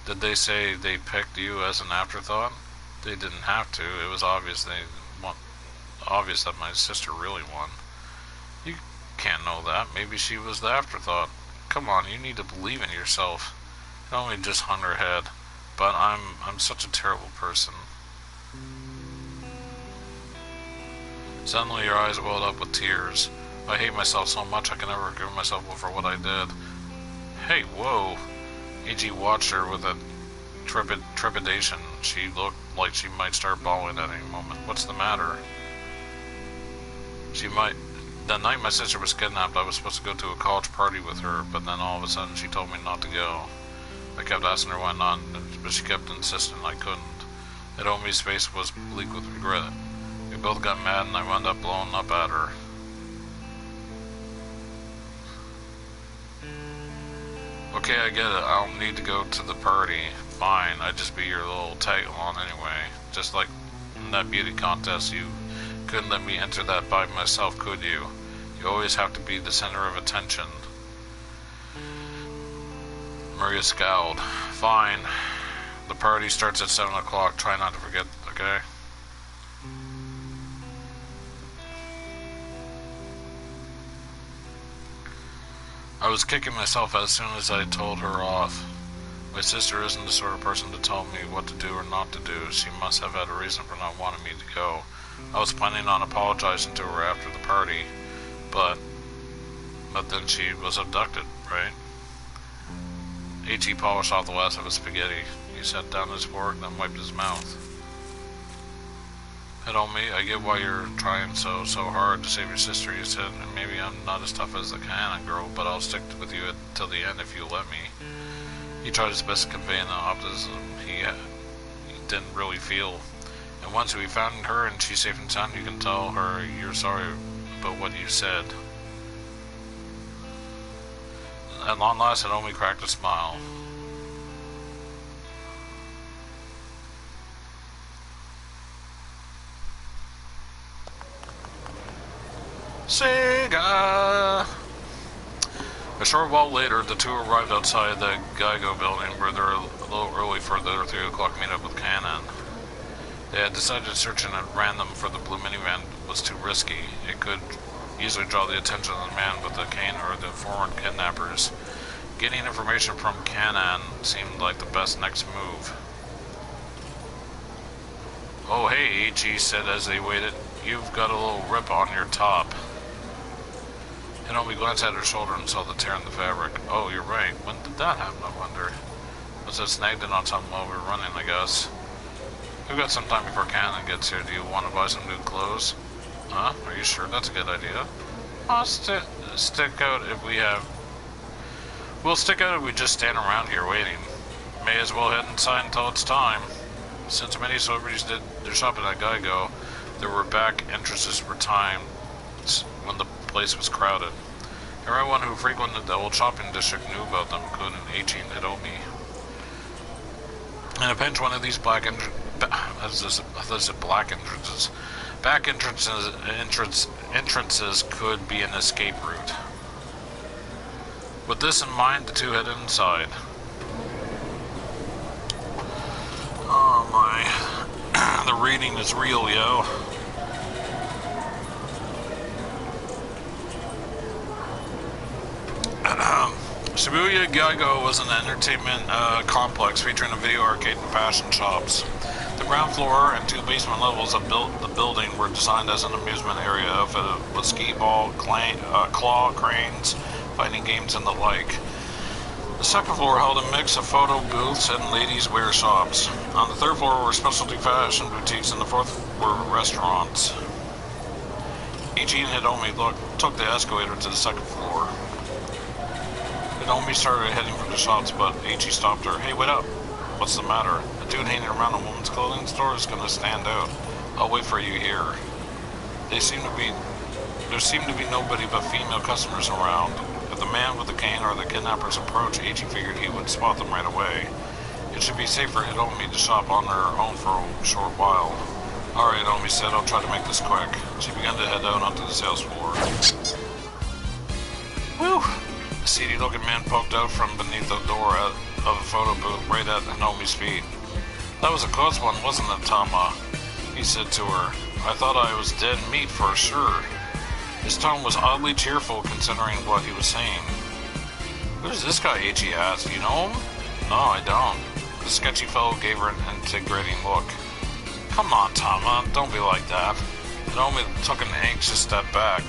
Did they say they picked you as an afterthought? They didn't have to. It was obvious that my sister really won. You can't know that. Maybe she was the afterthought. Come on, you need to believe in yourself. Hiromi just hung her head. But I'm such a terrible person. Suddenly her eyes welled up with tears. I hate myself so much I can never forgive myself for what I did. Hey, whoa! Ichi watched her with a trepidation. She looked like she might start bawling at any moment. What's the matter? She might... That night my sister was kidnapped, I was supposed to go to a college party with her, but then all of a sudden she told me not to go. I kept asking her why not, but she kept insisting I couldn't. Hiromi's face was bleak with regret. We both got mad and I wound up blowing up at her. Okay, I get it. I don't need to go to the party. Fine, I'd just be your little tag-along anyway. Just like in that beauty contest, you couldn't let me enter that by myself, could you? You always have to be the center of attention. Maria scowled. Fine. The party starts at 7 o'clock. Try not to forget, okay? I was kicking myself as soon as I told her off. My sister isn't the sort of person to tell me what to do or not to do. She must have had a reason for not wanting me to go. I was planning on apologizing to her after the party, but then she was abducted, right? Ichi polished off the last of his spaghetti. He set down his fork, then wiped his mouth. Hiromi, I get why you're trying so hard to save your sister, he said. And maybe I'm not as tough as the Kana girl, but I'll stick with you till the end if you let me. He tried his best to convey an optimism he didn't really feel. And once we found her and she's safe and sound, you can tell her you're sorry about what you said. At long last, Hiromi cracked a smile. Sega! A short while later, the two arrived outside the Geigo building where they're a little early for their 3 o'clock meetup with Kanan. They had decided searching at random for the blue minivan was too risky. It could easily draw the attention of the man with the cane or the foreign kidnappers. Getting information from Kanan seemed like the best next move. Oh hey, Ichi said as they waited, you've got a little rip on your top. Hiromi glanced at her shoulder and saw the tear in the fabric. Oh, you're right. When did that happen, I wonder? Was it snagged in on something while we were running, I guess? We've got some time before Cannon gets here. Do you want to buy some new clothes? Huh? Are you sure that's a good idea? I'll stick out if we have... We'll stick out if we just stand around here waiting. May as well head inside until it's time. Since many celebrities did their shopping at Geigo, there were back entrances for times when the place was crowded. Everyone who frequented the old shopping district knew about them, including Eiichi and Hiromi. In a pinch, one of these back entrances could be an escape route. With this in mind, the two headed inside. Oh my, the reading is real, yo. Shibuya Geigo was an entertainment complex featuring a video arcade and fashion shops. The ground floor and two basement levels of the building were designed as an amusement area with skee ball, claw cranes, fighting games, and the like. The second floor held a mix of photo booths and ladies' wear shops. On the third floor were specialty fashion boutiques, and the fourth were restaurants. Eiichi and Hiromi took the escalator to the second floor. Hiromi started heading for the shops, but Eiichi stopped her. Hey, wait up! What's the matter? A dude hanging around a woman's clothing store is gonna stand out. I'll wait for you here. There seem to be nobody but female customers around. If the man with the cane or the kidnappers approach, Eiichi figured he would spot them right away. It should be safe for Hiromi to shop on her own for a short while. Alright, Hiromi said, I'll try to make this quick. She began to head out onto the sales floor. Whew! A seedy-looking man poked out from beneath the door of a photo booth right at Hiromi's feet. That was a close one, wasn't it, Tama? He said to her. I thought I was dead meat for sure. His tone was oddly cheerful considering what he was saying. Who's this guy, Eiichi asked? You know him? No, I don't. The sketchy fellow gave her an integrating look. Come on, Tama, don't be like that. Hiromi took an anxious step back.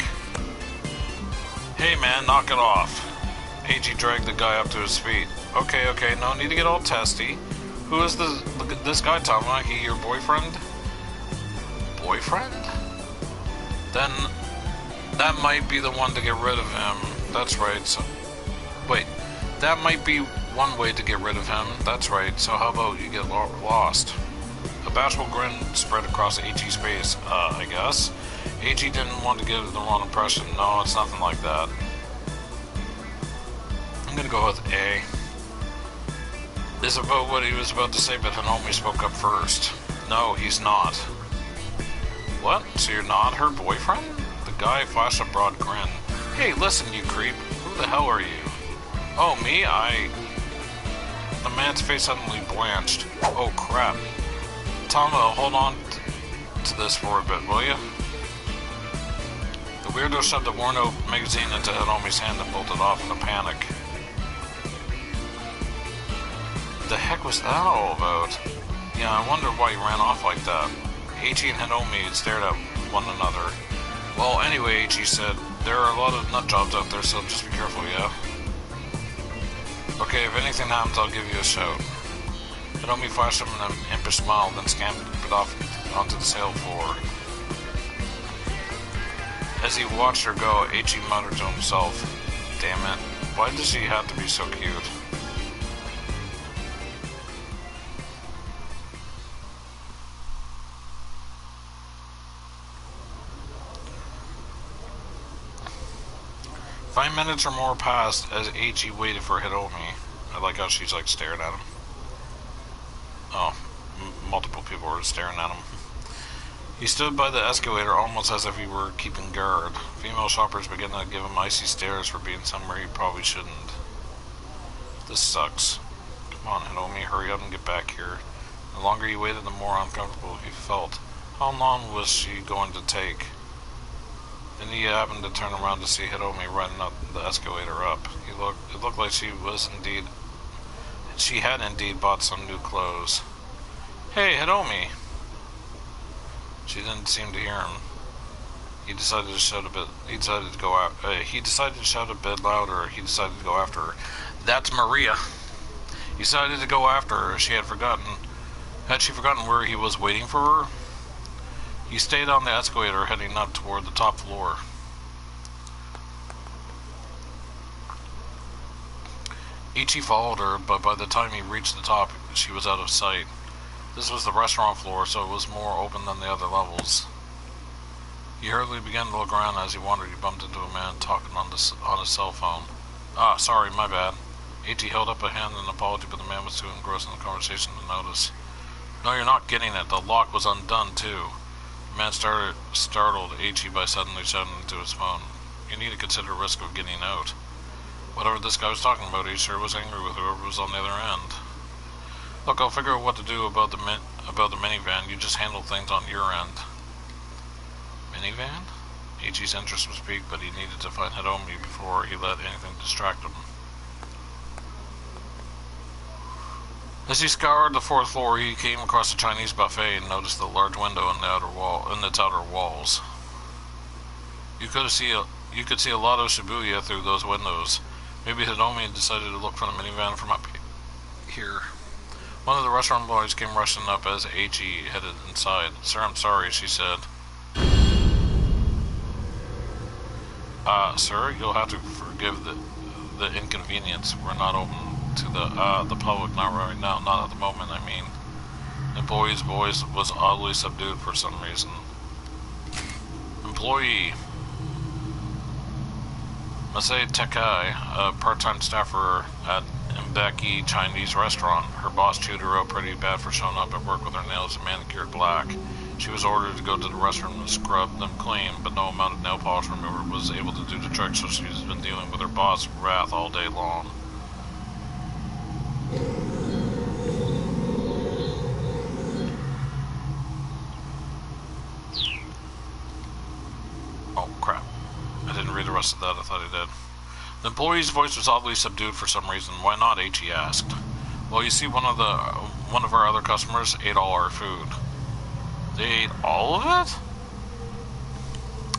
Hey man, knock it off. Eiichi dragged the guy up to his feet. Okay, no need to get all testy. Who is this guy, Tama? He your boyfriend? Boyfriend? Then that might be the one to get rid of him. That's right. So, wait, that might be one way to get rid of him. That's right. So how about you get lost? A bashful grin spread across Eiichi's face. I guess. Eiichi didn't want to give the wrong impression. No, it's nothing like that. I'm gonna go with A. Is about what he was about to say, but Hiromi spoke up first. No, he's not. What? So you're not her boyfriend? The guy flashed a broad grin. Hey, listen, you creep. Who the hell are you? Oh, me? The man's face suddenly blanched. Oh, crap. Tama, hold on to this for a bit, will you? The weirdo shoved the worn-out magazine into Hiromi's hand and pulled it off in a panic. What the heck was that all about? Yeah, I wonder why he ran off like that. Eiichi and Hiromi stared at one another. Well, anyway, Eiichi said, there are a lot of nut jobs out there, so just be careful, yeah? Okay, if anything happens, I'll give you a shout. Hiromi flashed him an impish smile, then scampered off onto the sale floor. As he watched her go, Eiichi muttered to himself, damn it, why does she have to be so cute? "5 minutes or more passed as Eiichi waited for Hiromi. I like how she's like staring at him. Oh, multiple people were staring at him. He stood by the escalator almost as if he were keeping guard. Female shoppers began to give him icy stares for being somewhere he probably shouldn't. This sucks. Come on, Hiromi, hurry up and get back here. The longer he waited, the more uncomfortable he felt. How long was she going to take? Then he happened to turn around to see Hiromi running up the escalator up. It looked like she had indeed bought some new clothes. Hey, Hiromi! She didn't seem to hear him. He decided to shout a bit louder. He decided to go after her. That's Maria. He decided to go after her. She had forgotten Had she forgotten where he was waiting for her? He stayed on the escalator, heading up toward the top floor. Ichi followed her, but by the time he reached the top, she was out of sight. This was the restaurant floor, so it was more open than the other levels. He hurriedly began to look around. As he wandered, he bumped into a man talking on his cell phone. Ah, sorry, my bad. Ichi held up a hand in an apology, but the man was too engrossed in the conversation to notice. No, you're not getting it. The lock was undone, too. The man startled Ichi by suddenly shouting into his phone. You need to consider the risk of getting out. Whatever this guy was talking about, he sure was angry with whoever was on the other end. Look, I'll figure out what to do about the minivan. You just handle things on your end. Minivan? Ichi's interest was piqued, but he needed to find Hiromi before he let anything distract him. As he scoured the fourth floor, he came across a Chinese buffet and noticed the large window in its outer walls. You could see a lot of Shibuya through those windows. Maybe Hiromi decided to look for the minivan from up here. One of the restaurant employees came rushing up as Ichi headed inside. Sir, I'm sorry, she said. Sir, you'll have to forgive the inconvenience. We're not open to the public, not right now, not at the moment, I mean. The employee's voice was oddly subdued for some reason. Employee. Masai Tekai, a part-time staffer at Mbeki Chinese restaurant. Her boss chewed her out pretty bad for showing up at work with her nails manicured black. She was ordered to go to the restroom and scrub them clean, but no amount of nail polish remover was able to do the trick, so she's been dealing with her boss' wrath all day long. Oh, crap. I didn't read the rest of that. I thought I did. The employee's voice was oddly subdued for some reason. Why not? Ichi asked. Well, you see, one of our other customers ate all our food. They ate all of it?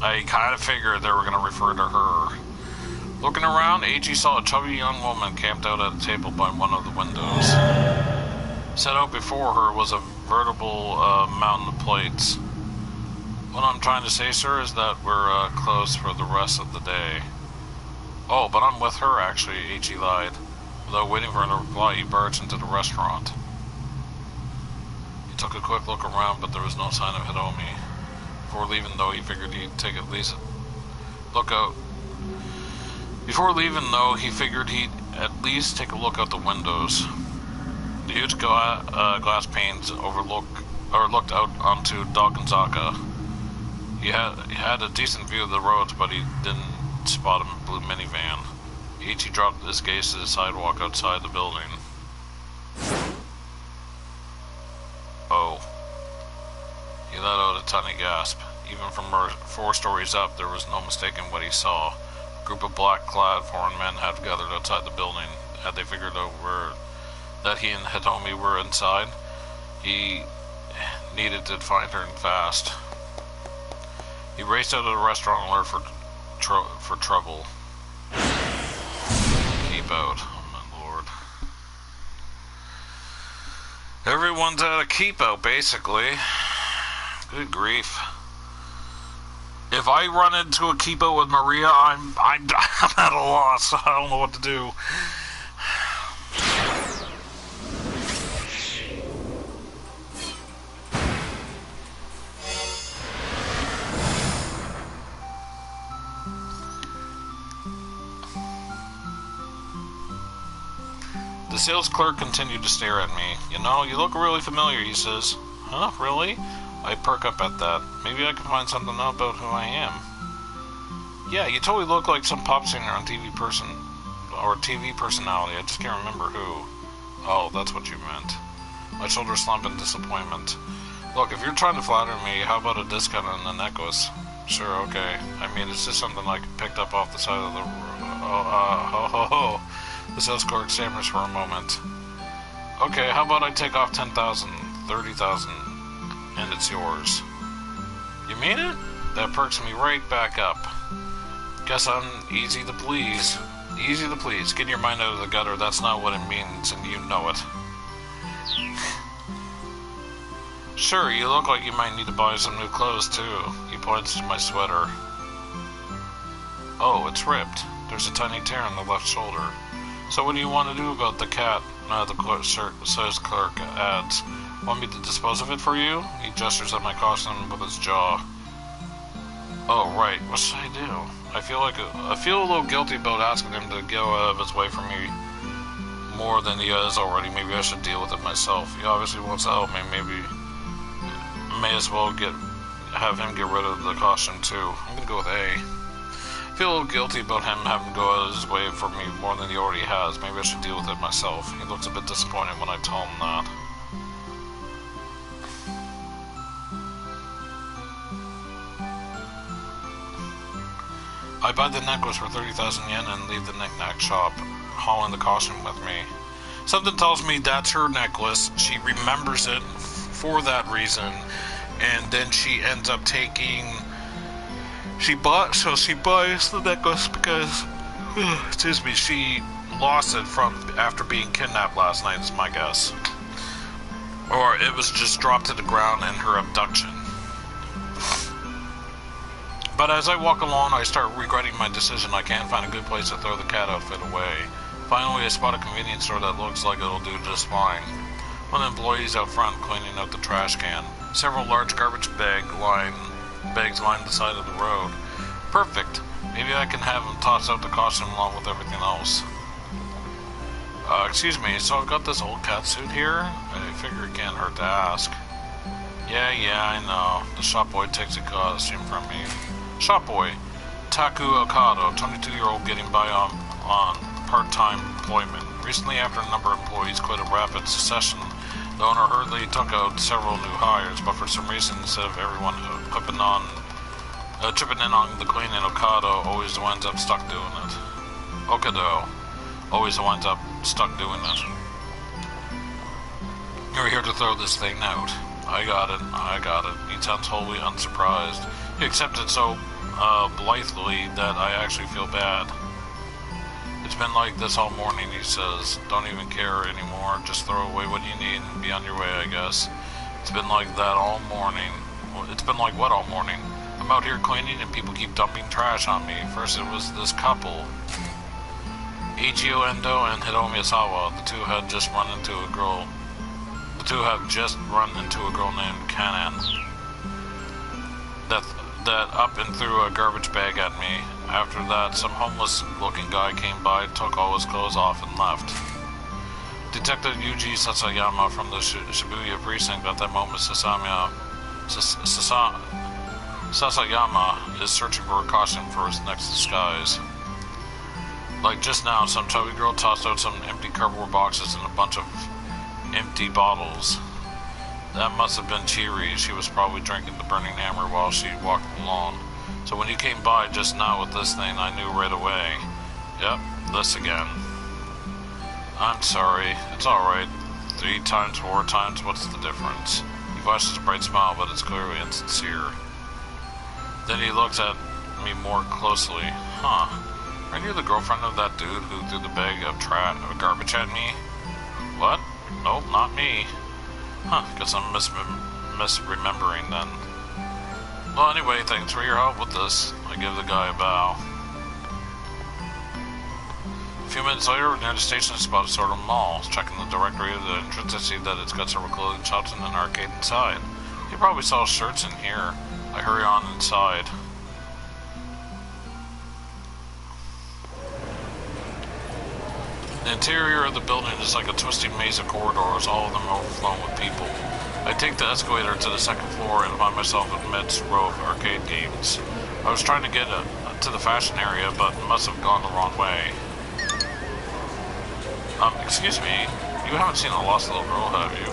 I kind of figured they were going to refer to her. Looking around, Ichi saw a chubby young woman camped out at a table by one of the windows. Set out before her was a veritable mountain of plates. What I'm trying to say, sir, is that we're closed for the rest of the day. Oh, but I'm with her, actually, Ichi lied. Without waiting for her to reply, he barged into the restaurant. He took a quick look around, but there was no sign of Hiromi. Before leaving, though, he figured he'd take at least take a look out the windows. The huge glass panes looked out onto Daganzaka. He had a decent view of the roads, but he didn't spot a blue minivan. Ichi dropped his gaze to the sidewalk outside the building. Oh. He let out a tiny gasp. Even from 4 stories up, there was no mistaking what he saw. A group of black-clad foreign men had gathered outside the building. Had they figured out that he and Hitomi were inside, he needed to find her fast. He raced out of the restaurant alert for trouble. Keep out. Oh my lord. Everyone's at a keep out, basically. Good grief. If I run into a keep out with Maria, I'm at a loss. I don't know what to do. The sales clerk continued to stare at me. You know, you look really familiar, he says. Huh, really? I perk up at that. Maybe I can find something out about who I am. Yeah, you totally look like some pop singer on TV personality. I just can't remember who. Oh, that's what you meant. My shoulders slumped in disappointment. Look, if you're trying to flatter me, how about a discount on the necklace? Sure, okay. I mean, it's just something I picked up off the side of the road. The sales clerk stammers for a moment. Okay, how about I take off 10,000, 30,000, and it's yours. You mean it? That perks me right back up. Guess I'm easy to please. Easy to please. Get your mind out of the gutter. That's not what it means, and you know it. Sure, you look like you might need to buy some new clothes, too. He points to my sweater. Oh, it's ripped. There's a tiny tear in the left shoulder. So what do you want to do about the cat? The clerk adds. Want me to dispose of it for you? He gestures at my costume with his jaw. Oh, right. What should I do? I feel a little guilty about asking him to go out of his way for me more than he has already. Maybe I should deal with it myself. He obviously wants to help me. Maybe may as well have him get rid of the costume too. I'm gonna go with A. I feel a little guilty about him having to go out of his way for me more than he already has. Maybe I should deal with it myself. He looks a bit disappointed when I tell him that. I buy the necklace for 30,000 yen and leave the knick-knack shop, hauling the costume with me. Something tells me that's her necklace. She remembers it for that reason, and then she ends up taking... She buys the necklace because... excuse me, she lost it after being kidnapped last night, is my guess. Or it was just dropped to the ground in her abduction. But as I walk along, I start regretting my decision. I can't find a good place to throw the cat outfit away. Finally, I spot a convenience store that looks like it'll do just fine. One of the employees out front cleaning out the trash can. Several large garbage bags line the side of the road. Perfect. Maybe I can have him toss out the costume along with everything else. Excuse me, so I've got this old cat suit here? I figure it can't hurt to ask. Yeah, I know. The shop boy takes the costume from me. Shop boy, Taku Okado, 22-year-old getting by on part-time employment. Recently, after a number of employees quit in rapid succession, the owner hurriedly took out several new hires, but for some reason, instead of everyone chipping in on the cleaning, Okado always winds up stuck doing it. You're here to throw this thing out. I got it. He sounds wholly unsurprised. He accepts it so blithely that I actually feel bad. It's been like this all morning, he says. Don't even care anymore. Just throw away what you need and be on your way, I guess. It's been like that all morning. Well, it's been like what all morning? I'm out here cleaning and people keep dumping trash on me. First it was this couple. Eiichiro Endo and Hiromi Asawa. The two had just run into a girl named Kanan that up and threw a garbage bag at me. After that, some homeless-looking guy came by, took all his clothes off, and left. Detective Yuji Sasayama from the Shibuya precinct at that moment, Sasayama is searching for a costume for his next disguise. Like just now, some chubby girl tossed out some empty cardboard boxes and a bunch of empty bottles. That must have been Chiri. She was probably drinking the burning hammer while she walked along. So when you came by just now with this thing, I knew right away. Yep, this again. I'm sorry. It's alright. 3 times, 4 times, what's the difference? He flashes a bright smile, but it's clearly insincere. Then he looks at me more closely. Huh. Are you the girlfriend of that dude who threw the bag of garbage at me? What? Nope, not me. Huh, guess I'm misremembering then. Well, anyway, thanks for your help with this. I give the guy a bow. A few minutes later, near the station, I spot a sort of mall. Checking the directory of the entrance, I see that it's got several clothing shops and an arcade inside. You probably saw shirts in here. I hurry on inside. The interior of the building is like a twisting maze of corridors, all of them overflowing with people. I take the escalator to the second floor and find myself in the midst row of arcade games. I was trying to get to the fashion area, but must have gone the wrong way. Excuse me, you haven't seen a lost little girl, have you?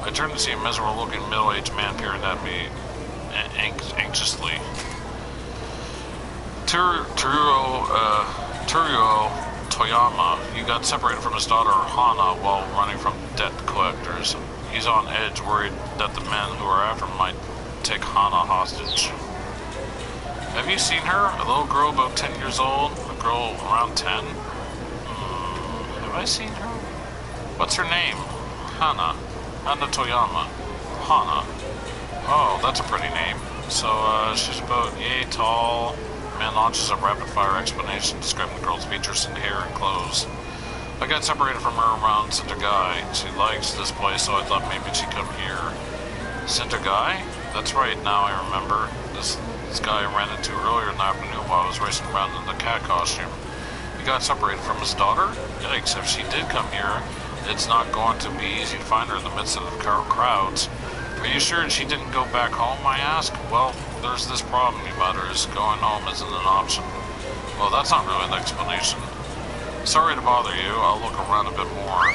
I turn to see a miserable-looking middle-aged man peering at me anxiously. Turio Toyama, you got separated from his daughter Hana while running from debt collectors. He's on edge, worried that the men who are after him might take Hana hostage. Have you seen her? A little girl about 10 years old? A girl around 10? Have I seen her? What's her name? Hana Toyama. Hana. Oh, that's a pretty name. So, she's about yay tall. Man launches a rapid-fire explanation describing the girl's features and hair and clothes. I got separated from her around Cinder Guy. She likes this place, so I thought maybe she'd come here. Cinder Guy? That's right, now I remember. This guy I ran into earlier in the afternoon while I was racing around in the cat costume. He got separated from his daughter? Yikes, if she did come here, it's not going to be easy to find her in the midst of the crowds. Are you sure she didn't go back home, I ask? Well, there's this problem, he mutters. Going home isn't an option. Well, that's not really an explanation. Sorry to bother you, I'll look around a bit more.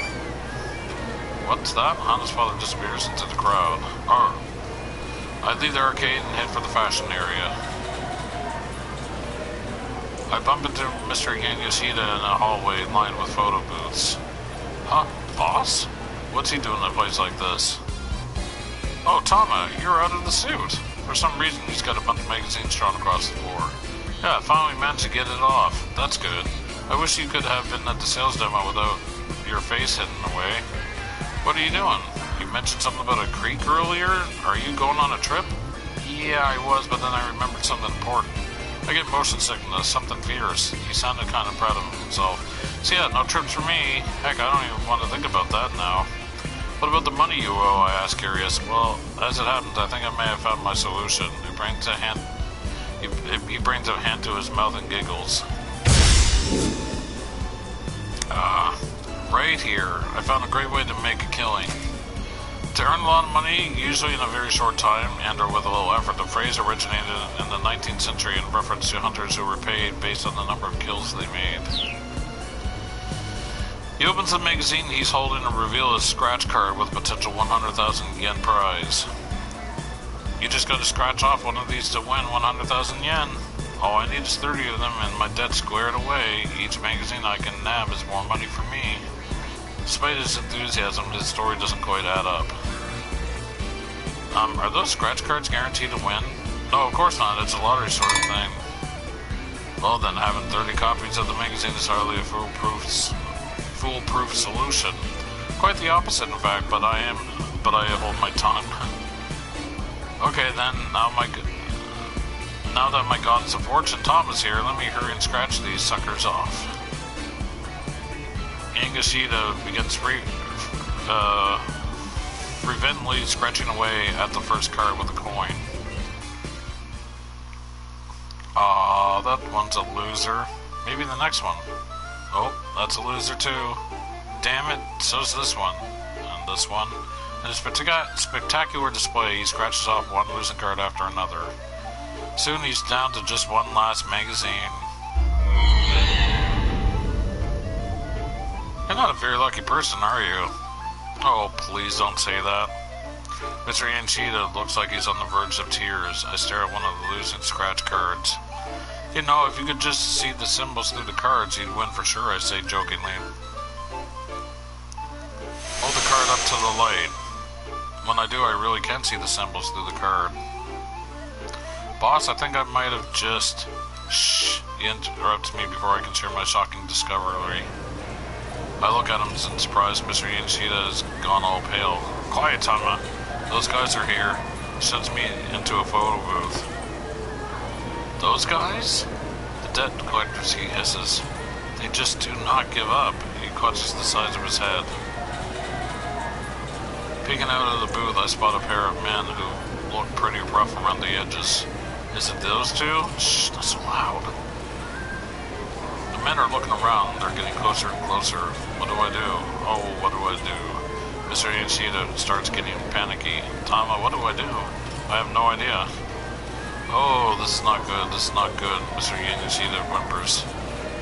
What's that? Hana's father disappears into the crowd. Oh. I leave the arcade and head for the fashion area. I bump into Mr. Yang Yoshida in a hallway lined with photo booths. Huh? Boss? What's he doing in a place like this? Oh, Tama, you're out of the suit. For some reason, he's got a bunch of magazines drawn across the floor. Yeah, finally managed to get it off. That's good. I wish you could have been at the sales demo without your face hidden away. What are you doing? You mentioned something about a creek earlier? Are you going on a trip? Yeah, I was, but then I remembered something important. I get motion sickness, something fierce. He sounded kind of proud of himself. So yeah, no trips for me. Heck, I don't even want to think about that now. What about the money you owe? I asked, curious. Well, as it happens, I think I may have found my solution. He brings a hand to his mouth and giggles. Right here. I found a great way to make a killing. To earn a lot of money, usually in a very short time, and or with a little effort, the phrase originated in the 19th century in reference to hunters who were paid based on the number of kills they made. He opens the magazine he's holding and reveals a scratch card with a potential 100,000 yen prize. You just gotta scratch off one of these to win 100,000 yen. All I need is 30 of them and my debt's squared away. Each magazine I can nab is more money for me. Despite his enthusiasm, his story doesn't quite add up. Are those scratch cards guaranteed to win? No, of course not. It's a lottery sort of thing. Well then, having 30 copies of the magazine is hardly a foolproof solution. Quite the opposite, in fact, but I hold my tongue. Okay then, now that my goddess of fortune, Tom, is here, let me hurry and scratch these suckers off. Yoshida begins fervently scratching away at the first card with a coin. Aw, that one's a loser. Maybe the next one. Oh, that's a loser too. Damn it, so's this one. And this one. In a spectacular display, he scratches off one losing card after another. Soon he's down to just one last magazine. You're not a very lucky person, are you? Oh, please don't say that. Mr. Yoshida looks like he's on the verge of tears. I stare at one of the losing scratch cards. You know, if you could just see the symbols through the cards, you'd win for sure, I say jokingly. Hold the card up to the light. When I do, I really can see the symbols through the card. Boss, I think I might have just... Shh! He interrupts me before I can share my shocking discovery. I look at him in surprise. Mr. Yoshida has gone all pale. Quiet, Tama. Those guys are here. He sends me into a photo booth. Those guys? The debt collectors, he hisses. They just do not give up. He clutches the sides of his head. Peeking out of the booth, I spot a pair of men who look pretty rough around the edges. Is it those two? Shh, not so loud. The men are looking around. They're getting closer and closer. What do I do? Oh, what do I do? Mr. Yoshida starts getting panicky. Tama, what do I do? I have no idea. Oh, this is not good. This is not good. Mr. Yoshida whimpers.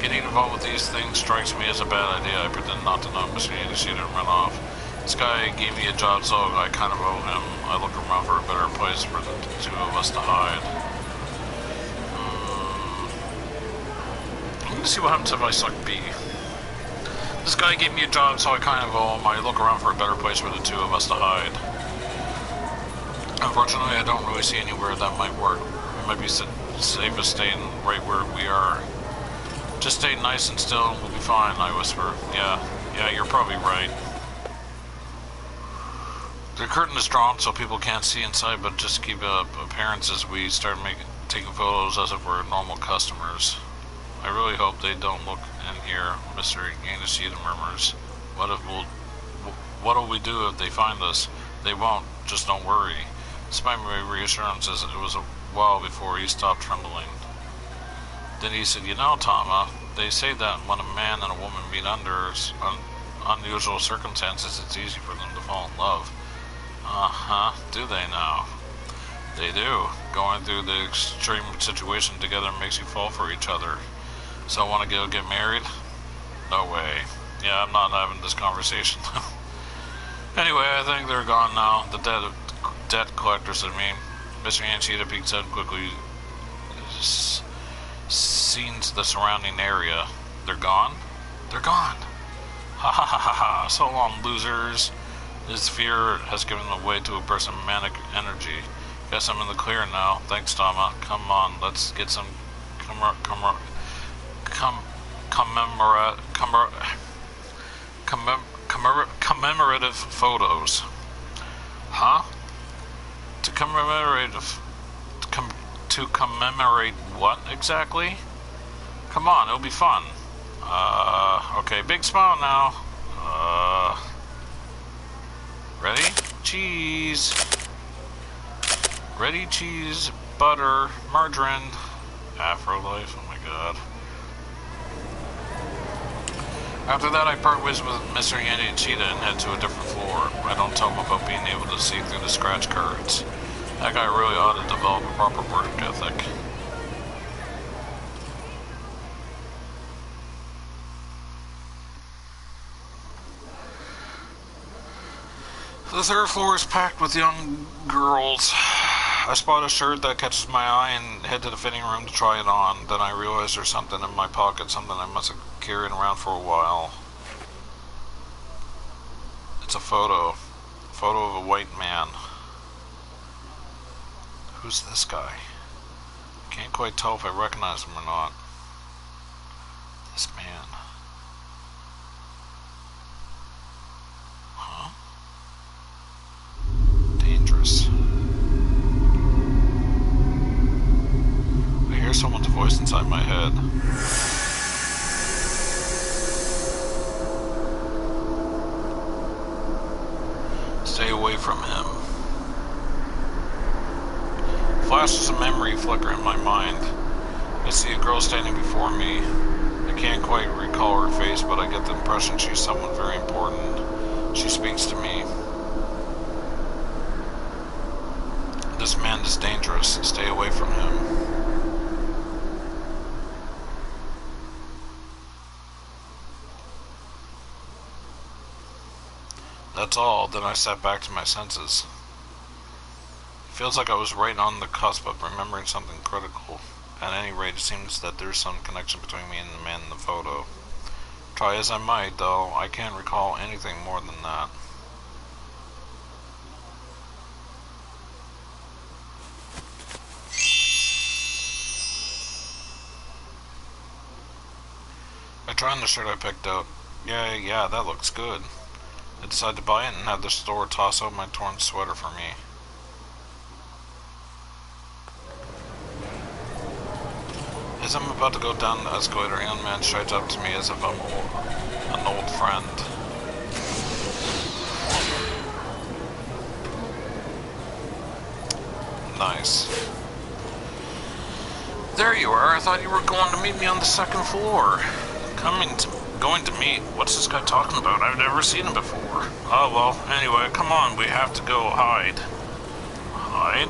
Getting involved with these things strikes me as a bad idea. I pretend not to know Mr. Yoshida and run off. This guy gave me a job, so I kind of owe him. I look around for a better place for the two of us to hide. I'm gonna see what happens if I select B. This guy gave me a job, so I kind of owe him. I look around for a better place for the two of us to hide. Unfortunately, I don't really see anywhere that might work. It might be safest staying right where we are. Just stay nice and still and we'll be fine, I whisper. Yeah, you're probably right. The curtain is drawn so people can't see inside, but just to keep up appearances, we start taking photos as if we're normal customers. I really hope they don't look in here, Mr. Yanishida murmurs. What'll we do if they find us? They won't, just don't worry. Despite my reassurances, it was a while before he stopped trembling. Then he said, you know, Tama, they say that when a man and a woman meet under unusual circumstances, it's easy for them to fall in love. Uh-huh, do they now? They do. Going through the extreme situation together makes you fall for each other. So I want to go get married? No way. Yeah, I'm not having this conversation. Anyway, I think they're gone now. The debt collectors, I mean. Mr. Yanishida peeks out and quickly scenes the surrounding area. They're gone? They're gone. Ha ha ha ha ha. So long, losers. His fear has given way to a burst of manic energy. Guess I'm in the clear now. Thanks, Tama. Come on, let's get some commemorative photos. Huh? To commemorate what exactly? Come on, it'll be fun. Okay, big smile now. Ready? Cheese. Ready, cheese, butter, margarine. Afrolife, oh my god. After that, I part ways with Mr. Yanishida and head to a different floor. I don't tell him about being able to see through the scratch cards. That guy really ought to develop a proper work ethic. The third floor is packed with young girls. I spot a shirt that catches my eye and head to the fitting room to try it on. Then I realize there's something in my pocket, something I must have carried around for a while. It's a photo. A photo of a white man. Who's this guy? Can't quite tell if I recognize him or not. This man. Huh? Dangerous. I hear someone's voice inside my head. Stay away from him. Flashes of memory flicker in my mind. I see a girl standing before me. I can't quite recall her face, but I get the impression she's someone very important. She speaks to me. This man is dangerous. Stay away from him. That's all. Then I sat back to my senses. It feels like I was right on the cusp of remembering something critical. At any rate, it seems that there's some connection between me and the man in the photo. Try as I might, though, I can't recall anything more than that. I tried on the shirt I picked out. Yeah, that looks good. I decided to buy it and have the store toss out my torn sweater for me. As I'm about to go down the escalator, a young man strides up to me as if I'm an old friend. Nice. There you are. I thought you were going to meet me on the second floor. Going to meet? What's this guy talking about? I've never seen him before. Oh, well, anyway, come on. We have to go hide. Hide?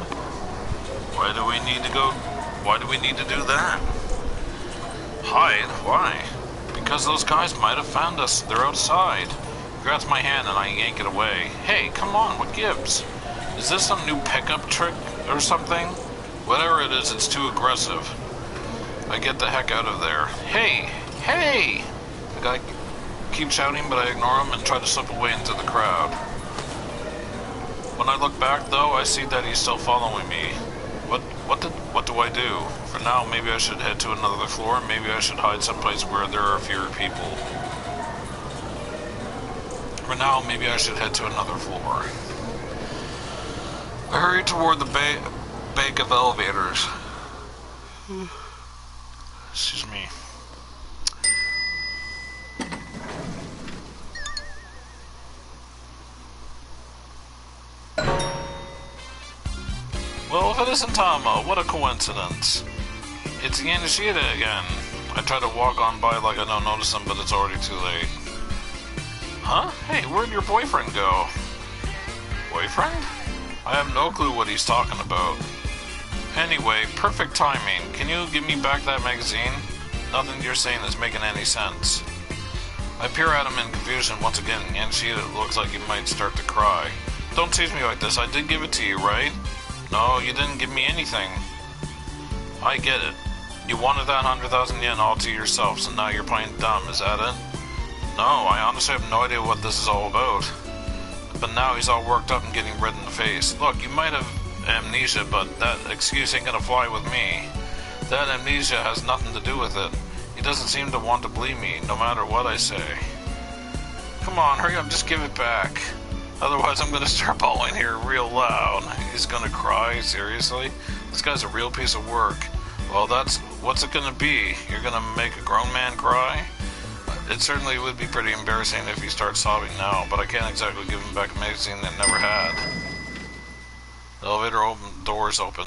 Why do we need to do that? Hide? Why? Because those guys might have found us. They're outside. He grabs my hand and I yank it away. Hey, come on, what gives? Is this some new pickup trick or something? Whatever it is, it's too aggressive. I get the heck out of there. Hey! The guy keeps shouting, but I ignore him and try to slip away into the crowd. When I look back, though, I see that he's still following me. What do I do? For now, maybe I should head to another floor. Maybe I should hide someplace where there are fewer people. For now, maybe I should head to another floor. I hurried toward the bank of elevators. Excuse me. Well, if it isn't Tama, what a coincidence. It's Yanishida again. I try to walk on by like I don't notice him, but it's already too late. Huh? Hey, where'd your boyfriend go? Boyfriend? I have no clue what he's talking about. Anyway, perfect timing. Can you give me back that magazine? Nothing you're saying is making any sense. I peer at him in confusion once again, and it looks like he might start to cry. Don't tease me like this. I did give it to you, right? No, you didn't give me anything. I get it. You wanted that 100,000 yen all to yourself, so now you're playing dumb, is that it? No, I honestly have no idea what this is all about. But now he's all worked up and getting red in the face. Look, you might have amnesia, but that excuse ain't gonna fly with me. That amnesia has nothing to do with it. He doesn't seem to want to believe me, no matter what I say. Come on, hurry up, just give it back. Otherwise I'm gonna start bawling here real loud. He's gonna cry? Seriously? This guy's a real piece of work. Well, what's it gonna be? You're gonna make a grown man cry? It certainly would be pretty embarrassing if he starts sobbing now, but I can't exactly give him back a magazine that never had. The elevator doors open.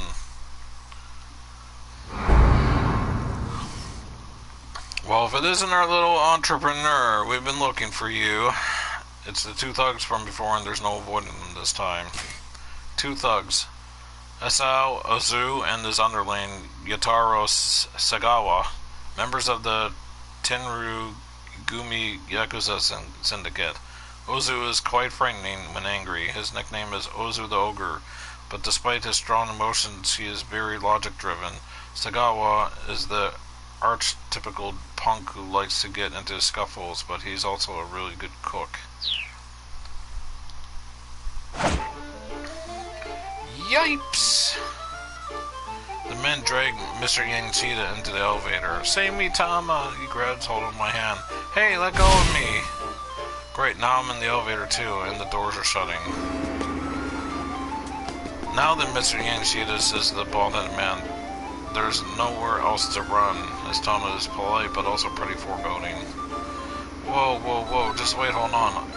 Well, if it isn't our little entrepreneur, we've been looking for you. It's the two thugs from before, and there's no avoiding them this time. Two thugs. Asao Ozu and his underling, Yataro Sagawa, members of the Tenru Gumi Yakuza Syndicate. Ozu is quite frightening when angry. His nickname is Ozu the Ogre, but despite his strong emotions, he is very logic-driven. Sagawa is the archetypical punk who likes to get into scuffles, but he's also a really good cook. Yipes! The men drag Mr. Yanishida into the elevator. Save me, Tama! He grabs hold of my hand. Hey, let go of me! Great, now I'm in the elevator too, and the doors are shutting. Now then, Mr. Yanishida, says the bald-headed man, there's nowhere else to run. His tone is polite, but also pretty foreboding. Whoa, whoa, whoa, just wait, hold on.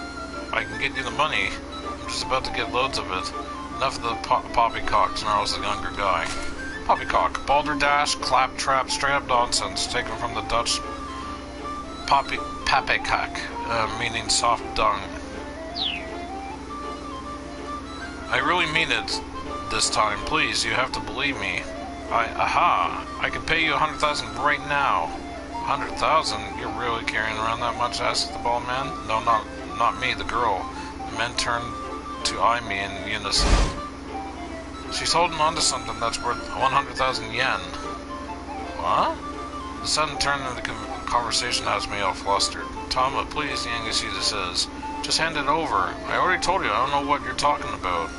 I can get you the money. I'm just about to get loads of it. Enough of the poppycock, snarls the younger guy. Poppycock, balderdash, claptrap, straight-up nonsense, taken from the Dutch papecock, meaning soft dung. I really mean it this time. Please, you have to believe me. I can pay you 100,000 right now. 100,000? You're really carrying around that much? Asked the bald man. No, not me, the girl. The men turned to eye me in unison. She's holding on to something that's worth 100,000 yen. What? The sudden turn in the conversation has me all flustered. Tama, please, Yanishida says. Just hand it over. I already told you, I don't know what you're talking about.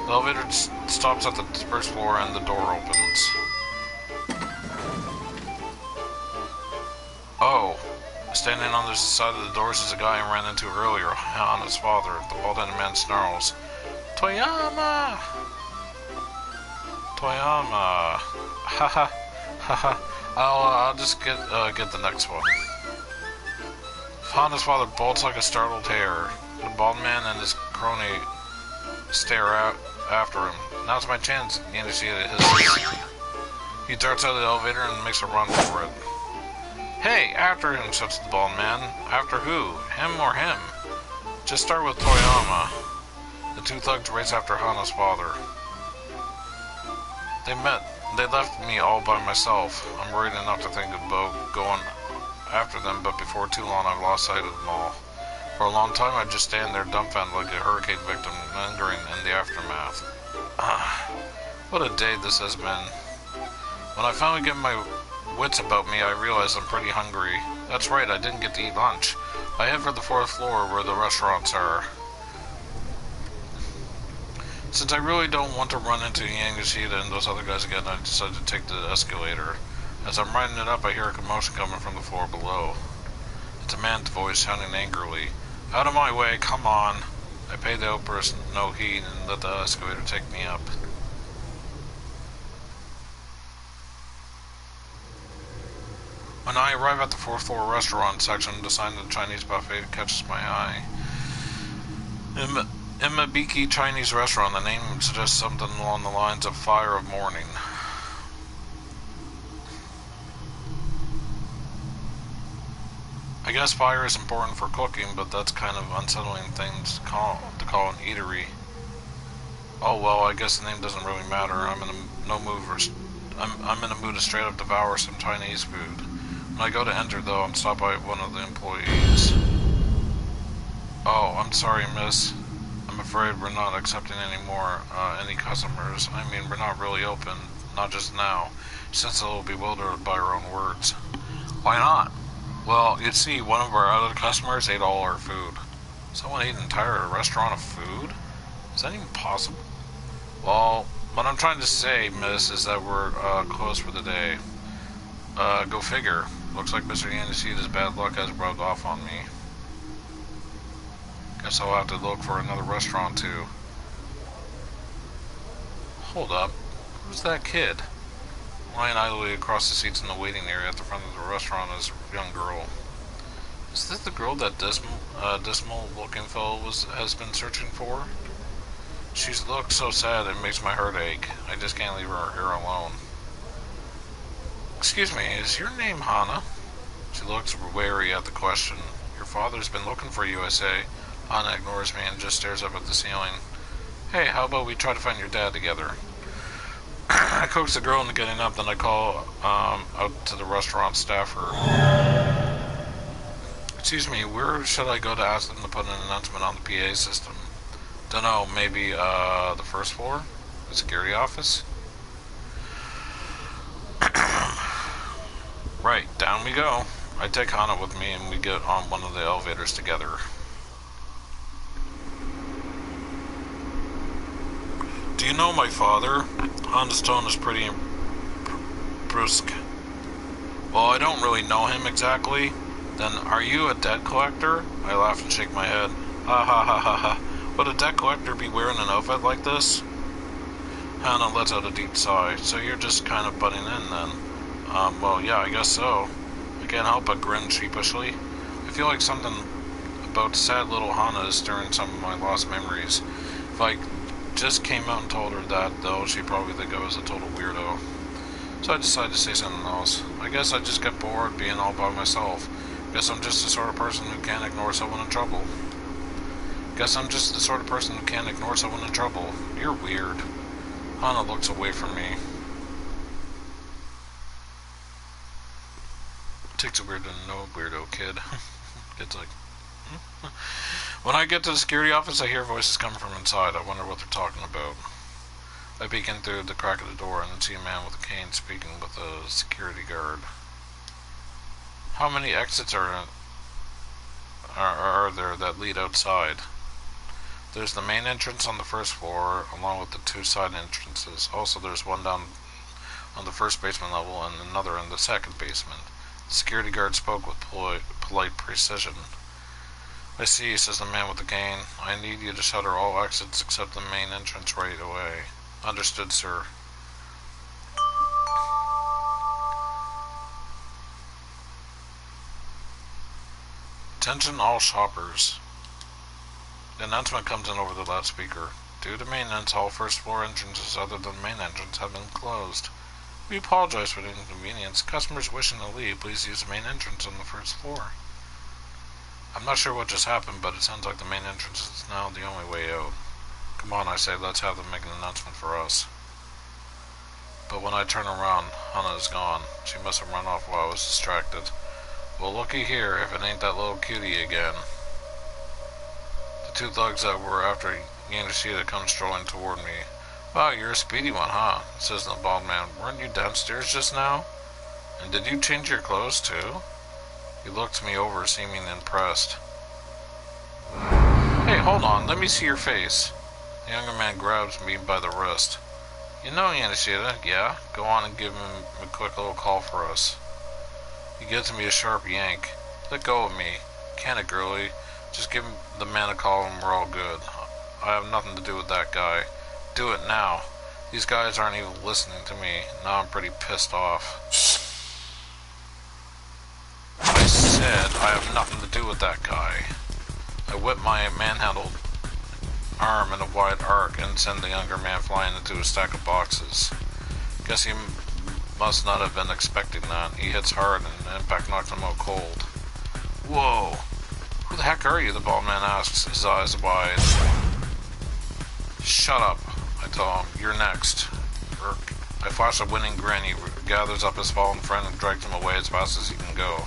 The elevator stops at the first floor and the door opens. Oh. Standing on the side of the doors is a guy I ran into earlier, Hana's father. The bald-headed man snarls. Toyama! Toyama! Haha, haha. I'll just get the next one. Hana's father bolts like a startled hare. The bald man and his crony stare out after him. Now's my chance, Yanishida hisses. He darts out of the elevator and makes a run for it. Hey, after him, shouts the bald man. After who? Him or him? Just start with Toyama. The two thugs race after Hana's father. They left me all by myself. I'm worried enough to think about going after them, but before too long I've lost sight of them all. For a long time I just stand there dumbfounded like a hurricane victim lingering in the aftermath. What a day this has been. When I finally get my wits about me, I realize I'm pretty hungry. That's right, I didn't get to eat lunch. I head for the 4th floor where the restaurants are. Since I really don't want to run into Yanishida and those other guys again, I decided to take the escalator. As I'm riding it up, I hear a commotion coming from the floor below. It's a man's voice sounding angrily. Out of my way, come on. I pay the Oprah's no heed and let the escalator take me up. When I arrive at the 4th floor restaurant section, the sign of the Chinese buffet catches my eye. Imabiki Chinese Restaurant. The name suggests something along the lines of Fire of Morning. I guess fire is important for cooking, but that's kind of unsettling thing to call an eatery. Oh well, I guess the name doesn't really matter. I'm in a mood to straight up devour some Chinese food. When I go to enter, though, I'm stopped by one of the employees. Oh, I'm sorry, miss. I'm afraid we're not accepting any customers. I mean, we're not really open, not just now. Since a little bewildered by our own words. Why not? Well, you see, one of our other customers ate all our food. Someone ate an entire restaurant of food? Is that even possible? Well, what I'm trying to say, miss, is that we're closed for the day. Go figure. Looks like Mr. Yanishita's bad luck has rubbed off on me. Guess I'll have to look for another restaurant too. Hold up. Who's that kid? Lying idly across the seats in the waiting area at the front of the restaurant is a young girl. Is this the girl that dismal-looking fellow has been searching for? She looks so sad it makes my heart ache. I just can't leave her here alone. Excuse me, is your name Hana? She looks wary at the question. Your father's been looking for you, I say. Hana ignores me and just stares up at the ceiling. Hey, how about we try to find your dad together? I coax the girl into getting up, then I call out to the restaurant staffer. Excuse me, where should I go to ask them to put an announcement on the PA system? Dunno, maybe the 1st floor? The security office? Right, down we go. I take Hana with me and we get on one of the elevators together. Do you know my father? Hana's tone is pretty brusque. Well, I don't really know him exactly. Then, are you a debt collector? I laugh and shake my head. Ha ha ha ha ha. Would a debt collector be wearing an outfit like this? Hana lets out a deep sigh. So you're just kind of butting in then? Well, yeah, I guess so. I can't help but grin sheepishly. I feel like something about sad little Hana is stirring some of my lost memories. If I just came out and told her that, though, she'd probably think I was a total weirdo. So I decided to say something else. I guess I just get bored being all by myself. Guess I'm just the sort of person who can't ignore someone in trouble. You're weird. Hana looks away from me. Takes a weird to know a weirdo, kid. Kid's like, When I get to the security office, I hear voices coming from inside. I wonder what they're talking about. I peek in through the crack of the door and then see a man with a cane speaking with a security guard. How many exits are there that lead outside? There's the main entrance on the 1st floor, along with the 2 side entrances. Also, there's one down on the 1st basement level and another in the 2nd basement. The security guard spoke with polite precision. I see, says the man with the cane. I need you to shutter all exits except the main entrance right away. Understood, sir. Attention all shoppers. The announcement comes in over the loudspeaker. Due to maintenance, all 1st floor entrances other than the main entrance have been closed. We apologize for the inconvenience. Customers wishing to leave, please use the main entrance on the 1st floor. I'm not sure what just happened, but it sounds like the main entrance is now the only way out. Come on, I say, let's have them make an announcement for us. But when I turn around, Hana is gone. She must have run off while I was distracted. Well, looky here, if it ain't that little cutie again. The 2 thugs that were after Yanishita come strolling toward me. Wow, you're a speedy one, huh? Says the bald man. Weren't you downstairs just now? And did you change your clothes, too? He looked me over, seeming impressed. Hey, hold on, let me see your face. The younger man grabs me by the wrist. You know Yanishita, yeah? Go on and give him a quick little call for us. He gives me a sharp yank. Let go of me. Can it, girlie? Just give the man a call and we're all good. I have nothing to do with that guy. Do it now. These guys aren't even listening to me. Now I'm pretty pissed off. I said I have nothing to do with that guy. I whip my manhandled arm in a wide arc and send the younger man flying into a stack of boxes. Guess he must not have been expecting that. He hits hard and the impact knocks him out cold. Whoa! Who the heck are you? The bald man asks, his eyes wide. Shut up, I tell him. You're next. I flash a winning grin. He gathers up his fallen friend and drags him away as fast as he can go.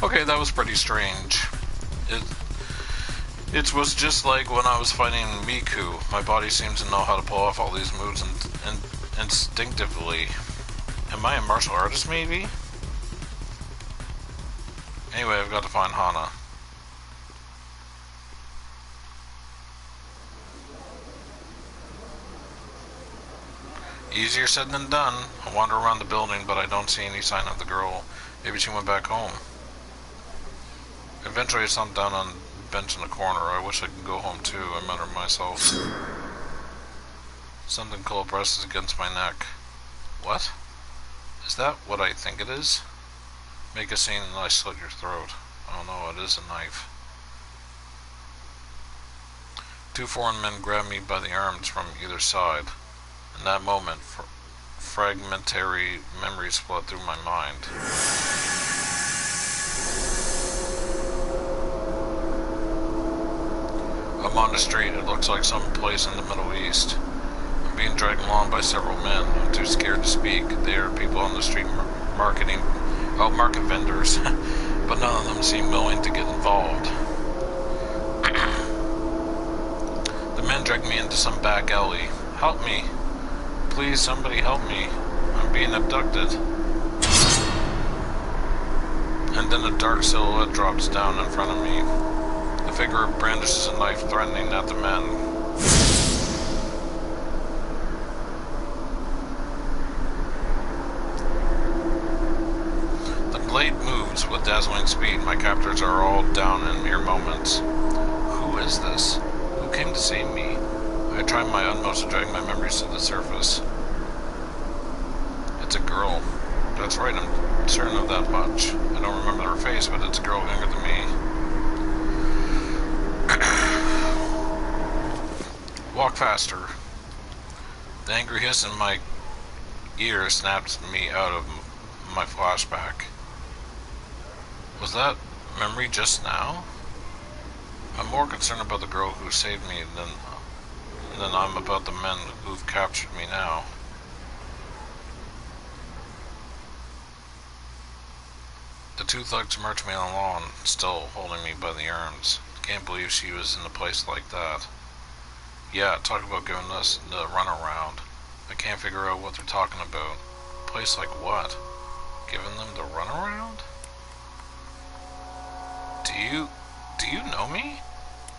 Okay, that was pretty strange. It was just like when I was fighting Miku. My body seems to know how to pull off all these moves instinctively. Am I a martial artist, maybe? Anyway, I've got to find Hana. Easier said than done. I wander around the building, but I don't see any sign of the girl. Maybe she went back home. Eventually I slumped down on a bench in the corner. I wish I could go home too, I muttered myself. Something cold presses against my neck. What? Is that what I think it is? Make a scene and I slit your throat. Oh no, it is a knife. Two foreign men grabbed me by the arms from either side. In that moment, fragmentary memories flood through my mind. I'm on the street. It looks like some place in the Middle East. I'm being dragged along by several men. I'm too scared to speak. They are people on the street market vendors, but none of them seem willing to get involved. The men drag me into some back alley. Help me. Please, somebody help me. I'm being abducted. And then a dark silhouette drops down in front of me. The figure brandishes a knife, threatening at the men. The blade moves with dazzling speed. My captors are all down in mere moments. Who is this? Who came to save me? I try my utmost to drag my memories to the surface. It's a girl. That's right, I'm certain of that much. I don't remember her face, but it's a girl younger than me. Walk faster. The angry hiss in my ear snapped me out of my flashback. Was that memory just now? I'm more concerned about the girl who saved me than I'm about the men who've captured me now. The two thugs march me along, still holding me by the arms. Can't believe she was in a place like that. Yeah, talk about giving us the runaround. I can't figure out what they're talking about. A place like what? Giving them the runaround? Do you know me?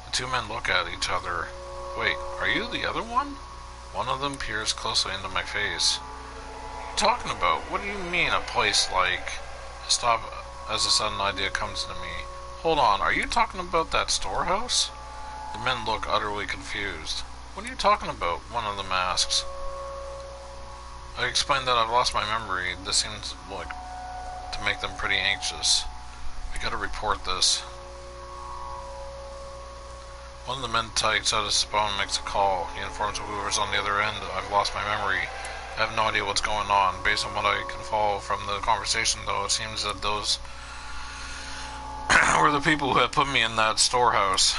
The two men look at each other. Wait, are you the other one? One of them peers closely into my face. What are you talking about? What do you mean a place like... I stop as a sudden idea comes to me. Hold on, are you talking about that storehouse? The men look utterly confused. What are you talking about? One of them asks. I explain that I've lost my memory. This seems like to make them pretty anxious. We gotta report this. One of the men takes out his phone and makes a call. He informs whoever's on the other end, I've lost my memory. I have no idea what's going on. Based on what I can follow from the conversation, though, it seems that those were the people who had put me in that storehouse.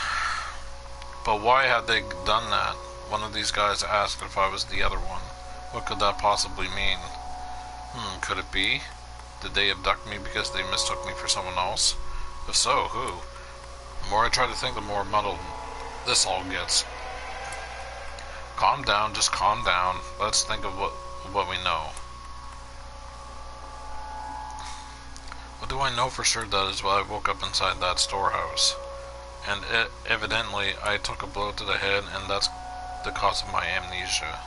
But why had they done that? One of these guys asked if I was the other one. What could that possibly mean? Could it be? Did they abduct me because they mistook me for someone else? If so, who? The more I try to think, the more muddled this all gets. Calm down, just calm down. Let's think of what we know. What do I know for sure that is why I woke up inside that storehouse? And evidently I took a blow to the head, and that's the cause of my amnesia.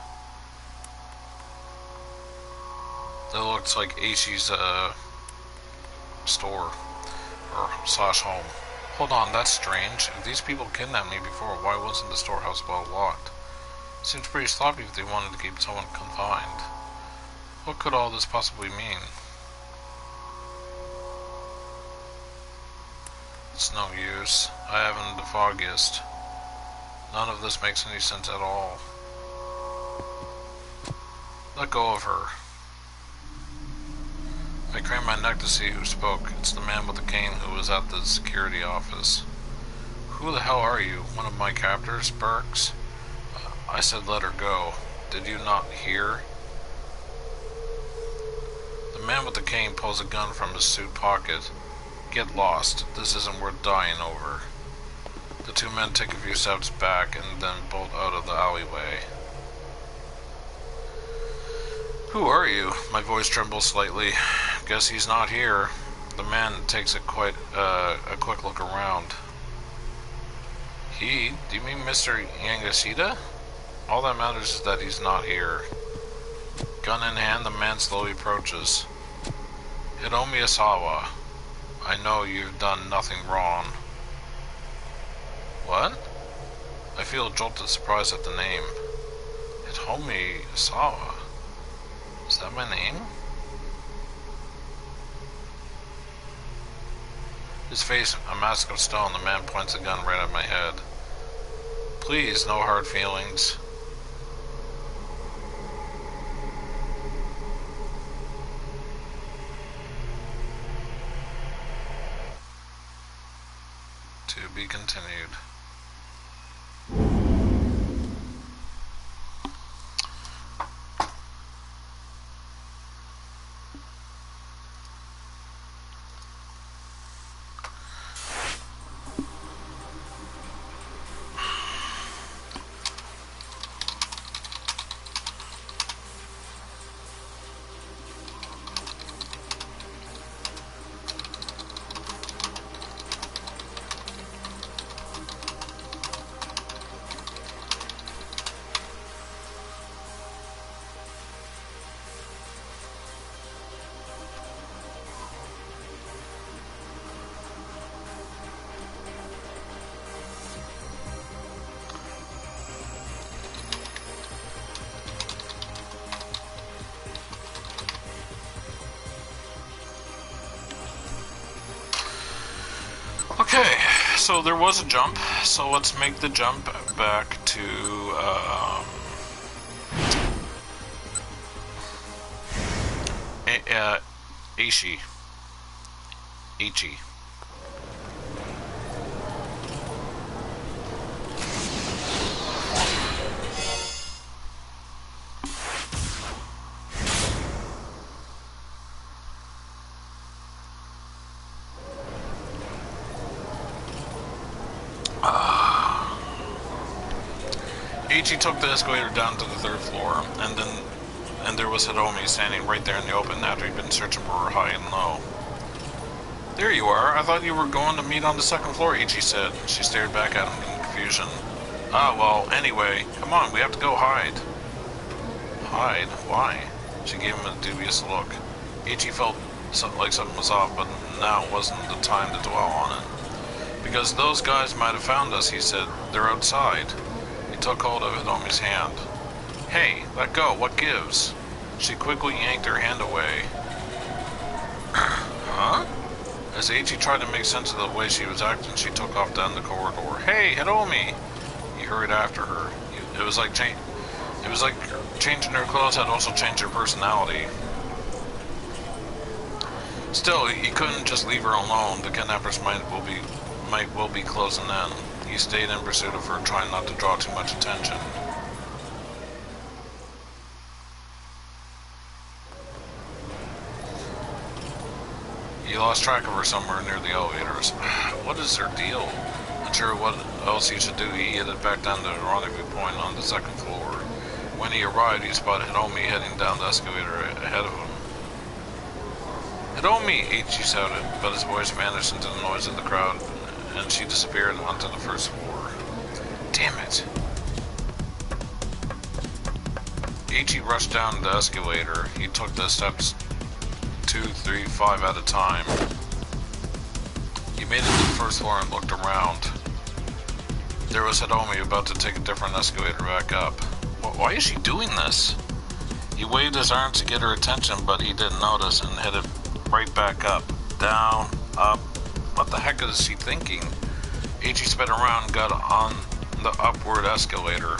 That looks like Aishi's store or slash home. Hold on, that's strange. If these people kidnapped me before, why wasn't the storehouse well locked? Seems pretty sloppy if they wanted to keep someone confined. What could all this possibly mean? It's no use. I haven't the foggiest. None of this makes any sense at all. Let go of her. I craned my neck to see who spoke. It's the man with the cane who was at the security office. Who the hell are you? One of my captors, Burks? I said let her go. Did you not hear? The man with the cane pulls a gun from his suit pocket. Get lost. This isn't worth dying over. The two men take a few steps back and then bolt out of the alleyway. Who are you? My voice trembles slightly. Guess he's not here. The man takes a quick look around. He? Do you mean Mr. Yangashita? All that matters is that he's not here. Gun in hand, the man slowly approaches. Hiromi Asawa. I know you've done nothing wrong. What? I feel jolted surprise at the name. Hiromi Asawa. Is that my name? His face a mask of stone, the man points a gun right at my head. Please, no hard feelings. To be continued. Okay, so there was a jump, so let's make the jump back to, Ichi. Ichi took the escalator down to the third floor, and there was Hiromi standing right there in the open after he'd been searching for her high and low. There you are. I thought you were going to meet on the second floor, Ichi said. She stared back at him in confusion. Ah, well, anyway, come on, we have to go hide. Hide? Why? She gave him a dubious look. Ichi felt like something was off, but now wasn't the time to dwell on it. Because those guys might have found us, he said. They're outside. He took hold of Hiromi's hand. Hey, let go, what gives? She quickly yanked her hand away. Huh? As Ichi tried to make sense of the way she was acting, she took off down the corridor. Hey, Hiromi! He hurried after her. It was like changing her clothes had also changed her personality. Still, he couldn't just leave her alone. The kidnappers might well be closing in. He stayed in pursuit of her, trying not to draw too much attention. He lost track of her somewhere near the elevators. What is their deal? Unsure what else he should do, he headed back down to the rendezvous point on the second floor. When he arrived, he spotted Hiromi heading down the escalator ahead of him. Hiromi! Ichi shouted, but his voice vanished into the noise of the crowd, and she disappeared onto the first floor. Damn it! Ichi rushed down the escalator. He took the steps 2, 3, 5 at a time. He made it to the first floor and looked around. There was Hidomi about to take a different escalator back up. Why is she doing this? He waved his arms to get her attention, but he didn't notice and headed right back up. Down, up. What the heck is she thinking? Ichi sped around and got on the upward escalator.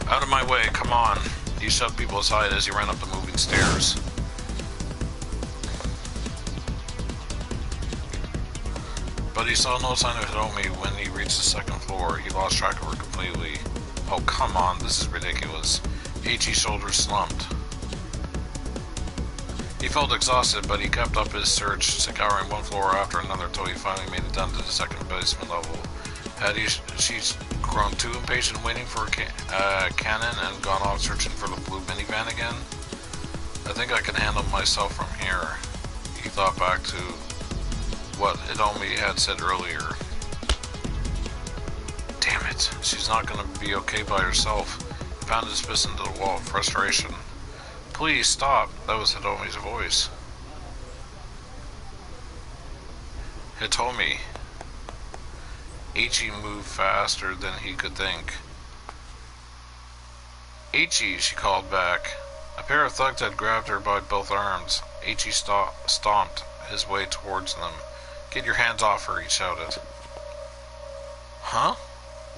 Out of my way, come on. He shoved people aside as he ran up the moving stairs. But he saw no sign of Hidomi when he reached the second floor. He lost track of her completely. Oh, come on, this is ridiculous. Ichi's shoulders slumped. He felt exhausted, but he kept up his search, scouring one floor after another until he finally made it down to the second basement level. Had she grown too impatient waiting for a cannon and gone off searching for the blue minivan again? I think I can handle myself from here. He thought back to what Hidomi had said earlier. Damn it, she's not gonna be okay by herself. He pounded his fist into the wall in frustration. Please stop, that was Hidomi's voice. Hitomi. Ichi moved faster than he could think. Ichi, she called back. A pair of thugs had grabbed her by both arms. Ichi stomped his way towards them. Get your hands off her, he shouted. Huh?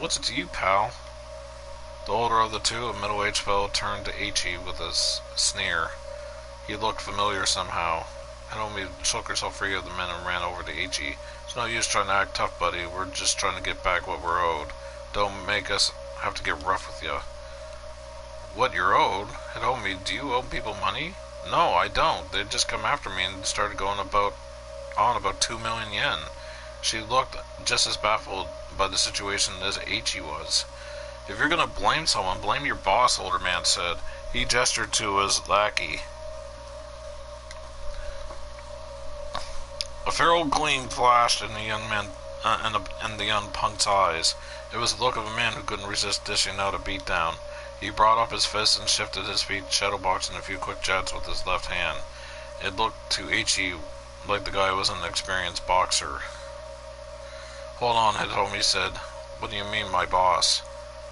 What's it to you, pal? The older of the two, a middle-aged fellow, turned to Ichi with a sneer. He looked familiar somehow. Hidomi shook herself free of the men and ran over to Ichi. It's no use trying to act tough, buddy. We're just trying to get back what we're owed. Don't make us have to get rough with you. What you're owed? Hidomi, do you owe people money? No, I don't. They just come after me and started going on about 2 million yen. She looked just as baffled by the situation as Ichi was. If you're gonna blame someone, blame your boss, older man said. He gestured to his lackey. A feral gleam flashed in the young man, in the young punk's eyes. It was the look of a man who couldn't resist dishing out a beatdown. He brought up his fist and shifted his feet, shadowboxing a few quick jabs with his left hand. It looked to Ichi like the guy was an experienced boxer. Hold on, Hidomi said. What do you mean, my boss?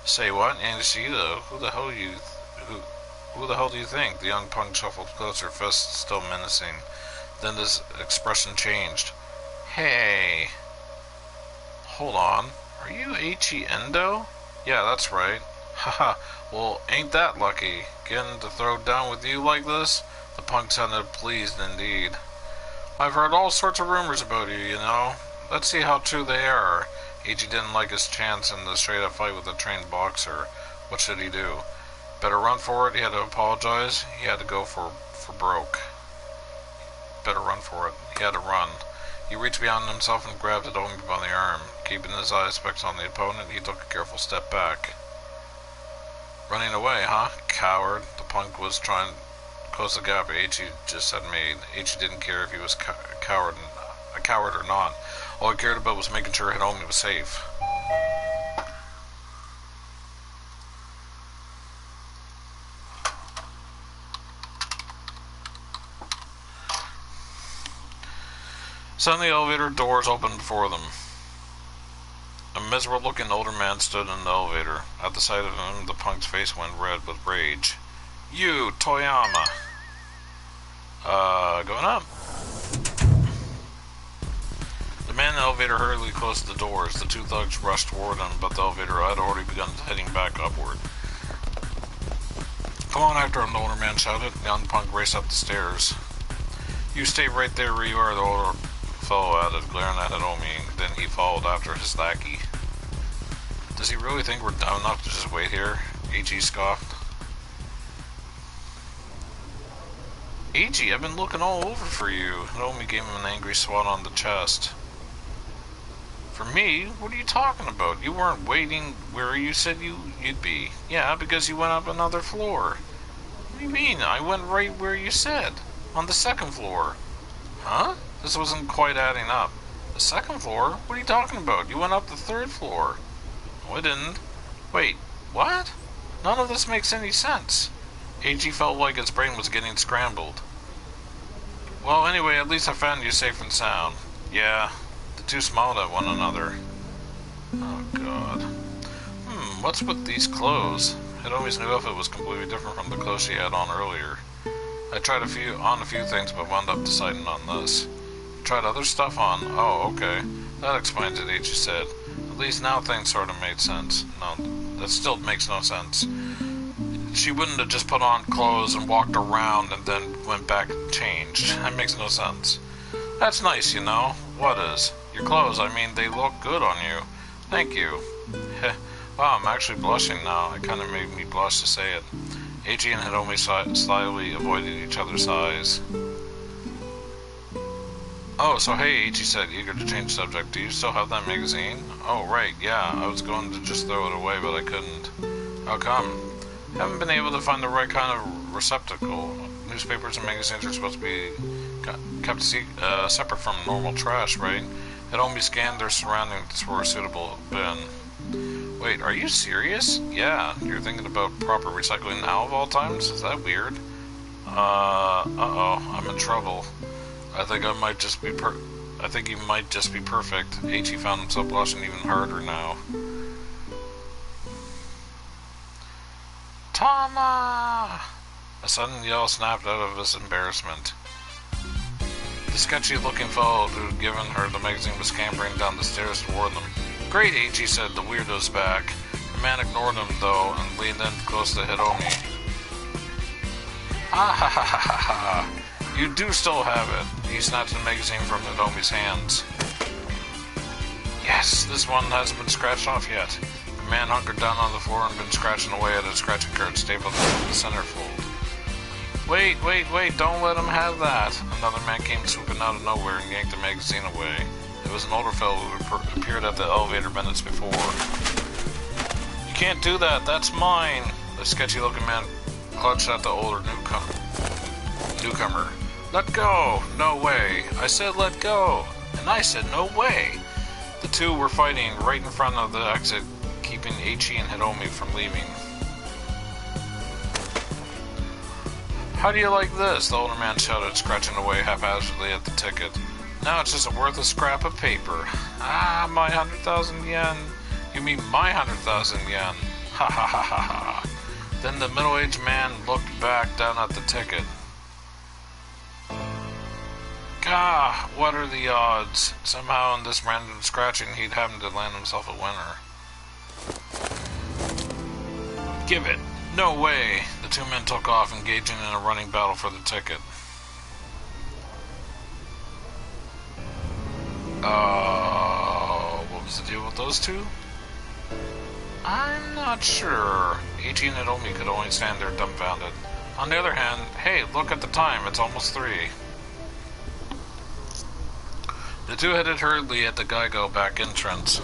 Say what? Yanishida? Who the hell do you think? The young punk shuffled closer, fist still menacing. Then his expression changed. Hey. Hold on. Are you Ichi Endo? Yeah, that's right. Haha, well, ain't that lucky? Getting to throw down with you like this? The punk sounded pleased indeed. I've heard all sorts of rumors about you, you know. Let's see how true they are. Ichi didn't like his chance in the straight-up fight with a trained boxer. What should he do? Better run for it? He had to apologize? He had to go for broke. Better run for it. He had to run. He reached beyond himself and grabbed Hidomi by the arm. Keeping his eyes fixed on the opponent, he took a careful step back. Running away, huh? Coward. The punk was trying to close the gap Ichi just had made. Ichi didn't care if he was a coward or not. All he cared about was making sure Hidomi was safe. Suddenly the elevator doors opened before them. A miserable-looking older man stood in the elevator. At the sight of him, the punk's face went red with rage. You, Toyama! Going up. The man in the elevator hurriedly closed the doors. The two thugs rushed toward him, but the elevator had already begun heading back upward. Come on after him, the older man shouted. The young punk raced up the stairs. You stay right there where you are, the older fellow added, glaring at Hidomi. Then he followed after his lackey. Does he really think we're dumb enough to just wait here? Ichi scoffed. Ichi, I've been looking all over for you. Hidomi gave him an angry swat on the chest. For me? What are you talking about? You weren't waiting where you said you'd be. Yeah, because you went up another floor. What do you mean? I went right where you said. On the second floor. Huh? This wasn't quite adding up. The second floor? What are you talking about? You went up the third floor. No, I didn't. Wait, what? None of this makes any sense. Ichi felt like his brain was getting scrambled. Well, anyway, at least I found you safe and sound. Yeah, the two smiled at one another. Oh god. What's with these clothes? Hidomi's new outfit was completely different from the clothes she had on earlier. I tried a few things, but wound up deciding on this. Tried other stuff on? Oh, okay. That explains it, Ichi said. At least now things sort of made sense. No, that still makes no sense. She wouldn't have just put on clothes and walked around and then went back and changed. That makes no sense. That's nice, you know. What is? Your clothes, I mean, they look good on you. Thank you. Wow, I'm actually blushing now. It kind of made me blush to say it. Ichi and Hidomi slyly avoided each other's eyes. Oh, so hey, Ichi said, eager to change subject. Do you still have that magazine? Oh, right, yeah. I was going to just throw it away, but I couldn't. How come? Haven't been able to find the right kind of receptacle. Newspapers and magazines are supposed to be kept separate from normal trash, right? Hidomi scanned their surroundings for a suitable bin. Wait, are you serious? Yeah, you're thinking about proper recycling now of all times? Is that weird? Uh-oh, I'm in trouble. I think you might just be perfect. Ichi found himself blushing even harder now. Tama! A sudden yell snapped out of his embarrassment. The sketchy-looking fellow who'd given her the magazine was scampering down the stairs toward them. Great, Ichi said, the weirdo's back. The man ignored him, though, and leaned in close to Hidomi. Ah ha ha ha ha ha! You do still have it. He snatched the magazine from Hidomi's hands. Yes, this one hasn't been scratched off yet. The man hunkered down on the floor and been scratching away at a scratching card stapled to the centerfold. Wait, don't let him have that. Another man came swooping out of nowhere and yanked the magazine away. It was an older fellow who appeared at the elevator minutes before. You can't do that, that's mine. The sketchy-looking man clutched at the older newcomer. Let go! No way! I said let go! And I said no way! The two were fighting right in front of the exit, keeping Ichi and Hidomi from leaving. How do you like this? The older man shouted, scratching away haphazardly at the ticket. Now it's just a worthless scrap of paper. Ah, my 100,000 yen. You mean my 100,000 yen? Ha ha ha ha ha. Then the middle-aged man looked back down at the ticket. Gah, what are the odds? Somehow in this random scratching he'd happen to land himself a winner. Give it. No way. The two men took off, engaging in a running battle for the ticket. What was the deal with those two? I'm not sure. Ichi and Hidomi could only stand there dumbfounded. On the other hand, hey, look at the time, it's almost 3. The two headed hurriedly at the Geigo back entrance.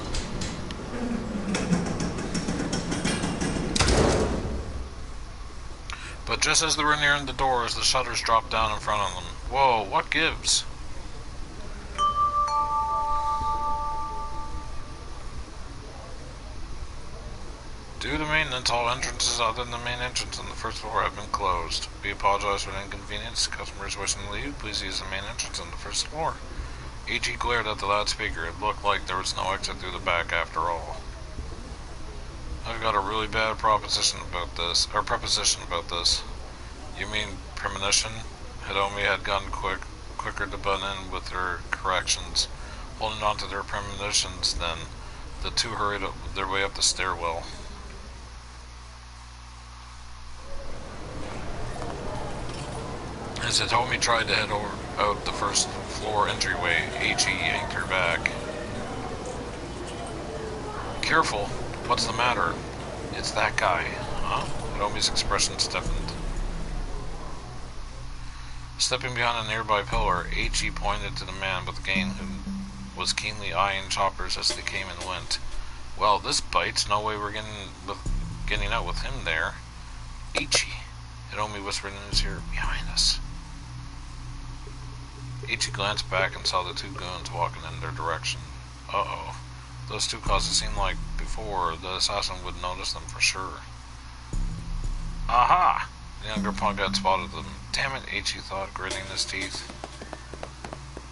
But just as they were nearing the doors, the shutters dropped down in front of them. Whoa, what gives? Due to maintenance, all entrances other than the main entrance on the first floor have been closed. We apologize for the inconvenience. Customers wishing to leave, please use the main entrance on the first floor. Ichi glared at the loudspeaker. It looked like there was no exit through the back after all. I've got a really bad preposition about this. You mean premonition? Hidomi had gotten quicker to butt in with her corrections. Holding on to their premonitions, then the two hurried their way up the stairwell. As Hidomi tried to head out the first floor entryway, Ichi yanked her back. Careful. What's the matter? It's that guy. Huh? Hidomi's expression stiffened. Stepping behind a nearby pillar, Ichi pointed to the man with the cane who was keenly eyeing shoppers as they came and went. Well, this bites. No way we're getting out with him there. Ichi, Hidomi whispered in his ear, behind us. Ichi glanced back and saw the two goons walking in their direction. Uh-oh. Those two caused it seem like before the assassin would notice them for sure. Aha! The younger punk had spotted them. Damn it, Ichi thought, gritting his teeth.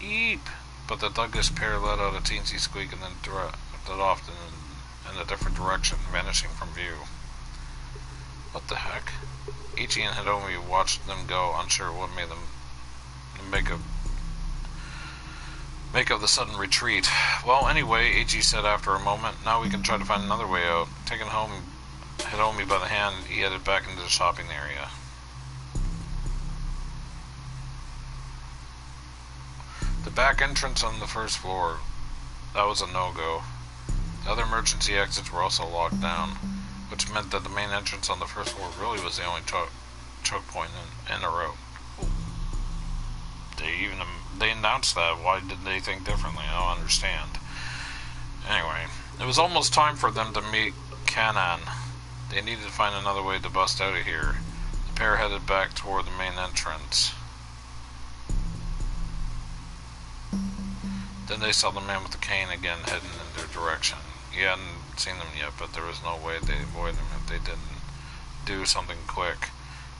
Eep! but the Douglas pair let out a teensy squeak and then drifted off in a different direction, vanishing from view. What the heck? Ichi and Hidomi watched them go, unsure what made them make of the sudden retreat. Well, anyway, Ichi said after a moment, now we can try to find another way out. Taking Hidomi by the hand, he headed back into the shopping area. The back entrance on the first floor, that was a no-go. The other emergency exits were also locked down, which meant that the main entrance on the first floor really was the only choke point in a row. They announced that. Why did they think differently? I don't understand. Anyway, it was almost time for them to meet Kanan. They needed to find another way to bust out of here. The pair headed back toward the main entrance. Then they saw the man with the cane again heading in their direction. He hadn't seen them yet, but there was no way they'd avoid him if they didn't do something quick.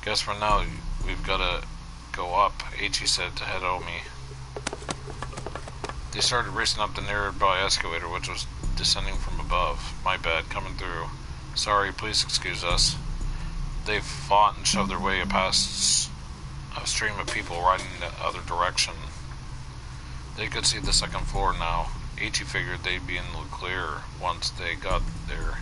Guess for now, we've got to go up, Ichi said to Hidomi. They started racing up the nearby escalator, which was descending from above. My bad, coming through. Sorry, please excuse us. They fought and shoved their way past a stream of people riding in the other direction. They could see the second floor now. Ichi figured they'd be in the clear once they got there.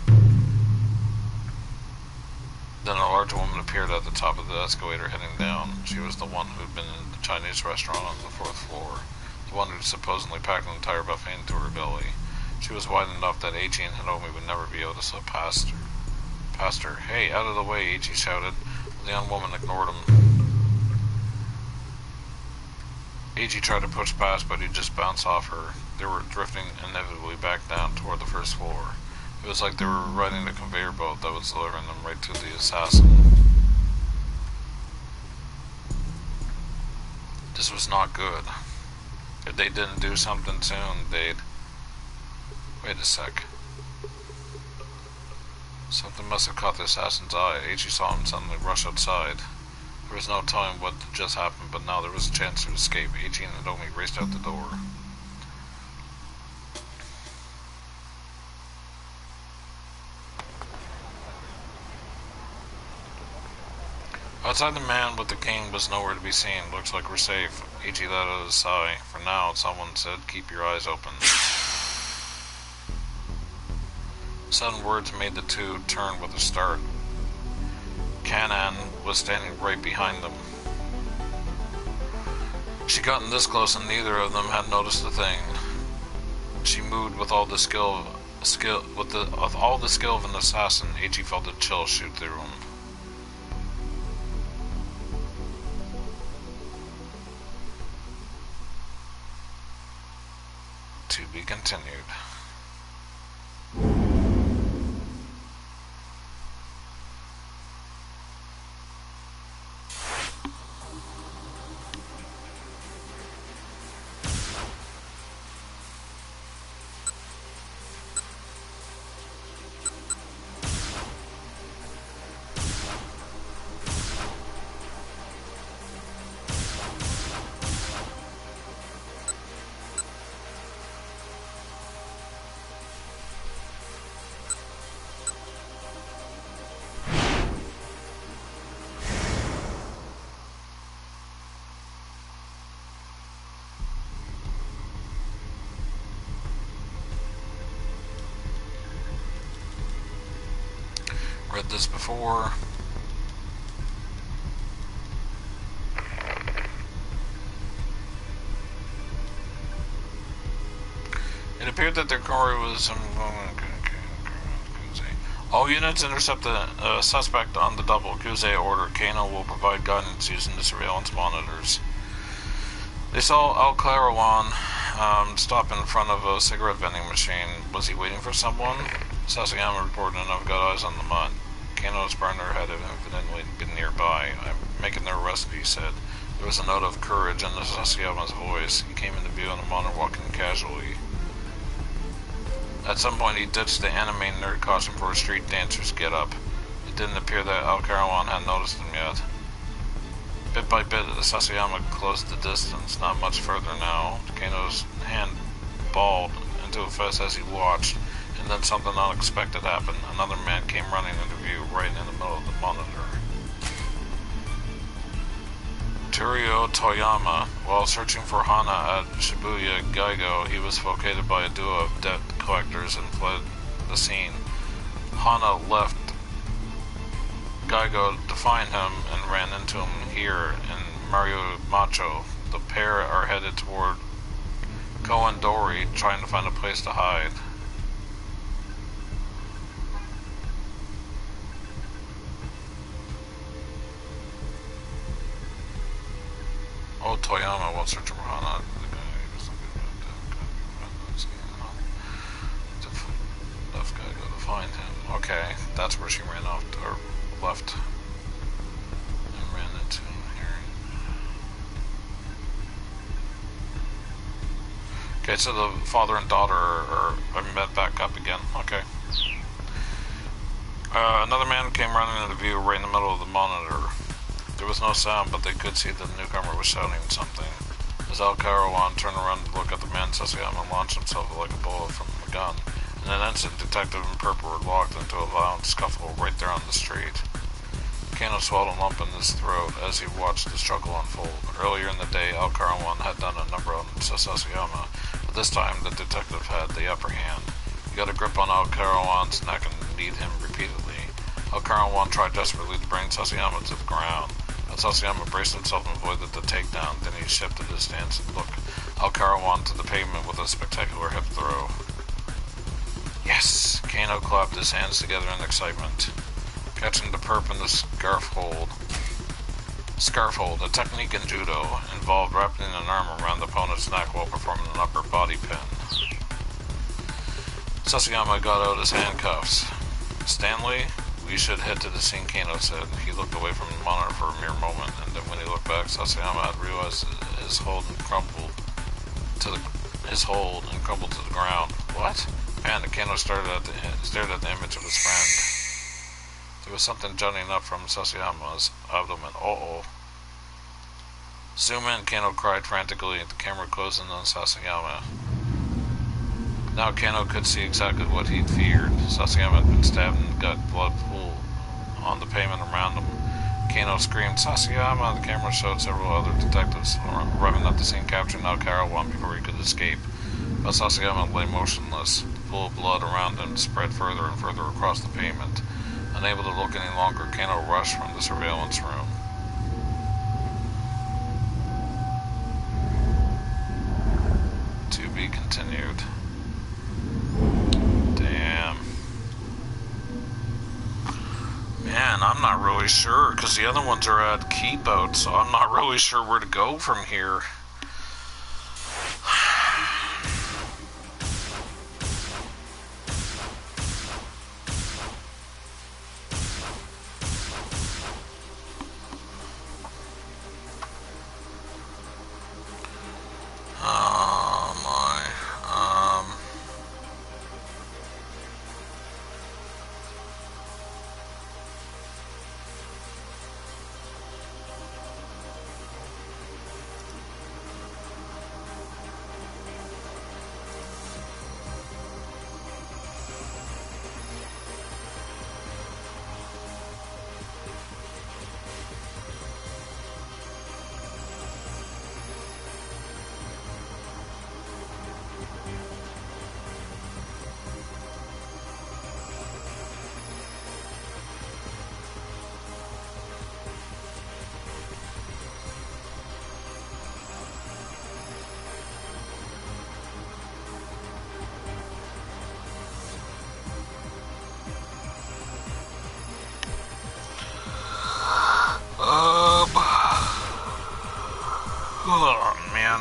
Then a large woman appeared at the top of the escalator heading down. She was the one who'd been in the Chinese restaurant on the 4th floor. The one who'd supposedly packed an entire buffet into her belly. She was wide enough that Ichi and Hidomi would never be able to slip past her. Hey, out of the way, Ichi shouted. The young woman ignored him. Ichi tried to push past, but he just bounced off her. They were drifting inevitably back down toward the first floor. It was like they were riding a conveyor belt that was delivering them right to the assassin. This was not good. If they didn't do something soon, they'd... Wait a sec. Something must have caught the assassin's eye. Ichi saw him suddenly rush outside. There was no telling what had just happened, but now there was a chance to escape. Ichi and Hidomi raced out the door. Outside, the man with the cane was nowhere to be seen. Looks like we're safe. Ichi let out a sigh. For now, someone said, keep your eyes open. Sudden words made the two turn with a start. Kanan was standing right behind them. She'd gotten this close and neither of them had noticed a thing. She moved with all the skill of an assassin. Ichi felt a chill shoot through him. To be continued. Read this before. It appeared that their quarry was all units intercept the suspect on the double. Kuze order. Kano will provide guidance using the surveillance monitors. They saw Al Clarawan stop in front of a cigarette vending machine. Was he waiting for someone? Sasayama reported, and I've got eyes on the mud. Kano's partner had evidently been nearby. I'm making their arrest, he said. There was a note of courage in Sasayama's voice. He came into view on the monitor walking casually. At some point, he ditched the anime nerd costume for a street dancer's get-up. It didn't appear that Al Carawan had noticed him yet. Bit by bit, Sasayama closed the distance, not much further now. Kano's hand balled into a fist as he watched, and then something unexpected happened. Another man came running into view right in the middle of the monitor. Turio Toyama. While searching for Hana at Shibuya Gaigo, he was located by a duo of debt collectors and fled the scene. Hana left Gaigo to find him and ran into him here in Mario Macho. The pair are headed toward Koendori, trying to find a place to hide. Oh, Toyama while searching for Hana. Left Gaigo to find him. Okay, that's where she ran off, or left. And ran into him here. Okay, so the father and daughter are met back up again. Okay. Another man came running into view right in the middle of the monitor. There was no sound, but they could see that the newcomer was shouting something. As Al-Karawan turned around to look at the man, Sasayama launched himself like a bullet from a gun. In an instant, Detective and Purple were locked into a violent scuffle right there on the street. Kano swallowed a lump in his throat as he watched the struggle unfold. Earlier in the day, Al-Karawan had done a number on Sasayama, but this time the detective had the upper hand. He got a grip on Al-Karawan's neck and kneed him repeatedly. Al-Karawan tried desperately to bring Sasayama to the ground. But Sasayama braced himself and avoided the takedown. Then he shifted his stance and looked Al-Karawan to the pavement with a spectacular hip throw. Yes! Kano clapped his hands together in excitement. Catching the perp in the scarf hold. A technique in judo, involved wrapping an arm around the opponent's neck while performing an upper body pin. Sasayama got out his handcuffs. Stanley, we should head to the scene, Kano said. He looked away from the monitor for a mere moment, and then when he looked back, Sasayama had realized his hold and crumbled to the ground. What? Panic, Kano stared at the image of his friend. There was something jutting up from Sasayama's abdomen. Uh-oh. Zoom in, Kano cried frantically, the camera closed in on Sasayama. Now Kano could see exactly what he'd feared. Sasayama had been stabbed in the gut, blood pooled on the pavement around him. Kano screamed, Sasayama! The camera showed several other detectives arriving at the scene, capturing Al-Karawan before he could escape. But Sasayama lay motionless. The pool of blood around him spread further and further across the pavement. Unable to look any longer, Kano rushed from the surveillance room. To be continued. Damn. Man, I'm not really sure, because the other ones are at keep out, so I'm not really sure where to go from here. Oh, man.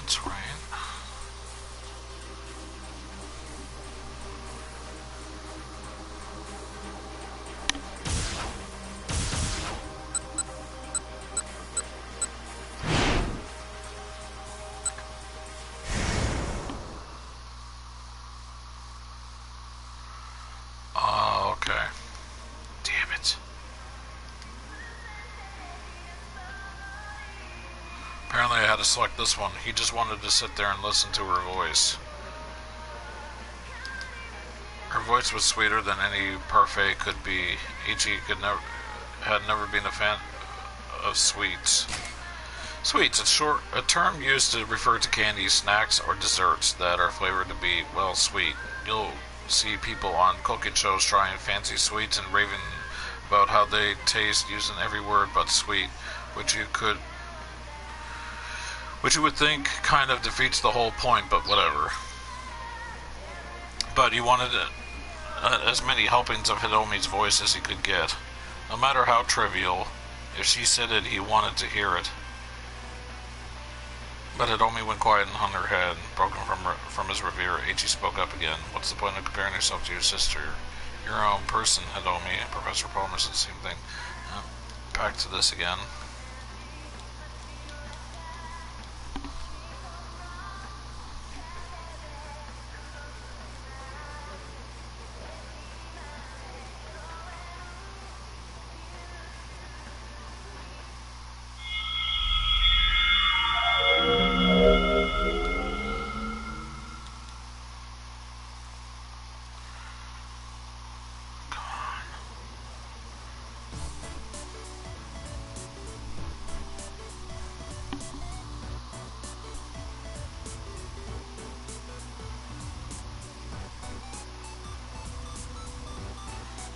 That's right. Okay. Damn it. Apparently I had to select this one. He just wanted to sit there and listen to her voice. Her voice was sweeter than any parfait could be. Ichi had never been a fan of sweets. Sweets, a term used to refer to candies, snacks, or desserts that are flavored to be, well, sweet. You'll see people on cooking shows trying fancy sweets and raving about how they taste using every word but sweet, which you would think kind of defeats the whole point, but whatever. But he wanted as many helpings of Hidomi's voice as he could get. No matter how trivial, if she said it, he wanted to hear it. But Hidomi went quiet and hung her head, broken from his reverie. Ichi spoke up again. What's the point of comparing yourself to your sister? You're your own person, Hidomi. Professor Palmer said the same thing. Back to this again.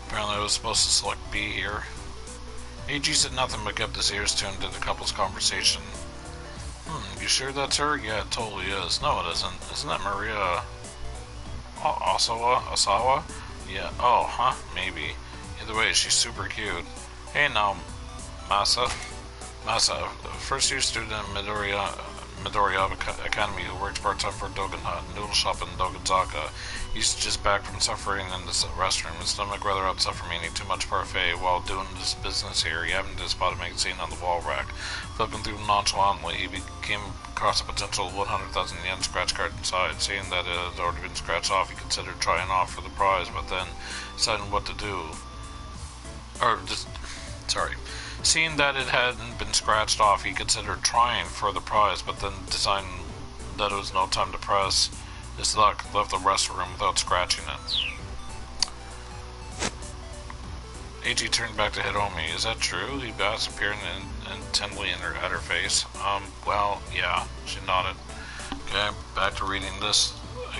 Apparently I was supposed to select B here. AG said nothing but kept his ears tuned to the couple's conversation. You sure that's her? Yeah, it totally is. No, it isn't. Isn't that Maria Osawa? Yeah. Oh, huh? Maybe. Either way, she's super cute. Hey now, Masa, a first-year student at Midoriya Academy who works part-time for Dogen Hut, noodle shop in Dogenzaka. He's just back from suffering in the restroom. His stomach rather upset from eating too much parfait. While doing this business here, he happened to spot a magazine on the wall rack. Flipping through nonchalantly, he came across a potential 100,000 yen scratch card inside. Seeing that it had already been scratched off, he considered trying off for the prize, but then deciding what to do. Seeing that it hadn't been scratched off, he considered trying for the prize, but then deciding that it was no time to press his luck, left the restroom without scratching it. AG turned back to Hidomi. Is that true? He asked, peering intently at her face. Well, yeah, she nodded. Okay, back to reading this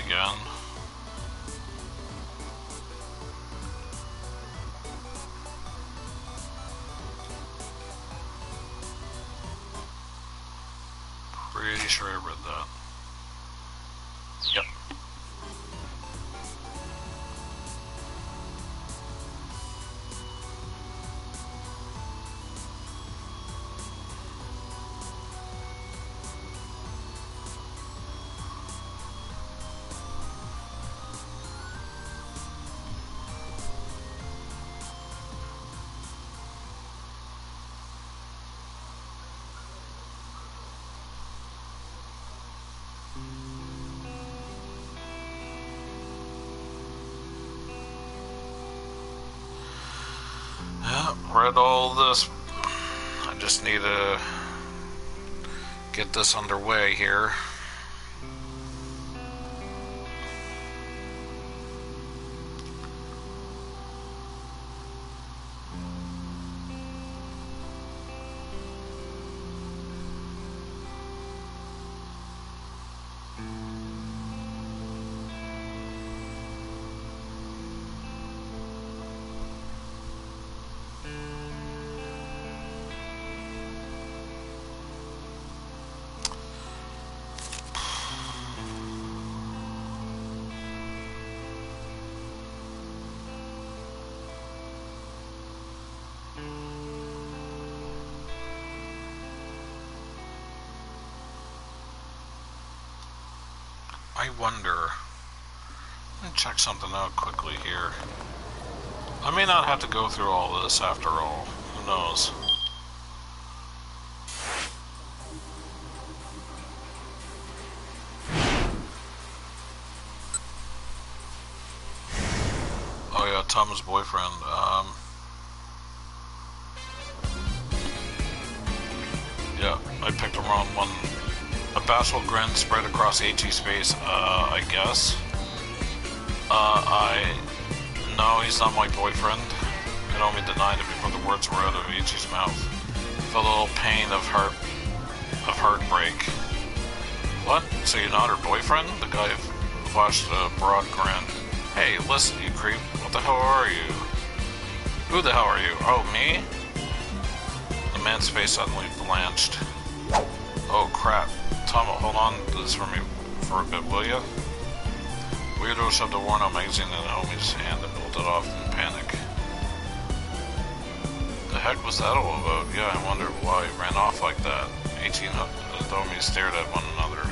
again. Pretty sure I read that. Yep. Read all this. I just need to get this underway here. I wonder. Let me check something out quickly here. I may not have to go through all this after all. Who knows? Oh yeah, Tom's boyfriend. Yeah, I picked the wrong one. A bashful grin spread across H.E.'s face. I guess. No, he's not my boyfriend. Naomi denied it before the words were out of H.E.'s mouth. Felt a little pain of heartbreak. What? So you're not her boyfriend? The guy flashed a broad grin. Hey, listen, you creep. What the hell are you? Who the hell are you? Oh, me? The man's face suddenly blanched. Oh, crap. Tom, hold on to this for me for a bit, will ya? Weirdo shoved a worn-out magazine in Naomi's hand and pulled it off in panic. The heck was that all about? Yeah, I wondered why he ran off like that. H.E. and Naomi stared at one another.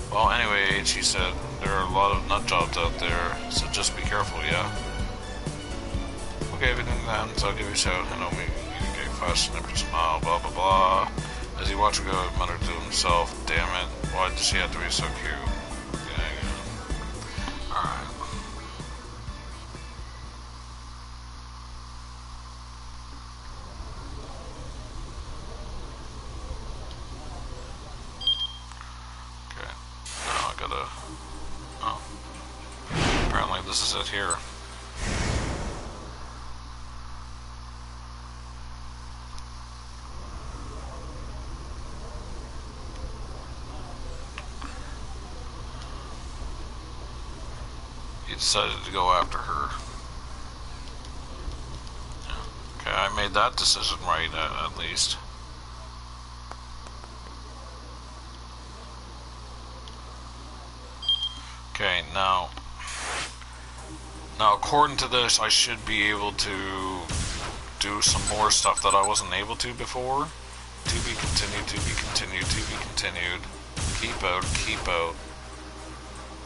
Well, anyway, H.E. said, there are a lot of nut jobs out there, so just be careful, yeah? Okay, everything ends, I'll give you a shout. Naomi gave fast and a smile, blah blah blah. As he watched her go, he muttered to himself, damn it, why does she have to be so cute? Alright. Okay. Now I gotta... Oh. Apparently this is it here. He decided to go after her. Yeah. Okay, I made that decision right, at least. Okay, now according to this, I should be able to do some more stuff that I wasn't able to before. To be continued, to be continued, to be continued. Keep out, keep out.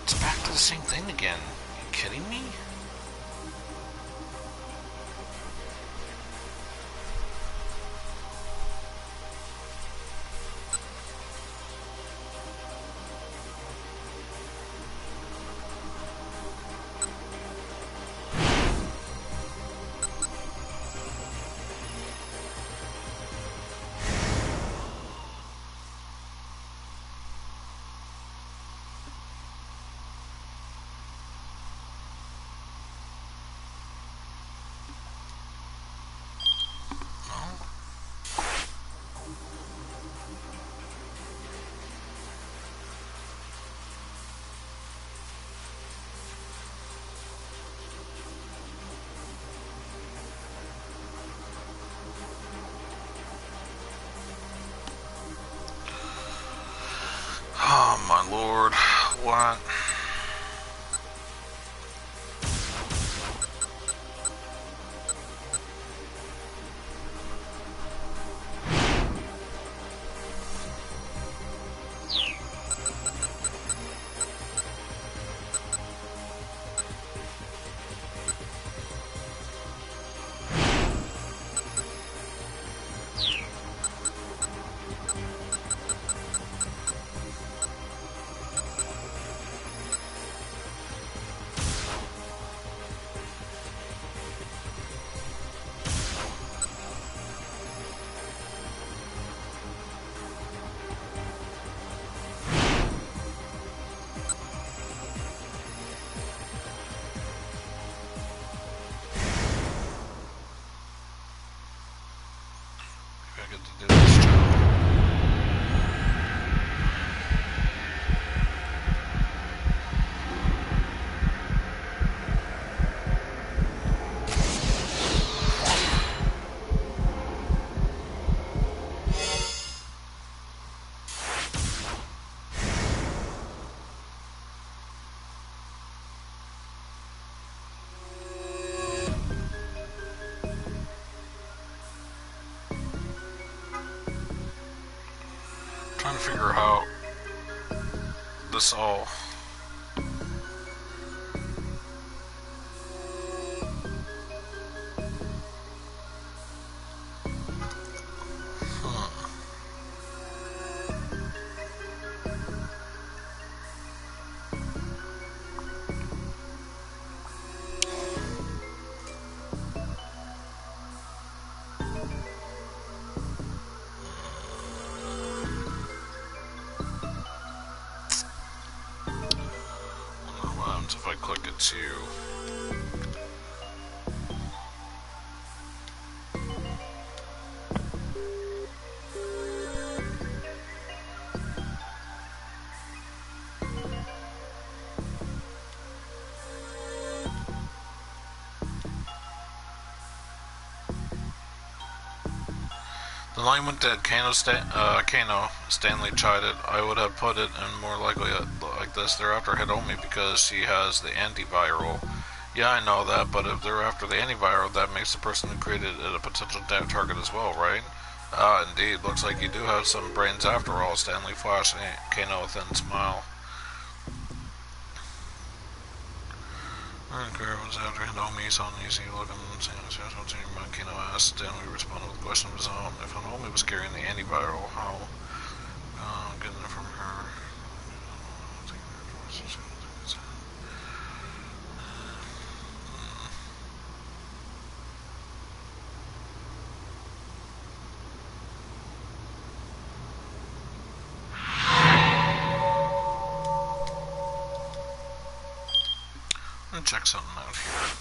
It's back to the same thing again. Are you kidding me? Oh my lord, what? I get to do this job. Trying to figure out this all it's you. The line went dead. Kano, Stanley chided. I would have put it in more likely like this. They're after Hidomi because she has the antiviral. Yeah, I know that, but if they're after the antiviral, that makes the person who created it a potential target as well, right? Ah, indeed. Looks like you do have some brains after all, Stanley flashed Kano with a thin smile. Girl was after Hidomi, saw an easy looking Kano asked. Stanley responded with a question of his own. If Hidomi was carrying the antiviral, how getting it from her? I'm gonna check something out here.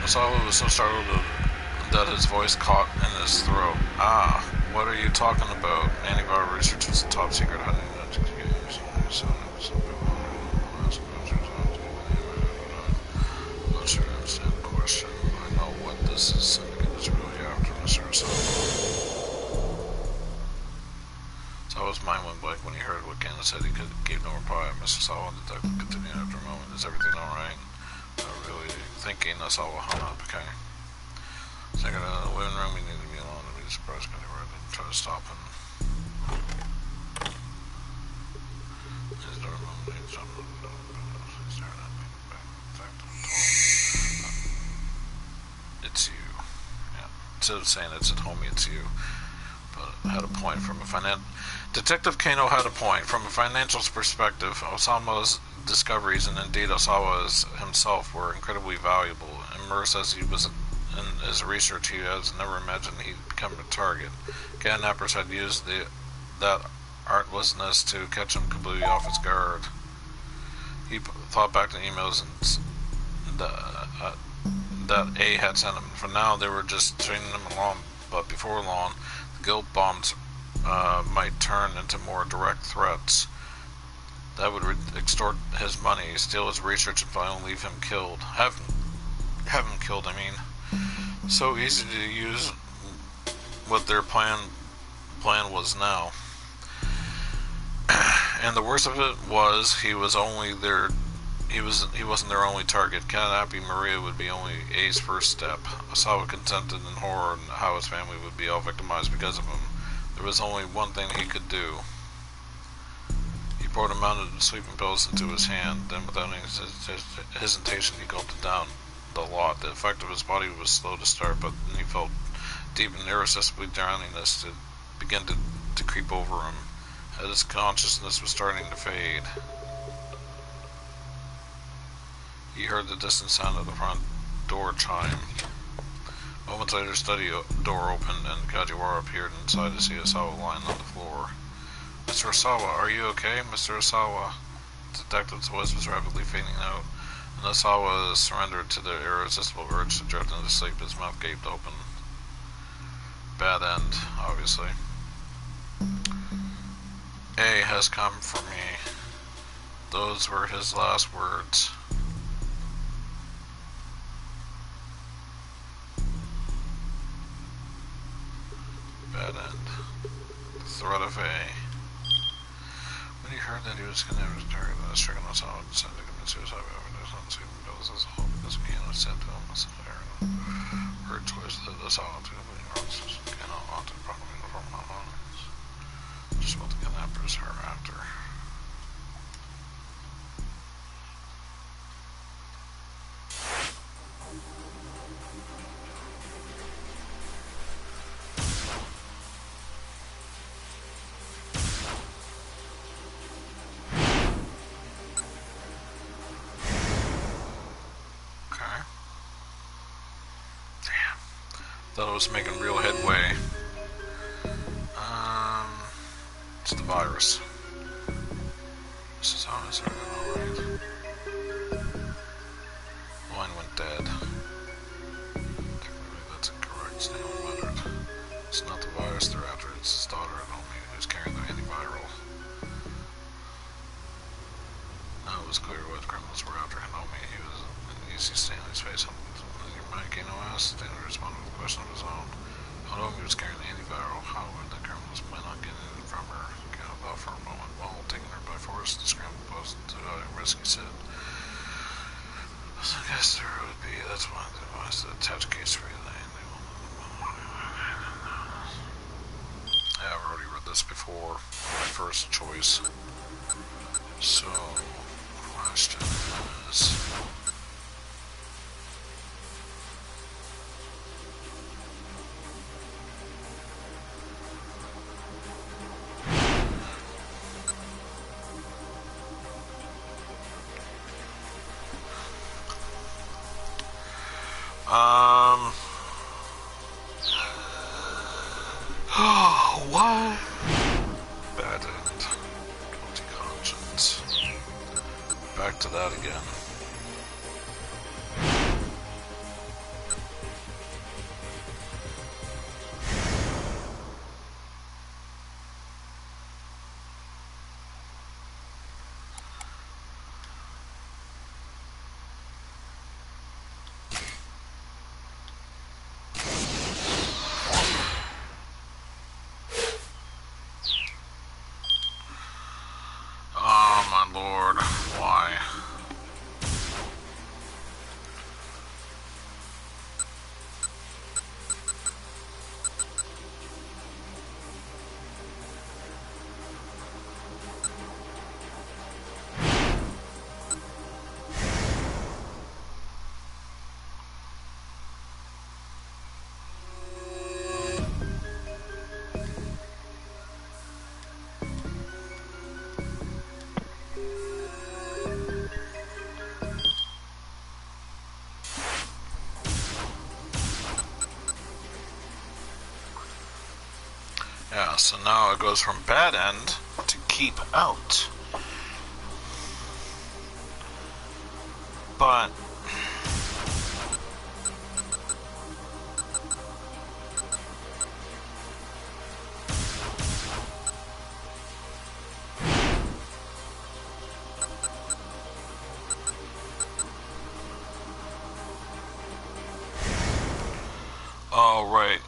Osawa was so startled that his voice caught in his throat. Ah, what are you talking about? Antiviral research was a top secret. How do you know? Not sure I understand the question. I know what this is. Syndicate is really after Mr. Osawa. Osawa's mind went blank when he heard what Candace said. He gave no reply. Mr. Osawa and the detective continued after a moment. Is everything alright? Not really thinking. Osawa hung up. Okay. Second, in the living room, we need to be alone. I'd be surprised because I didn't try to stop him. His door needs something. It's you. Yeah. Instead of saying it's at home, it's you. But had a point from a Detective Kano had a point. From a financial perspective, Osama's discoveries, and indeed Osawa himself, were incredibly valuable. Immersed as he was in his research, he has never imagined he'd become a target. Kidnappers had used that artlessness to catch him completely off his guard. He thought back to emails that A had sent him. For now, they were just stringing him along, but before long, the guilt bombs might turn into more direct threats that would extort his money, steal his research, and finally leave him killed. Have him killed, I mean. So easy to use what their plan was now. And the worst of it was he wasn't their only target. Kidnapping Maria would be only A's first step. Osawa consented in horror and how his family would be all victimized because of him. There was only one thing he could do. He poured a mountain of sleeping pills into his hand, then without any hesitation he gulped it down the lot. The effect of his body was slow to start, but then he felt deep and irresistibly drowniness to begin to creep over him, as his consciousness was starting to fade. He heard the distant sound of the front door chime. Moments later, the study door opened, and Kajiwara appeared inside to see Osawa lying on the floor. Mr. Osawa, are you okay? Mr. Osawa. The detective's voice was rapidly fading out, and Osawa surrendered to the irresistible urge to drift into sleep. His mouth gaped open. Bad end, obviously. A has come for me. Those were his last words. Bad end. The threat of A. heard that he was condemned to target the stricken assault and decided to commit suicide. However, there's not seen bills as a whole because Keanu said to him as a fair heard choice that the assault to the officers cannot want to probably inform my minds. Just what the kidnappers are after. Thought I was making real headway. It's the virus. This is how I started, alright. Line went dead. Technically that's incorrect, Stanley muttered. It's not the virus they're after, it's his daughter at home who's carrying the antiviral. Now it was clear what criminals were after Hinomi. He was an easy Stanley's face on Kano asked. Stanley responded with a question of his own. Hinomi was carrying the antiviral. How would the criminals plan on getting it from her? Kano thought for a moment while taking her by force. The Scramble posed to risk, he said. I guess there would be. That's why they wanted to attach a case for you. Yeah, I've already read this before. My first choice. So, question is. What? Bad end. Guilty conscience. Back to that again. Lord, why? Yeah, so now it goes from bad end to keep out. But oh right.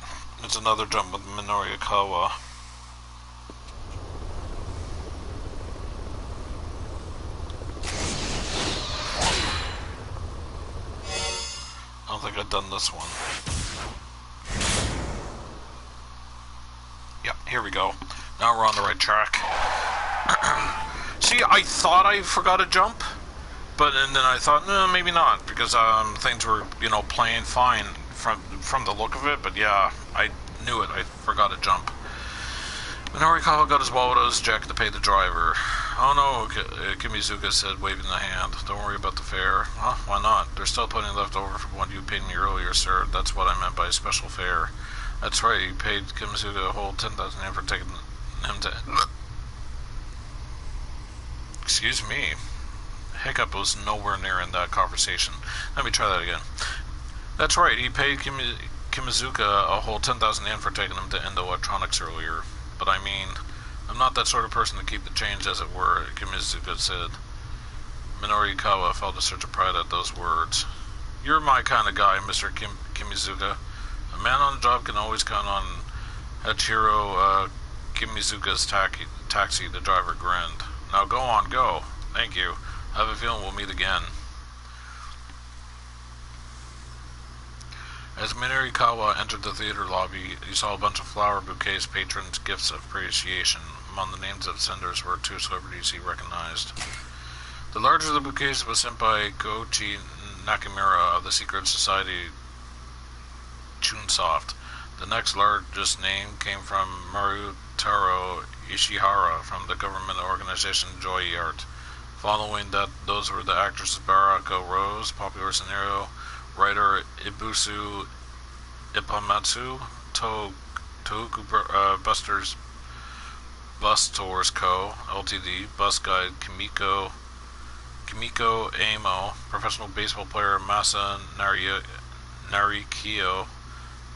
It's another jump with Minorikawa. I don't think I've done this one. Yep, here we go. Now we're on the right track. See, I thought I forgot a jump, and then I thought, no, maybe not, because things were, playing fine from the look of it, but yeah, I knew it. I forgot a jump. Minorikawa got his wallet out of his jacket to pay the driver. Oh no, Kimizuka said, waving the hand. Don't worry about the fare. Huh? Why not? There's still plenty left over from what you paid me earlier, sir. That's what I meant by special fare. That's right, you paid Kimizuka a whole 10,000 yen for taking him to... Excuse me. Hiccup was nowhere near in that conversation. Let me try that again. That's right, he paid Kimizuka a whole 10,000 yen for taking him to Indo Electronics earlier. But I mean, I'm not that sort of person to keep the change, as it were, Kimizuka said. Minorikawa felt a surge of pride at those words. You're my kind of guy, Mr. Kimizuka. A man on the job can always count on Hachiro Kimizuka's taxi, the driver grinned. Now go on, go. Thank you. I have a feeling we'll meet again. As Minarikawa entered the theater lobby, he saw a bunch of flower bouquets, patrons' gifts of appreciation. Among the names of senders were two celebrities he recognized. The larger of the bouquets was sent by Goichi Nakamura of the secret society Chunsoft. The next largest name came from Marutaro Ishihara from the government organization Joy Art. Following that, those were the actresses Barako Rose, popular scenario writer Ibusu Ippamatsu, Tohoku Busters Bus Tours Co., Ltd., Bus Guide Kimiko Amo, professional baseball player Masa Narikio,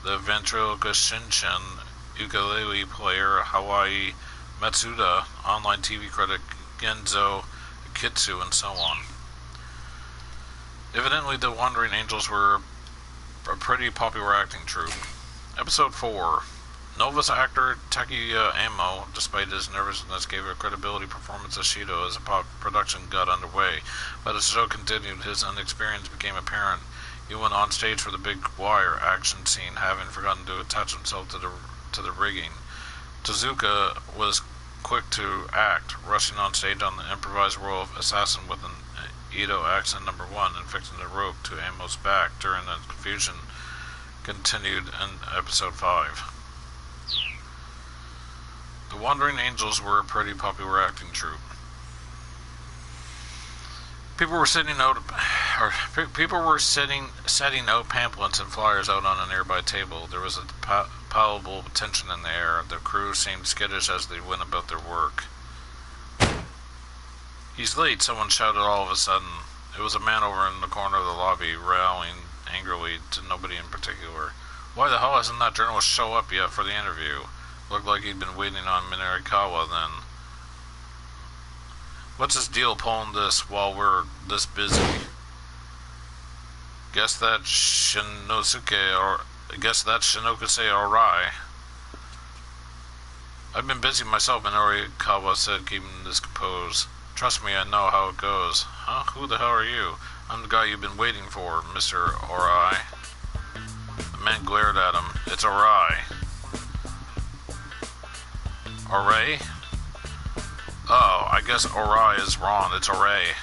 the ventriloquist Shinshin, ukulele player Hawaii Matsuda, online TV critic Genzo Kitsu, and so on. Evidently, the Wandering Angels were a pretty popular acting troupe. Episode 4. Novice actor Takuya Amo, despite his nervousness, gave a credibility performance as Shido as the production got underway. But as the show continued, his inexperience became apparent. He went on stage for the big wire action scene, having forgotten to attach himself to the rigging. Tezuka was quick to act, rushing on stage on the improvised role of assassin with an Edo accent number 1 and fixing the rope to Amo's back during the confusion continued in episode 5. The Wandering Angels were a pretty popular acting troupe. People were setting out pamphlets and flyers out on a nearby table. There was a palpable tension in the air. The crew seemed skittish as they went about their work. "He's late," someone shouted all of a sudden. It was a man over in the corner of the lobby, rallying angrily to nobody in particular. "Why the hell hasn't that journalist show up yet for the interview?" Looked like he'd been waiting on Minarikawa then. "What's his deal pulling this while we're this busy?" Guess that's Shinokuse Arai. "I've been busy myself," Minarikawa said, keeping his composed. "Trust me, I know how it goes." "Huh? Who the hell are you?" "I'm the guy you've been waiting for, Mr. Orai." The man glared at him. "It's Orai." "Orai? Oh, I guess Orai is wrong. It's Orai,"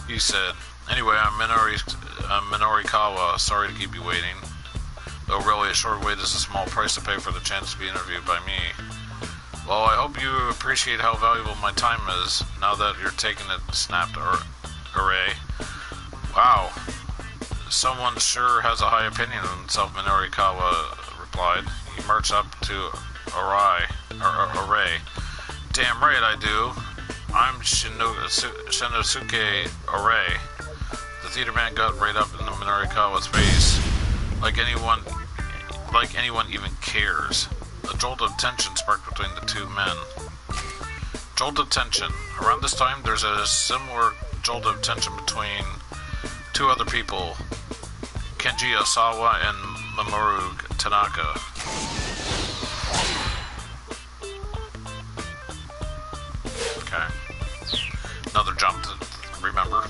he said. "Anyway, I'm Minorikawa. Sorry to keep you waiting. Though really, a short wait is a small price to pay for the chance to be interviewed by me." "Well, I hope you appreciate how valuable my time is, now that you're taking it," snapped Orai. "Wow, someone sure has a high opinion of himself," Minorikawa replied. He marched up to Orai. "Damn right I do. I'm Shinosuke Orai." The theater man got right up in the Minorikawa's face. Like anyone even cares. A jolt of tension sparked between the two men. Jolt of tension. Around this time, there's a similar jolt of tension between two other people, Kenji Osawa and Mamoru Tanaka. Okay. Another jump to remember.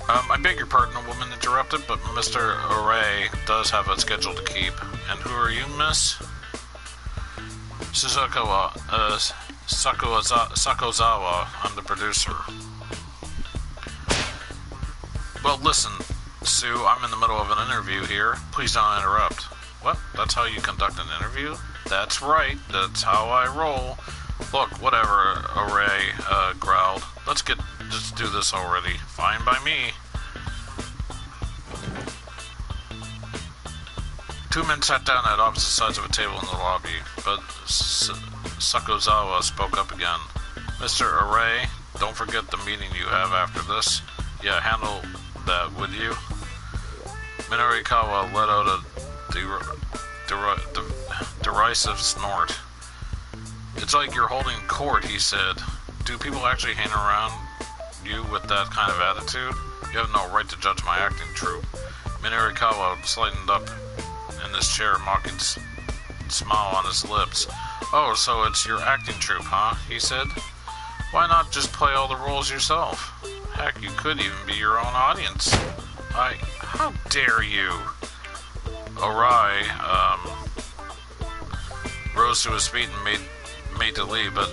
I beg your pardon, a woman interrupted, but Mr. Orai does have a schedule to keep. "And who are you, miss?" Sakozawa. I'm the producer." "Well, listen, Sue, I'm in the middle of an interview here. Please don't interrupt." "What? That's how you conduct an interview?" "That's right. That's how I roll." "Look, whatever," Orai growled. Let's do this already." "Fine by me." Two men sat down at opposite sides of a table in the lobby, but Sakozawa spoke up again. "Mr. Orai, don't forget the meeting you have after this. Yeah, handle that, would you?" Minorikawa let out a derisive snort. "It's like you're holding court," he said. "Do people actually hang around you with that kind of attitude? You have no right to judge my acting troupe." Minorikawa slackened up in his chair, mocking smile on his lips. Oh, so it's your acting troupe, huh? He said. Why not just play all the roles yourself? Heck, you could even be your own audience. How dare you? Arai, rose to his feet and made to leave, but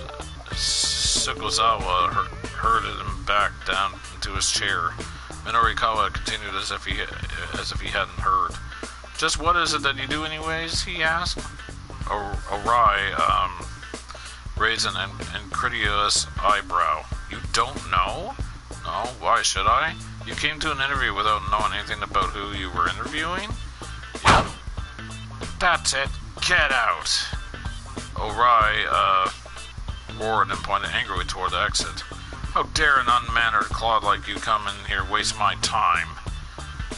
Sukozawa herded him back down into his chair. Minorikawa continued as if he hadn't heard. Just what is it that you do anyways? He asked. Arai, raised an incredulous eyebrow. You don't know? No, why should I? You came to an interview without knowing anything about who you were interviewing? Yep. That's it. Get out. Arai, roared and pointed angrily toward the exit. How dare an unmannered clod like you come in here waste my time?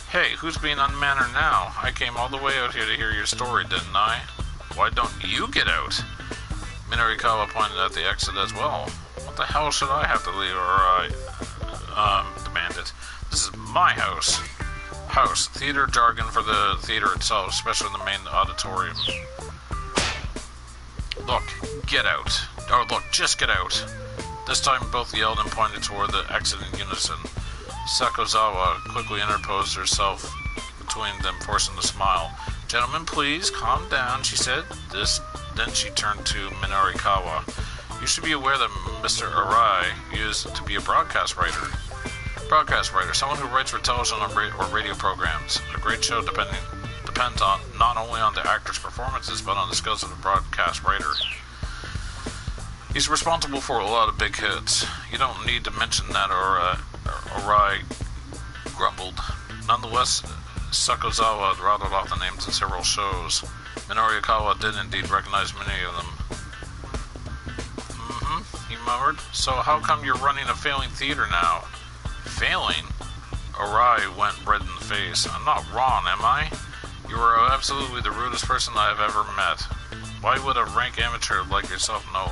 Hey, who's being unmannered now? I came all the way out here to hear your story, didn't I? Why don't you get out? Minorikawa pointed at the exit as well. What the hell should I have to leave, demanded. This is my house. House, theater jargon for the theater itself, especially in the main auditorium. Look, get out. Oh, look, just get out. This time both yelled and pointed toward the exit in unison. Sakozawa quickly interposed herself between them, forcing a smile. Gentlemen, please, calm down, she said. Then she turned to Minorikawa. You should be aware that Mr. Arai used to be a broadcast writer. Broadcast writer, someone who writes for television or radio programs. A great show depends on not only on the actor's performances, but on the skills of the broadcast writer. He's responsible for a lot of big hits. You don't need to mention that, Arai grumbled. Nonetheless, Sakozawa rattled off the names of several shows. Minorikawa did indeed recognize many of them. He murmured. So how come you're running a failing theater now? Failing? Arai went red in the face. I'm not wrong, am I? You are absolutely the rudest person I have ever met. Why would a rank amateur like yourself know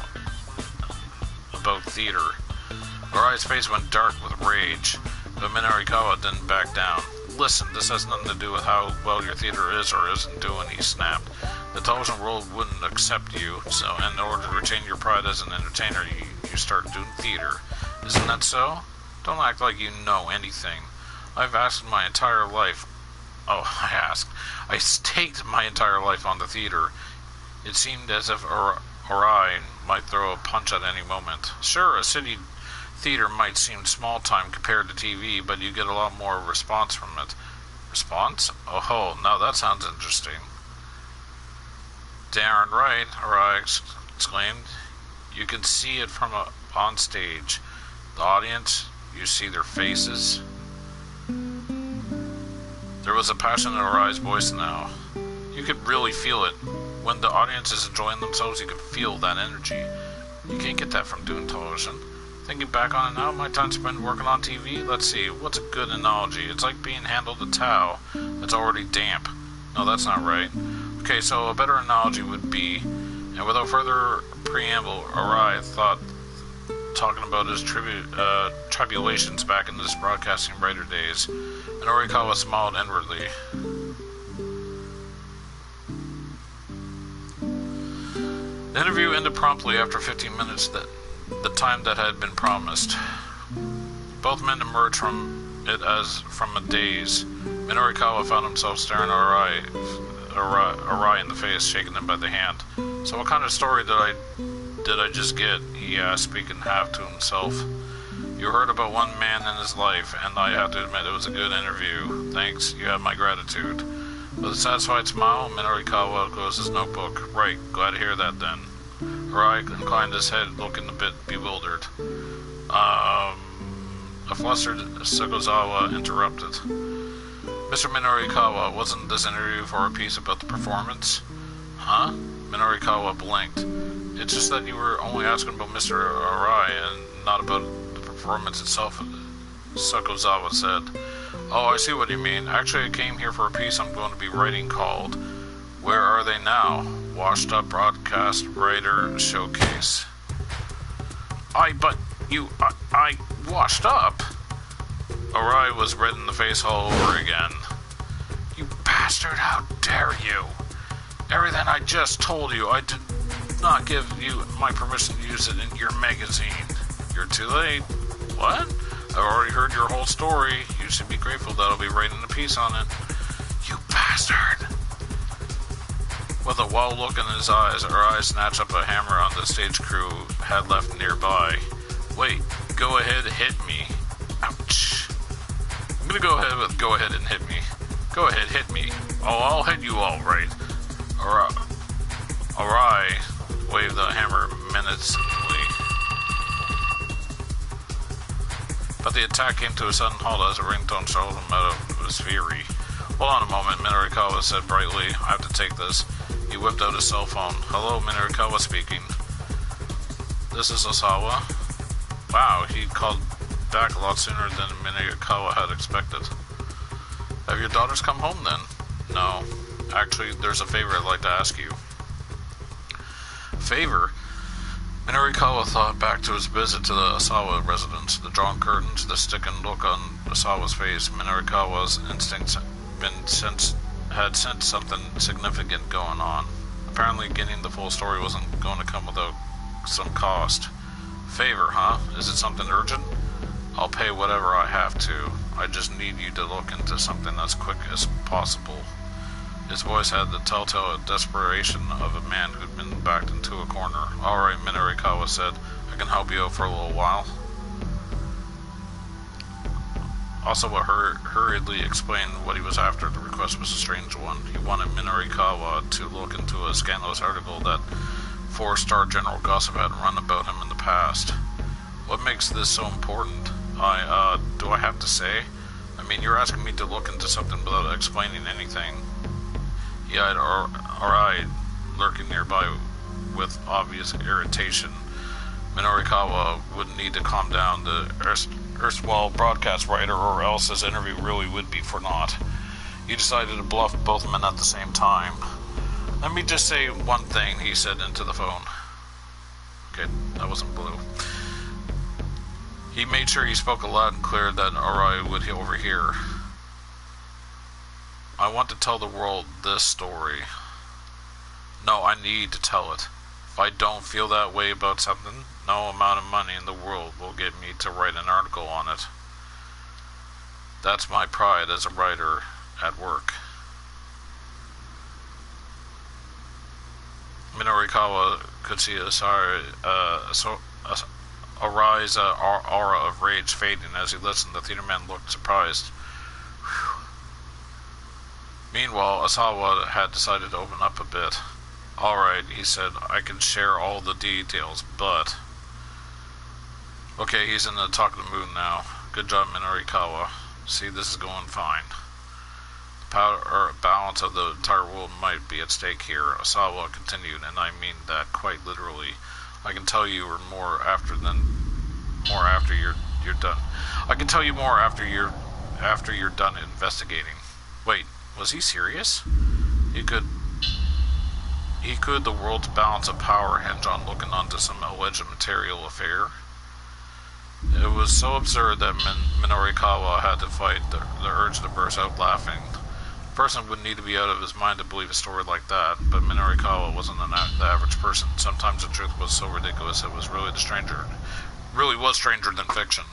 about theater? Arai's face went dark with rage, but Minorikawa didn't back down. Listen, this has nothing to do with how well your theater is or isn't doing, he snapped. The television world wouldn't accept you, so in order to retain your pride as an entertainer, you start doing theater. Isn't that so? Don't act like you know anything. I've asked my entire life. I staked my entire life on the theater. It seemed as if Arai might throw a punch at any moment. Sure, a city theater might seem small time compared to TV, but you get a lot more response from it. Response? Oh, now that sounds interesting. Darn right, Arai exclaimed. You can see it from on stage. The audience, you see their faces. There was a passion in Arai's voice now. You could really feel it. When the audience is enjoying themselves, you can feel that energy. You can't get that from doing television. Thinking back on it now, my time spent working on TV, let's see, what's a good analogy? It's like being handled a towel that's already damp. No, that's not right. Okay, so a better analogy would be, and without further preamble, Arai thought, talking about his tribulations back in his broadcasting writer days, and Orikawa smiled inwardly. The interview ended promptly after 15 minutes, the time that had been promised. Both men emerged from it as from a daze. Minorikawa found himself staring Arai in the face, shaking him by the hand. So what kind of story did I just get? He asked, speaking half to himself. You heard about one man in his life, and I have to admit it was a good interview. Thanks, you have my gratitude. With a satisfied smile, Minorikawa closed his notebook. Right, glad to hear that then. Arai inclined his head, looking a bit bewildered. A flustered Sakozawa interrupted. Mr. Minorikawa, wasn't this interview for a piece about the performance? Huh? Minorikawa blinked. It's just that you were only asking about Mr. Arai and not about the performance itself, Sakozawa said. Oh, I see what you mean. Actually, I came here for a piece I'm going to be writing called Where Are They Now? Washed Up Broadcast Writer Showcase. I washed up? Arai was red in the face all over again. You bastard, how dare you? Everything I just told you, I did not give you my permission to use it in your magazine. You're too late. What? I've already heard your whole story. You should be grateful that I'll be writing a piece on it. You bastard! With a wild look in his eyes, Arai snatched up a hammer on the stage crew had left nearby. Wait, go ahead, hit me. Ouch. I'm gonna go ahead with go ahead and hit me. Go ahead, hit me. Oh, I'll hit you all right. Arai waved the hammer menacingly. But the attack came to a sudden halt as a ringtone startled him out of his fury. Hold on a moment, Minorikawa said brightly. I have to take this. He whipped out his cell phone. Hello, Minorikawa speaking. This is Osawa. Wow, he called back a lot sooner than Minorikawa had expected. Have your daughters come home then? No. Actually, there's a favor I'd like to ask you. Favor? Minorikawa thought back to his visit to the Osawa residence. The drawn curtains, the sticking look on Osawa's face. Minorikawa's instincts had sensed something significant going on. Apparently, getting the full story wasn't going to come without some cost. Favor, huh? Is it something urgent? I'll pay whatever I have to. I just need you to look into something as quick as possible. His voice had the telltale desperation of a man who'd been backed into a corner. Alright, Minorikawa said. I can help you out for a little while. Osawa hurriedly explained what he was after. The request was a strange one. He wanted Minorikawa to look into a scandalous article that 4-star general gossip had run about him in the past. What makes this so important? Do I have to say? I mean, you're asking me to look into something without explaining anything. He eyed Arai lurking nearby with obvious irritation. Minorikawa would need to calm down. The erstwhile broadcast writer, or else his interview really would be for naught. He decided to bluff both men at the same time. Let me just say one thing, he said into the phone. Okay, that wasn't blue. He made sure he spoke loud and clear that Arai would overhear. I want to tell the world this story. No, I need to tell it. If I don't feel that way about something, no amount of money in the world will get me to write an article on it. That's my pride as a writer at work. Minorikawa could see Arai's aura of rage fading as he listened. The theater man looked surprised. Whew. Meanwhile, Osawa had decided to open up a bit. Alright, he said, I can share all the details, but... Okay, he's in the talking mood now. Good job, Minorikawa. See, this is going fine. The balance of the entire world might be at stake here. Osawa continued, and I mean that quite literally. I can tell you more after you're done. I can tell you more after you're done investigating. Wait, was he serious? The world's balance of power hinge on looking onto some alleged material affair? It was so absurd that Minorikawa had to fight the urge to burst out laughing. A person would need to be out of his mind to believe a story like that, but Minorikawa wasn't the average person. Sometimes the truth was so ridiculous it was really was stranger than fiction.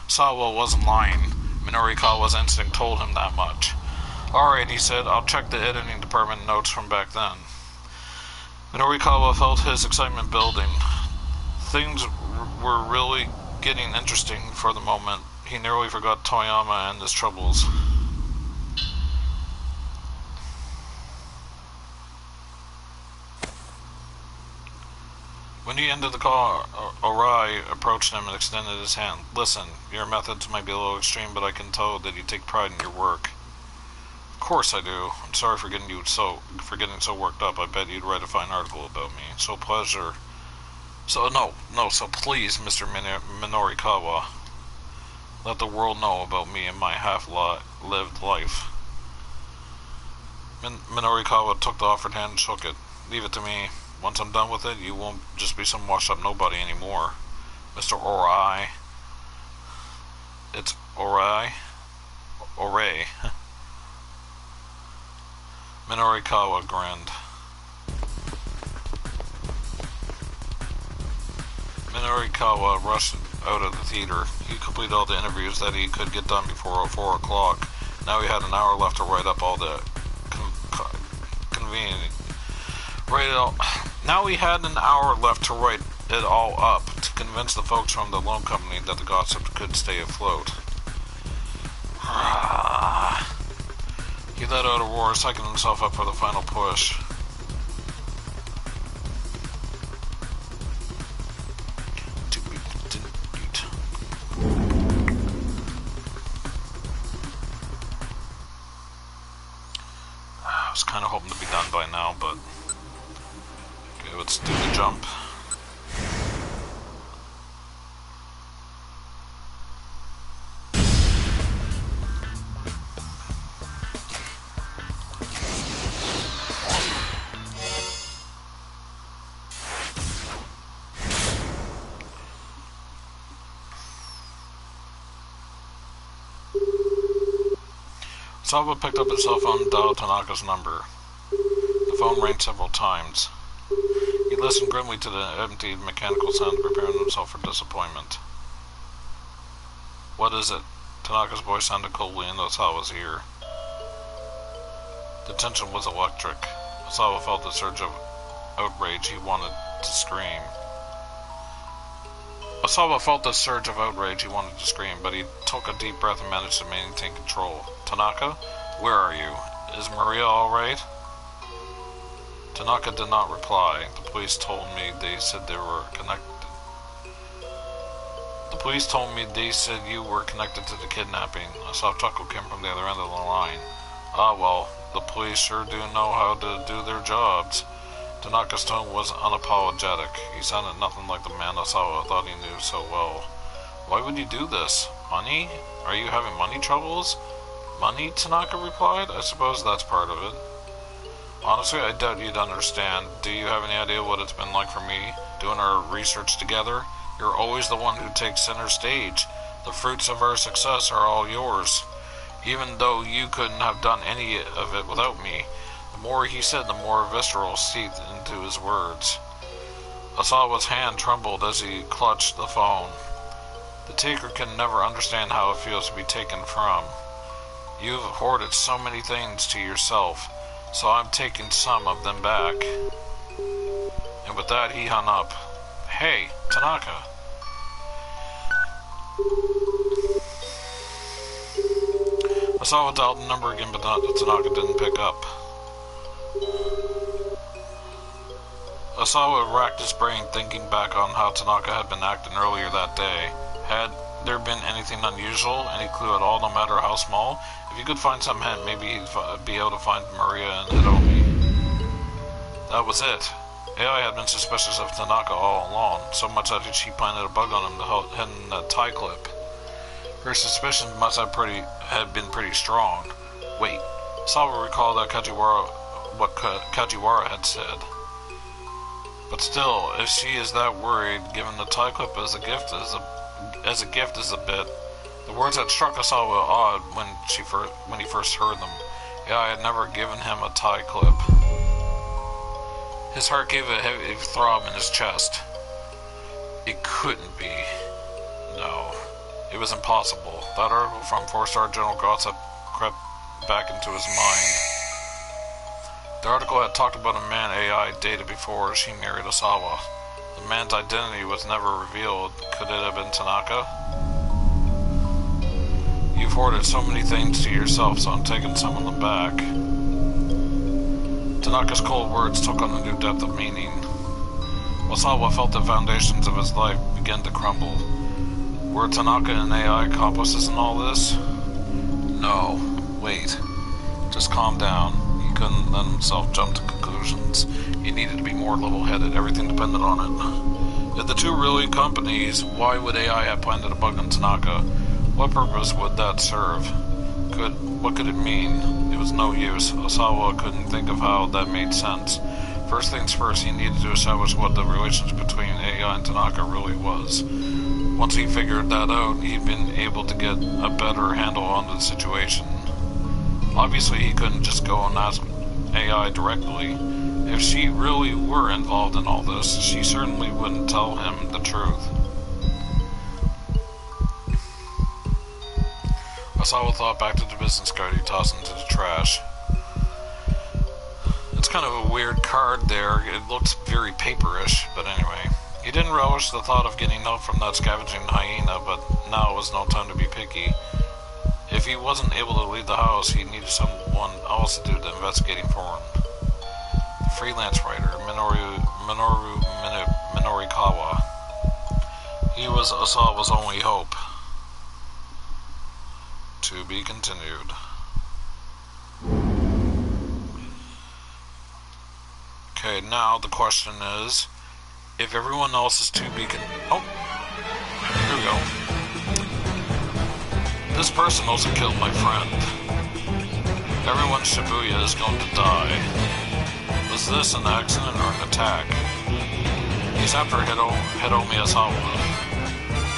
Sawa wasn't lying. Minorikawa's instinct told him that much. Alright, he said, I'll check the editing department notes from back then. Minorikawa felt his excitement building. Things were really getting interesting for the moment. He nearly forgot Toyama and his troubles. When he ended the call, Arai approached him and extended his hand. Listen, your methods might be a little extreme, but I can tell that you take pride in your work. Of course I do. I'm sorry for getting so worked up. I bet you'd write a fine article about me. So please, Mr. Minorikawa, let the world know about me and my half-lived life. Minorikawa took the offered hand and shook it. Leave it to me. Once I'm done with it, you won't just be some washed-up nobody anymore. Mr. Arai. It's Arai. Arai. Minorikawa grinned. Minorikawa rushed out of the theater. He completed all the interviews that he could get done before 4 o'clock. Now he had an hour left to write up all the convenient. Now he had an hour left to write it all up to convince the folks from the loan company that the gossip could stay afloat. He let out a roar, psyching himself up for the final push. I was kind of hoping to be done by now, but okay, let's do the jump. Sawa picked up his cell phone and dialed Tanaka's number. The phone rang several times. He listened grimly to the empty mechanical sound, preparing himself for disappointment. What is it? Tanaka's voice sounded coldly in Osawa's ear. The tension was electric. Osawa felt a surge of outrage. He wanted to scream. Osawa felt the surge of outrage. He wanted to scream, but he took a deep breath and managed to maintain control. Tanaka, where are you? Is Maria alright? Tanaka did not reply. The police told me they said they were connected. The police told me they said you were connected to the kidnapping. A soft chuckle came from the other end of the line. Ah, well, the police sure do know how to do their jobs. Tanaka's tone was unapologetic. He sounded nothing like the man Osawa thought he knew so well. Why would you do this? Money? Are you having money troubles? Money? Tanaka replied. I suppose that's part of it. Honestly, I doubt you'd understand. Do you have any idea what it's been like for me, doing our research together? You're always the one who takes center stage. The fruits of our success are all yours, even though you couldn't have done any of it without me. The more he said, the more visceral seeped into his words. Osawa's hand trembled as he clutched the phone. The taker can never understand how it feels to be taken from. You've hoarded so many things to yourself, so I'm taking some of them back. And with that, he hung up. Hey, Tanaka. Osawa dialed the number again, but Tanaka didn't pick up. Osawa racked his brain, thinking back on how Tanaka had been acting earlier that day. Had there been anything unusual, any clue at all, no matter how small? If he could find some hint, maybe he'd be able to find Maria and Hiromi. That was it. AI had been suspicious of Tanaka all along, so much that she planted a bug on him to hidden a tie clip. Her suspicions must have been pretty strong. Wait, Sawa recalled that what Kajiwara had said. But still, if she is that worried, given the tie clip as a gift is a bit. The words had struck Osawa odd when he first heard them. AI had never given him a tie clip. His heart gave a heavy throb in his chest. It couldn't be. No. It was impossible. That article from 4-star General Gossip crept back into his mind. The article had talked about a man AI dated before she married Osawa. The man's identity was never revealed. Could it have been Tanaka? You've hoarded so many things to yourself, so I'm taking some of them back. Tanaka's cold words took on a new depth of meaning. Osawa felt the foundations of his life begin to crumble. Were Tanaka and AI accomplices in all this? No. Wait. Just calm down. He couldn't let himself jump to conclusions. He needed to be more level-headed. Everything depended on it. If the two really companies, why would AI have planted a bug on Tanaka? What purpose would that serve? What could it mean? It was no use. Osawa couldn't think of how that made sense. First things first, he needed to establish what the relationship between AI and Tanaka really was. Once he figured that out, he'd been able to get a better handle on the situation. Obviously, he couldn't just go and ask AI directly. If she really were involved in all this, she certainly wouldn't tell him the truth. Asawa thought back to the business card he tossed into the trash. It's kind of a weird card there. It looks very paperish, but anyway. He didn't relish the thought of getting help from that scavenging hyena, but now was no time to be picky. If he wasn't able to leave the house, he needed someone else to do the investigating for him. Freelance writer Minorikawa. He was Asawa's only hope. To be continued. Okay, now the question is, if everyone else is to be oh, here we go. This person also killed my friend. Everyone in Shibuya is going to die. Was this an accident or an attack? He's after Hiromi Asawa.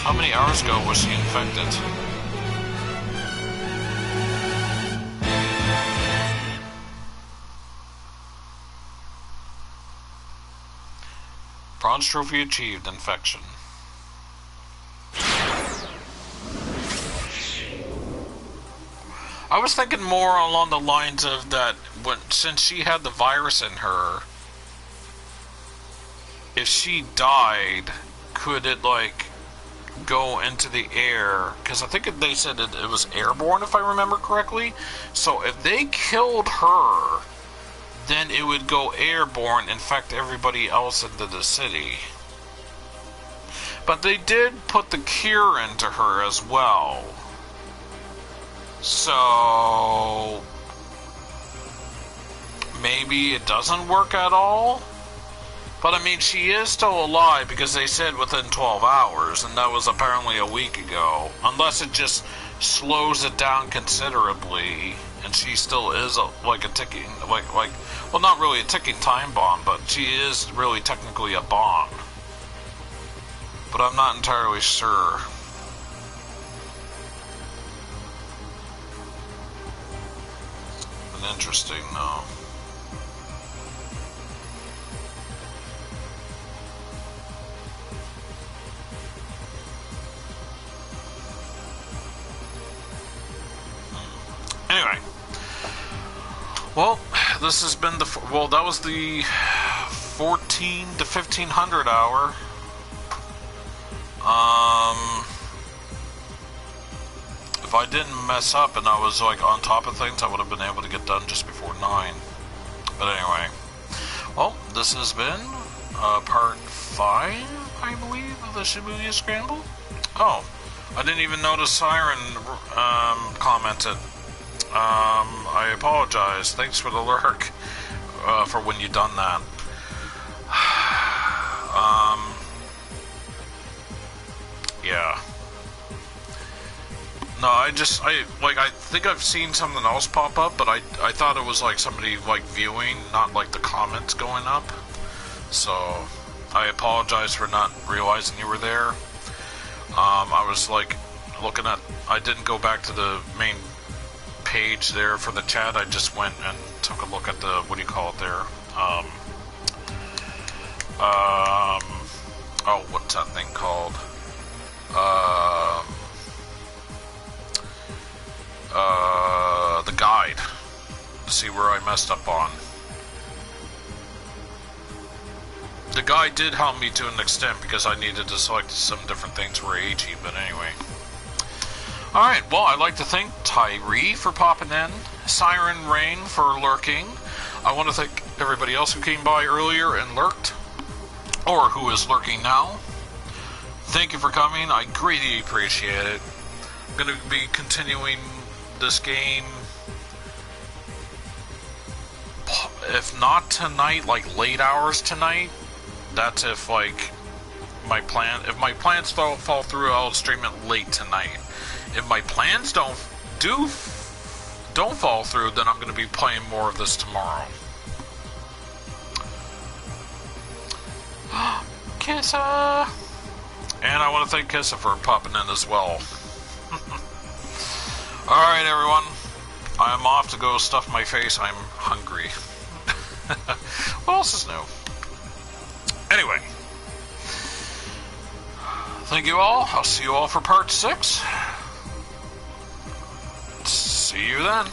How many hours ago was she infected? Bronze trophy achieved. Infection. I was thinking more along the lines of that since she had the virus in her, if she died, could it like go into the air? Because I think they said it was airborne, if I remember correctly. So if they killed her, then it would go airborne, infect everybody else into the city. But they did put the cure into her as well. So maybe it doesn't work at all? But I mean, she is still alive because they said within 12 hours, and that was apparently a week ago. Unless it just slows it down considerably, and she still is like a ticking, well, not really a ticking time bomb, but she is really technically a bomb. But I'm not entirely sure. An interesting, no. Anyway, well, this has been that was the 14 to 1500 hour. If I didn't mess up and I was like on top of things, I would have been able to get done just before 9. But anyway, well, this has been part 5, I believe, of the Shibuya Scramble. Oh, I didn't even notice Siren commented. I apologize. Thanks for the lurk for when you done that. Yeah. No, I think I've seen something else pop up, but I thought it was like somebody like viewing, not like the comments going up. So I apologize for not realizing you were there. I was like looking at, I didn't go back to the main page there for the chat. I just went and took a look at the, what do you call it there? Oh, what's that thing called? The guide to see where I messed up on. The guide did help me to an extent because I needed to select some different things for AG, but anyway. Alright, well, I'd like to thank Tyree for popping in, Siren Rain for lurking. I want to thank everybody else who came by earlier and lurked, or who is lurking now. Thank you for coming, I greatly appreciate it. I'm going to be continuing this game, if not tonight, like late hours tonight. That's if like my plans don't fall through, I'll stream it late tonight. If my plans don't fall through, then I'm going to be playing more of this tomorrow. Kissa! And I want to thank Kissa for popping in as well. Alright, everyone. I'm off to go stuff my face. I'm hungry. What else is new? Anyway. Thank you all. I'll see you all for part 6. See you then.